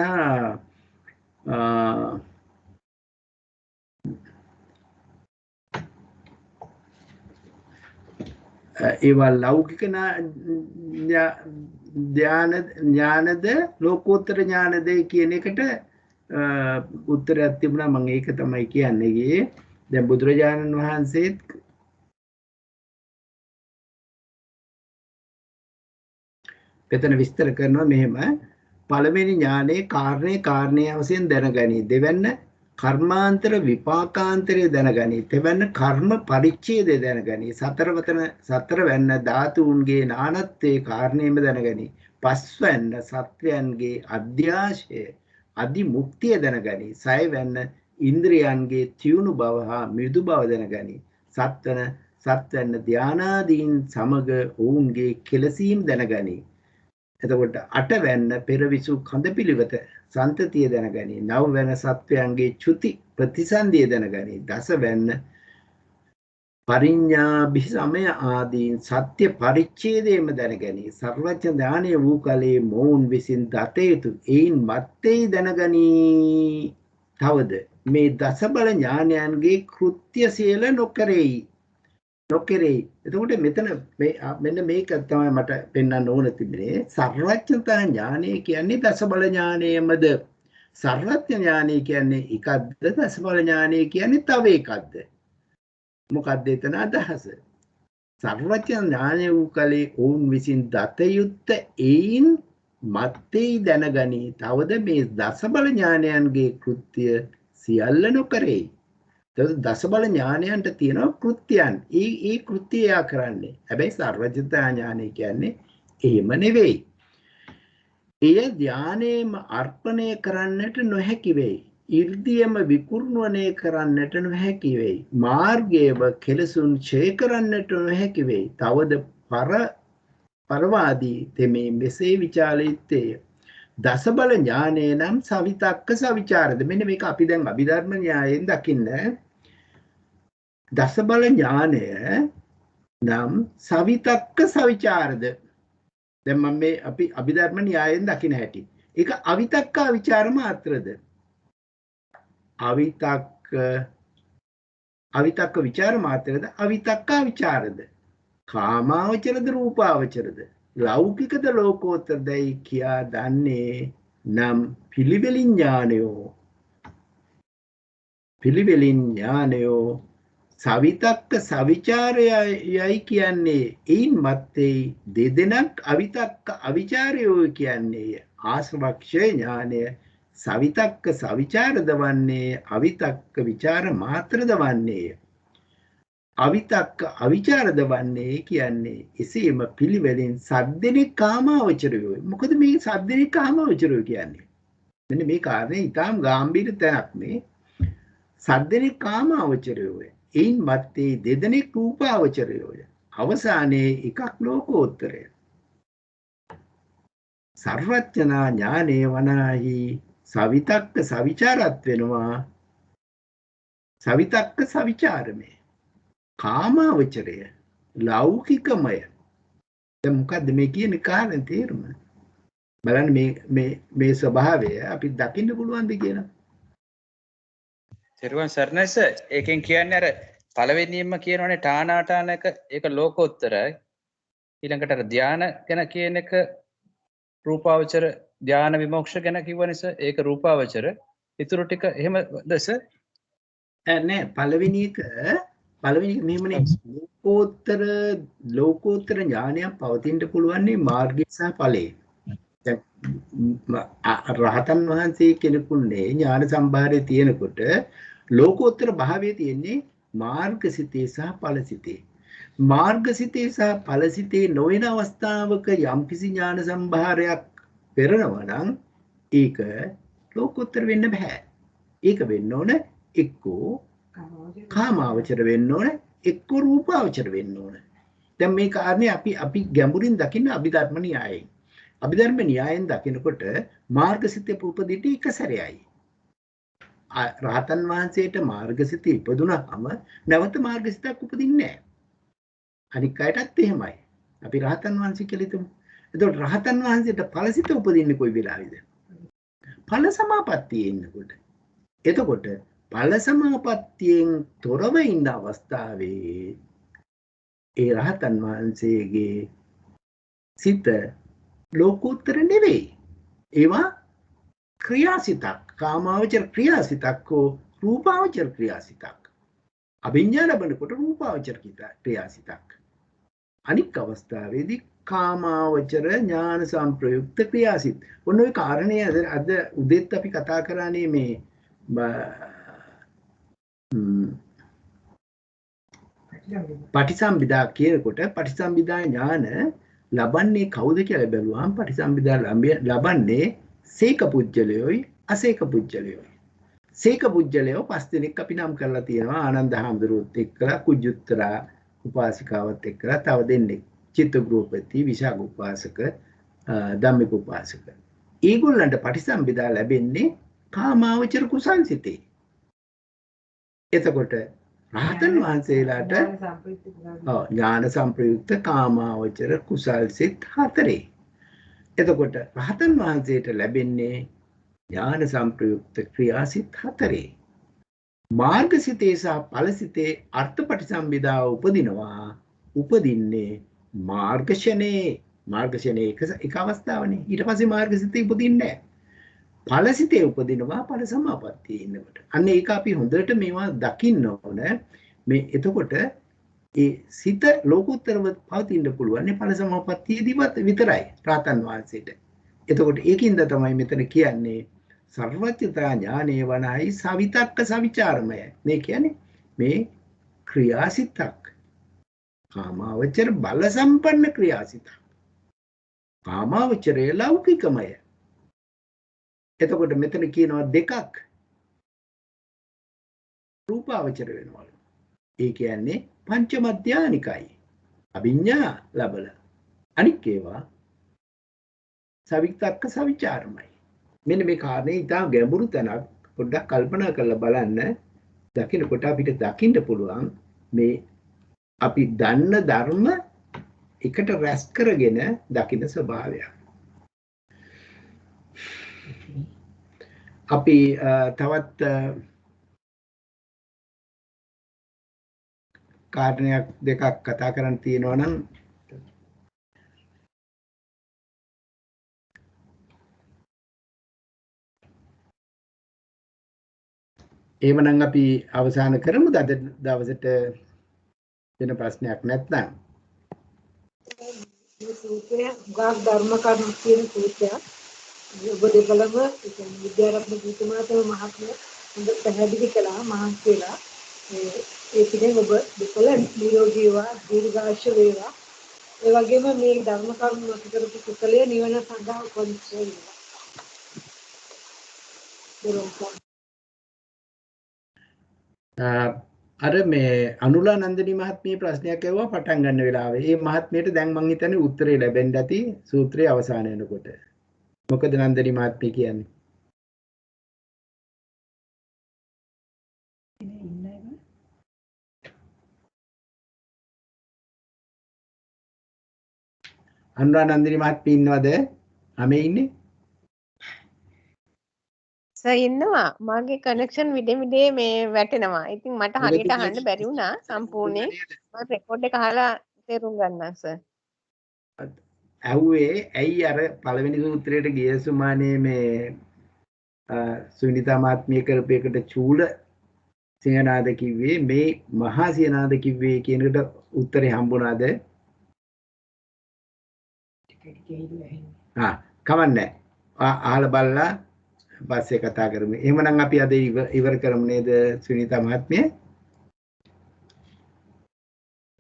ඒවා ලෞකික ඥානද ලෝකෝත්තර ඥානද කියන එකට උත්තරයක් තිබුණා. මම ඒක තමයි කියන්නේ. දැන් බුදුරජාණන් වහන්සේත් එතන විස්තර කරනවා මෙහෙම. පළවෙනි ඥානයේ කාරණේ වශයෙන් දැනගනි. දෙවැන්න කර්මාන්තර විපාකාන්තරය දැනගනි. තෙවැන්න කර්ම පරිච්ඡේදය දැනගනි. සතරවැන්න ධාතුන්ගේ නානත්වයේ කාරණේම දැනගනි. පස්වැන්න සත්වයන්ගේ අධ්‍යාශය අධිමුක්තිය දැනගනි. සයවැන්න ඉන්ද්‍රියන්ගේ තියුණු බව හා මෘදු බව දැනගනි. සත්වැන්න ධානාදීන් සමග ඔවුන්ගේ කෙලසීම් දැනගනි. එතකොට අටවැන්න පෙරවිසු කඳපිලිවත සන්තතිය දැනගනි. නවවැන්න සත්වයන්ගේ චුති ප්‍රතිසන්දිය දැනගනි. දසවැන්න පරිඤ්ඤාභිසමය ආදීන් සත්‍ය පරිච්ඡේදයේම දැනගනි. සර්වඥ ඥානය වූ කලේ මොවුන් විසින් දත යුතු එයින් මත්තේ දැනගනි. තවද මේ දසබල ඥානයන්ගේ කෘත්‍ය සියල නොකරෙයි. එතකොට මෙතන මෙන්න මේක තමයි මට පෙන්වන්න ඕන තිබුණේ. සර්වඥතා ඥානය කියන්නේ දසබල ඥානයමද? සර්වඥ ඥානය කියන්නේ එකක්ද? දසබල ඥානය කියන්නේ තව එකක්ද? මොකක්ද එතන අදහස? සර්වඥ ඥානය වූ කලේ ඔවුන් විසින් දත යුත්ත එයින් මත්තේ දැනගනි. තවද මේ දසබල ඥානයන්ගේ කෘත්‍ය සියල්ල නොකරෙයි. දසබල ඥානයන්ට තියෙනවා කෘත්‍යයන්. ඒ කෘත්‍යය කරන්නේ. හැබැයි සර්වඥතා ඥානය කියන්නේ එහෙම නෙවෙයි. එය ධානයේම අර්පණය කරන්නට නොහැකි වෙයි. 이르දියම විකුර්ණවණය කරන්නට නොහැකි වෙයි. මාර්ගයේම කෙලසුන් ඡය කරන්නට නොහැකි වෙයි. තවද පරවාදී තෙමේ මෙසේ විචාලිතේ දසබල ඥානය නම් සවිතක්ක සවිචාරද. මෙන්න මේක අපි දැන් අභිධර්ම න්‍යායෙන් දකින්න. දසබල ඥානය නම් සවිතක්ක සවිචාරද. දැන් මම මේ අපි අභිධර්ම න්‍යායෙන් දකින්න හැටි. ඒක අවිතක්ක විචාර මාත්‍රද. අවිතක්ක විචාර මාත්‍රද අවිතක්ක විචාරද. කාමාවචරද රූපාවචරද. ලෞකිකද ලෝකෝත්තරදයි කියා දන්නේ නම් පිළිවෙලින් ඥානයෝ සවිතක්ක සවිචාරයයි කියන්නේ එයින් මත්තේ දෙදෙනක් අවිතක්ක අවිචාරයෝ කියන්නේ ආශ්‍රවක්ෂය ඥානය සවිතක්ක සවිචාරද වන්නේ අවිතක්ක විචාර මාත්‍රද වන්නේ අවිතක්ක අවිචාරද වන්නේ කියන්නේ එසේම පිළිවෙලින් සද්දෙනෙක් කාමාවචරයෝ. මොකද මේ සද්දෙනෙක් කාමාවචරයෝ කියන්නේ මෙන්න මේ කාරණේ ඊටාම් ගැඹීර තැනක්. මේ සද්දෙනෙක් කාමාවචරයෝය. එයින් මත්තේ දෙදෙනෙක් රූපාවචරයෝය. අවසානයේ එකක් ලෝකෝත්තරය. සර්වඥා ඥානේ වනාහි සවිතක්ක සවිචාරත් වෙනවා. සවිතක්ක සවිචාරමේ කාමාවචරය ලෞකිකමය. දැන් මොකද්ද මේ කියන කාරණේ තේරුම? බලන්න මේ ස්වභාවය අපි දකින්න පුළුවන්ද කියලා. තෙරුවන් සරණයි සර්. ඒකෙන් කියන්නේ අර පළවෙනියෙන්ම කියනවනේ ඨානාඨානක ඒක ලෝකෝත්තරයි. ඊළඟට අර ධාන ගැන කියන එක රූපාවචර ධාන විමෝක්ෂ ගැන කිව්වනේ සර්. ඒක රූපාවචර. ඊටු ටික එහෙමද සර්? නෑ පළවෙනි එක මෙහෙමනේ ලෝකෝත්තර ඥානයක් පවතින්න පුළුවන් මාර්ගය සහ ඵලයේ. දැන් රහතන් වහන්සේ කෙනෙකුනේ ඥාන සම්භාරයේ තියෙනකොට ලෝකෝත්තර භාවයේ තියෙන්නේ මාර්ගසිතේ සහ ඵලසිතේ. මාර්ගසිතේ සහ ඵලසිතේ නොවන අවස්ථාවක යම්කිසි ඥාන සම්භාරයක් පෙරනවා නම් ඒක ලෝකෝත්තර වෙන්න බෑ. ඒක වෙන්න ඕන එක්කෝ කාමාවචර වෙන්න ඕන එක්කෝ රූපාවචර වෙන්න ඕන. දැන් මේ කාරණේ අපි ගැඹුරින් දකින්න අභිධර්ම න්‍යායයෙන්. අභිධර්ම න්‍යායෙන් දකිනකොට මාර්ගසිතේ උපදිට එක සැරයයි. රහතන් වහන්සේට මාර්ගසිතේ ඉපදුනහම නැවත මාර්ගසිතක් උපදින්නේ නැහැ. අනික් අයටත් එහෙමයි. අපි රහතන් වහන්සේ කියලා හිතමු. එතකොට රහතන් වහන්සේට ඵලසිත උපදින්නේ කොයි වෙලාවෙද? ඵල සමාපත්තියේ ඉන්නකොට. එතකොට ඵල සමාපත්තියෙන් තොරව ඉන්න අවස්ථාවේ ඒ රහතන් වහන්සේගේ සිත ලෝකෝත්තර නෙවෙයි. ඒවා ක්‍රියාසිතක්. කාමාවචර ක්‍රියාසිතක් හෝ රූපාවචර ක්‍රියාසිතක්. අභිඥා ලැබනකොට රූපාවචර ක්‍රියාසිතක්. අනික් අවස්ථාවේදී කාමාවචර ඥාන සංප්‍රයුක්ත ක්‍රියාසිත. ඔන්න ඔය කාරණේ අද උදෙත් අපි කතා කරන්නේ මේ පටිසම්භිදා කියනකොට පටිසම්භිදා ඥාන ලබන්නේ කවුද කියලා බැලුවාම පටිසම්භිදා ලබන්නේ සීක පුජ්‍යලයෝයි අසීක පුජ්‍යලයෝයි. සීක පුජ්‍යලයෝ පස් දෙනෙක් අපි නම් කරලා තියෙනවා. ආනන්ද හාමුදුරුවොත් එක්කලා කුජුත්තරා උපාසිකාවත් එක්කලා තව දෙන්නෙක් චිත්තග්‍රූපති විශාඛ උපාසක ධම්මික උපාසක. ඒගොල්ලන්ට පටිසම්භිදා ලැබෙන්නේ කාමාවචර කුසල් සිතේ. එතකොට රහතන් වහන්සේලාට ඥාන සංප්‍රයුක්ත කාමාවචර කුසල් සිත් 4. එතකොට රහතන් වහන්සේට ලැබෙන්නේ ඥාන සංප්‍රයුක්ත ක්‍රියාසිත 4. මාර්ගසිතේ සහ ඵලසිතේ අර්ථපටිසම්භිදාව උපදින්නේ මාර්ගෂණේ එක අවස්ථාවනේ. ඊට පස්සේ මාර්ගසිතේ උපදින්නේ නැහැ. ඵලසිතේ උපදිනවා ඵල සමාපත්තියේ ඉන්නකොට. අන්න ඒක අපි හොඳට මේවා දකින්න ඕන. මේ එතකොට ඒ සිත ලෝකෝත්තරව පවතින්න පුළුවන් ඵල සමාපත්තියේදී විතරයි රාතන් වහන්සේට. එතකොට ඒකින්ද තමයි මෙතන කියන්නේ සර්වඥතා ඥානේ වනයි සවිතක්ක සවිචාරමය. මේ කියන්නේ මේ ක්‍රියාසිතක්. කාමාවචර බල සම්පන්න ක්‍රියාසිතක්. කාමාවචරය ලෞකිකමය. එතකොට මෙතන කියනවා දෙකක් රූපාවචර වෙනවා. ඒ කියන්නේ පංචම ධානිකයි. අභිඥා ලැබලා. අනික් ඒවා සවිතක්ක සවිචාරමයි. මෙන්න මේ කාරණේ ඉතාම ගැඹුරු තැනක්. පොඩ්ඩක් කල්පනා කරලා බලන්න. දකින්නකොට අපිට දකින්න පුළුවන් මේ අපි දන්න ධර්ම එකට රැස් කරගෙන දකින්න ස්වභාවයක්. අපි තවත් කාරණයක් දෙකක් කතා කරන්න තියෙනවා නම් එහෙමනම් අපි අවසන් කරමුද අද දවසට වෙන ප්‍රශ්නයක් නැත්නම් මේ සූත්‍රය ගාක් ධර්ම කර්ම කියන සූත්‍රය ඔබ දෙකලම විද්‍යාරත්න ගීතමාතල මහත්මයා හොඳ පැහැදිලි කළා මහන්සි වෙලා ඒ පිටින් ඔබ දෙකල නිරෝගී වේවා දීර්ඝාෂ වේවා ඒ වගේම මේ ධර්ම කර්ම නැති කරපු කුසලය නිවන සඳහා උපනිශ්‍රේ වේවා. අර මේ අනුලා නන්දිනී මහත්මිය ප්‍රශ්නයක් ඇහුවා පටන් ගන්න වෙලාවේ. ඒ මහත්මියට දැන් මං හිතන්නේ උත්තරේ ලැබෙන්න ඇති සූත්‍රයේ අවසානය වෙනකොට. මොකද නන්දිනී මහත්මිය කියන්නේ? අනුලා නන්දිනී මහත්මිය ඉන්නවද? අමේ ඉන්නේ? සර් ඉන්නවා. මාගේ කනෙක්ෂන් විඩේ මේ වැටෙනවා. ඉතින් මට හරියට අහන්න බැරි වුණා සම්පූර්ණයෙන්. මම රෙකෝඩ් එක අහලා තේරුම් ගන්නම් සර්. ඇහුවේ ඇයි අර පළවෙනි සූත්‍රයට ගිය සුමානේ මේ සුනිතා මාත්මිය කරපු එකට චූල සිංහනාද කිව්වේ මේ මහා සිංහනාද කිව්වේ කියන එකට උත්තරේ හම්බුණාද? කමන්නේ. අහලා බලලා පස්සේ කතා කරමු. එහෙමනම් අපි අද ඉවර කරමු නේද සුනිතා මහත්මිය?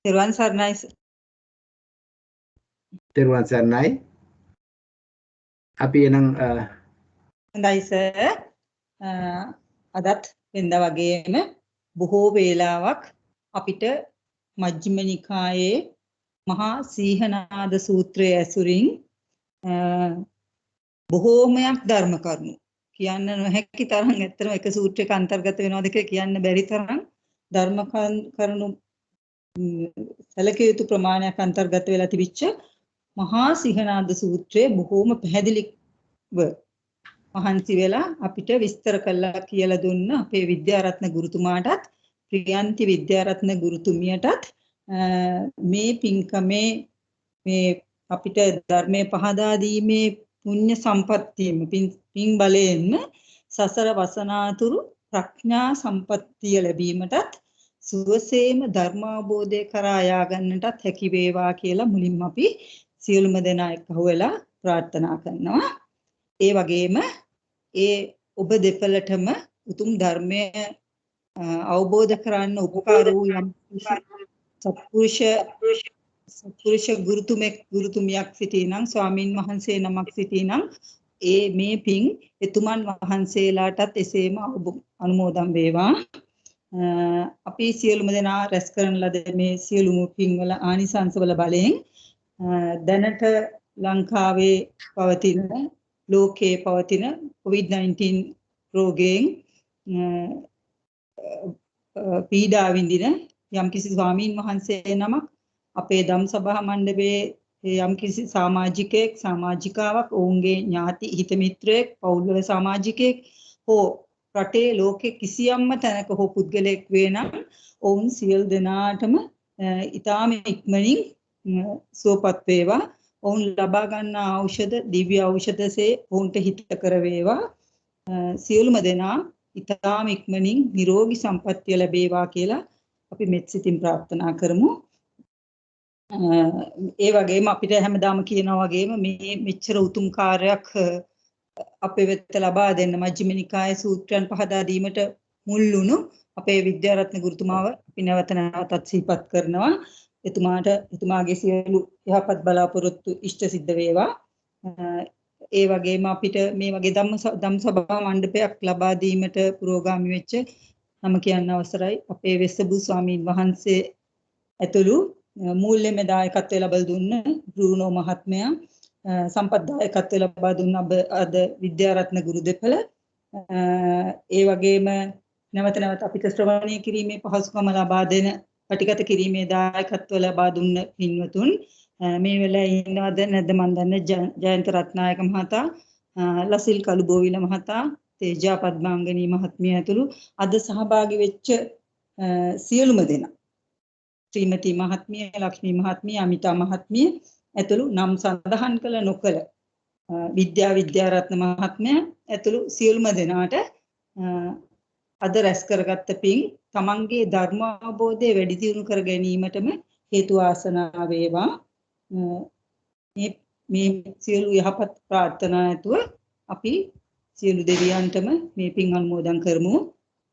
තෙරුවන් සරණයි. තෙරුවන් සරණයි. අපි එනම් හොඳයි සර්. අදත් වෙනදා වගේම බොහෝ වේලාවක් අපිට මජ්ක්‍ධිම නිකායේ මහා සීහනාද සූත්‍රයේ ඇසුරින් බොහෝමයක් ධර්ම කරුණු කියන්න නොහැකි තරම් ඇත්තටම එක සූත්‍රයක අන්තර්ගත වෙනවද කියලා කියන්න බැරි තරම් ධර්ම කරුණු සැලකිය යුතු ප්‍රමාණයක් අන්තර්ගත වෙලා තිබිච්ච මහා සිහනාද සූත්‍රයේ බොහෝම පැහැදිලිව මහන්සි වෙලා අපිට විස්තර කළා කියලා දුන්න අපේ විද්‍යාරත්න ගුරුතුමාටත් ප්‍රියන්ති විද්‍යාරත්න ගුරුතුමියටත් මේ පින්කමේ මේ අපිට ධර්මයේ පහදා දීමේ පුණ්‍ය සම්පත්තියම පින් බලයෙන්ම සසර වසනාතුරු ප්‍රඥා සම්පත්තිය ලැබීමටත් සුවසේම ධර්මාබෝධය කරා යා ගන්නටත් හැකි වේවා කියලා මුලින්ම අපි සියලුම දෙනා එක්කහුව වෙලා ප්‍රාර්ථනා කරනවා. ඒ වගේම ඒ ඔබ දෙපළටම උතුම් ධර්මය අවබෝධ කරගන්න උපකාර වූ යම් සත්පුරුෂ ගුරුතුමියක් සිටිනම් ස්වාමින් වහන්සේ නමක් සිටිනම් ඒ මේ පින් එතුමන් වහන්සේලාටත් එසේම අනුමෝදන් වේවා. අපි සියලුම දෙනා රැස් කරන ලද මේ සියලුම පින්වල ආනිසංසවල බලයෙන් දැනට ලංකාවේ පවතින ලෝකයේ පවතින COVID-19 රෝගයෙන් පීඩා විඳින යම්කිසි ස්වාමීන් වහන්සේ නමක් අපේ ධම් සභා මණ්ඩපයේ යම්කිසි සමාජිකයෙක් සමාජිකාවක් ඔවුන්ගේ ඥාති හිත මිත්‍රයෙක් පෞද්ගල සමාජිකයෙක් හෝ රටේ ලෝකේ කිසියම්ම තැනක හෝ පුද්ගලයෙක් වේ නම් ඔවුන් සියලු දෙනාටම ඊටාම ඉක්මනින් සුවපත් වේවා. ඔවුන් ලබා ගන්න ඖෂධ දිව්‍ය ඖෂධසේ ඔවුන්ට හිතකර වේවා. සියලුම දෙනා ඊටාම ඉක්මනින් නිරෝගී සම්පන්නිය ලැබේවා කියලා අපි මෙත් සිතින් ප්‍රාර්ථනා කරමු. ඒ වගේම අපිට හැමදාම කියනවා වගේම මේ මෙච්චර උතුම් කාර්යයක් අපේ වෙත ලබා දෙන්න මජ්ක්‍ධිම නිකායේ සූත්‍රයන් පහදා දීමට මුල් වුණු අපේ විද්‍යාරත්න ගුරුතුමාව අපි නැවත නැවතත් සිහිපත් කරනවා. එතුමාගේ සියලු යහපත් බලාපොරොත්තු ඉෂ්ට සිද්ධ වේවා. ඒ වගේම අපිට මේ වගේ ධම්ම සභා මණ්ඩපයක් ලබා දීමට පුරෝගාමී වෙච්ච නම කියන්න අවසරයි අපේ වෙස්සබු ස්වාමීන් වහන්සේ ඇතුළු මූල්‍යමය දායකත්වය ලබා දුන්න බ්‍රූනෝ මහත්මයා සම්පත් දායකත්වය ලබා දුන්න අද විද්‍යාරත්න ගුරු දෙපළ ඒ වගේම නැවත නැවත අපිට ශ්‍රවණය කිරීමේ පහසුකම ලබා දෙන පටිගත කිරීමේ දායකත්ව ලබා දුන්න පින්වතුන් මේ වෙලාවේ ඉන්නවද නැද්ද මන් දන්නේ ජයන්ත රත්නායක මහතා ලසිල් කළුබෝවිල මහතා තේජා පද්මාංගනී මහත්මිය ඇතුළු අද සහභාගී වෙච්ච සියලුම දෙනා ශ්‍රීමති මහත්මිය ලක්ෂ්මී මහත්මිය අමිතා මහත්මිය ඇතුළු නම් සඳහන් කළ නොකළ විද්‍යාරත්න මහත්මයා ඇතුළු සියලුම දෙනාට අද රැස් කරගත්ත පින් තමන්ගේ ධර්ම අවබෝධය වැඩි දියුණු කර ගැනීමටම හේතු වාසනා වේවා මේ සියලු යහපත් ප්‍රාර්ථනා ඇතුව අපි සියලු දෙවියන්ටම මේ පින් අනුමෝදන් කරමු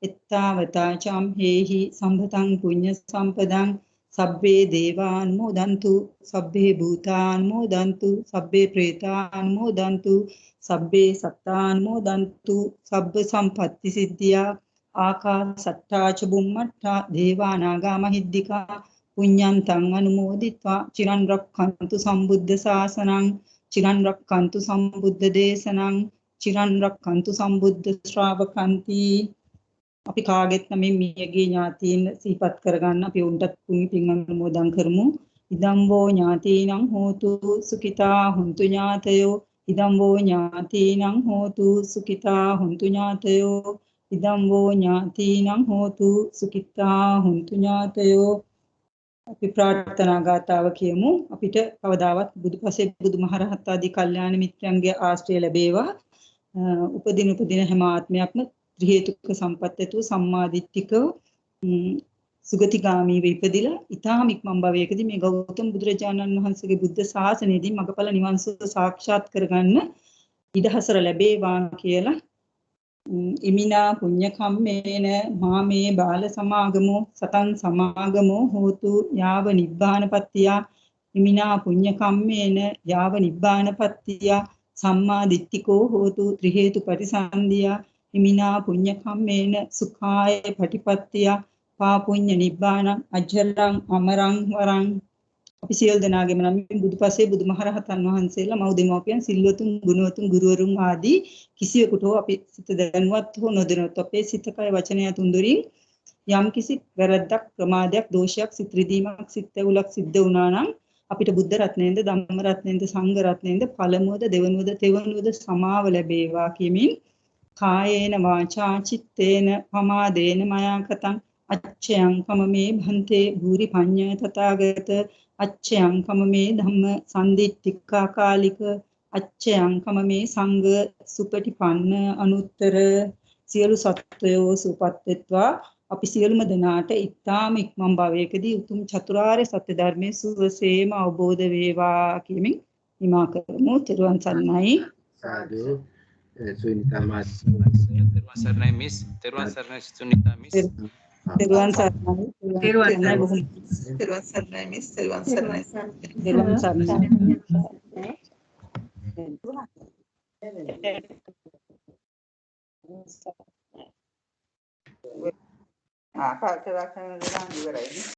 එත්තාවතා චම්හෙහි සම්පතං පුඤ්ඤ සම්පදං සබ්බේ දේවානුමෝදන්තු සබ්බේ භූතානුමෝදන්තු සබ්බේ ප්‍රේතානුමෝදන්තු සබ්බේ සත්තානුමෝදන්තු සබ්බ සම්පත්ති සිද්ධියා ආකාසට්ටා ච බුම්මට්ටා දේවානාගා මහිද්దికා පුඤ්ඤන්තං අනුමෝදිත්වා චිරන් රක්ඛන්තු සම්බුද්ධ ශාසනං චිරන් රක්ඛන්තු සම්බුද්ධ දේශනං චිරන් රක්ඛන්තු සම්බුද්ධ ශ්‍රාවකන්ති අපි කාගෙත් නමින් මියගේ ඥාතීන් සිහිපත් කරගන්න අපි උන්ටත් පින් අනුමෝදන් කරමු ඉදම් වූ ඥාතීනං හෝතු සුඛිතා හුන්තු ඥාතයෝ ඉදම් වූ ඥාතීනං හෝතු සුඛිතා හුන්තු ඥාතයෝ ඉදම් වූ ඥාතීනං හෝතු සුඛිතා හුන්තු ඥාතයෝ අපි ප්‍රාර්ථනා ගාතාව කියමු අපිට කවදාවත් බුදුපසේ බුදුමහරහත් ආදී කල්යාණ මිත්‍රයන්ගේ ආශ්‍රය ලැබේවා උපදින හැම ආත්මයක්ම ත්‍රි හේතුක සම්පත්තතු සම්මාදිට්ඨික සුගතිගාමීව ඉපදිලා ඊ타ම ඉක්මන් භවයකදී මේ ගෞතම බුදුරජාණන් වහන්සේගේ බුද්ධ ශාසනයේදී මගපල නිවන් සුව සාක්ෂාත් කරගන්න ඉඩහසර ලැබේවා කියලා ඉමිනා පුඤ්ඤ කම්මේන මාමේ බාල සමාගමෝ සතං සමාගමෝ හෝතු යාව නිබ්බානපත්තිය ඉමිනා පුඤ්ඤ කම්මේන යාව නිබ්බානපත්තිය සම්මා දිට්ඨිකෝ හෝතු ත්‍රි හේතු පරිසන්දියා ඉමිනා පුඤ්ඤ කම්මේන සුඛාය පටිපත්තිය පාපුඤ්ඤ නිබ්බාන අජරං අමරං වරං අපි සියලු දෙනාගේම නම් බුදුපසේ බුදුමහරහතන් වහන්සේලා මව් දෙමව්පියන් සිල්වතුන් ගුණවතුන් ගුරුවරුන් ආදී කිසිවෙකුට අපි සිත දැනුවත් හෝ නොදැනුවත් අපේ සිත කය වචනය තුන්දරින් යම් කිසි වැරද්දක් ප්‍රමාදයක් දෝෂයක් සිත් රිදීමක් සිත් ඇවුලක් සිද්ධ වුණා නම් අපිට බුද්ධ රත්නයෙන්ද ධම්ම රත්නයෙන්ද සංඝ රත්නයෙන්ද පළමුවද දෙවනුවද තෙවනුවද සමාව ලැබේවා කියමින් කායේන වාචා චිත්තේන පමාදේන මයාකතං අච්ඡයං කමමේ භන්තේ භූරි පඤ්ඤ තථාගත අච්ඡයං කමමේ ධම්ම සම්දිත්තිකා කාලික අච්ඡයං කමමේ සංඝ සුපටිපන්න අනුත්තර සියලු සත්වයෝ සුපත් වෙත්වා අපි සියලුම දෙනාට ඊ타ම ඉක්මන් භවයකදී උතුම් චතුරාර්ය සත්‍ය ධර්මයේ සුවසේම අවබෝධ වේවා කියමින් නිමා කරමු. ත්වන් සරණයි. සාදු සුනිතා මාස් තෙරුවන් සරණයි මිස් තෙරුවන් සරණයි සුනිතා මිස් තෙරුවන් සරණයි. තෙරුවන් සරණයි මිස් තෙරුවන් සරණයි. තෙරුවන් සරණයි. ආකාශ රක්ෂණ දරන් ඉවරයි.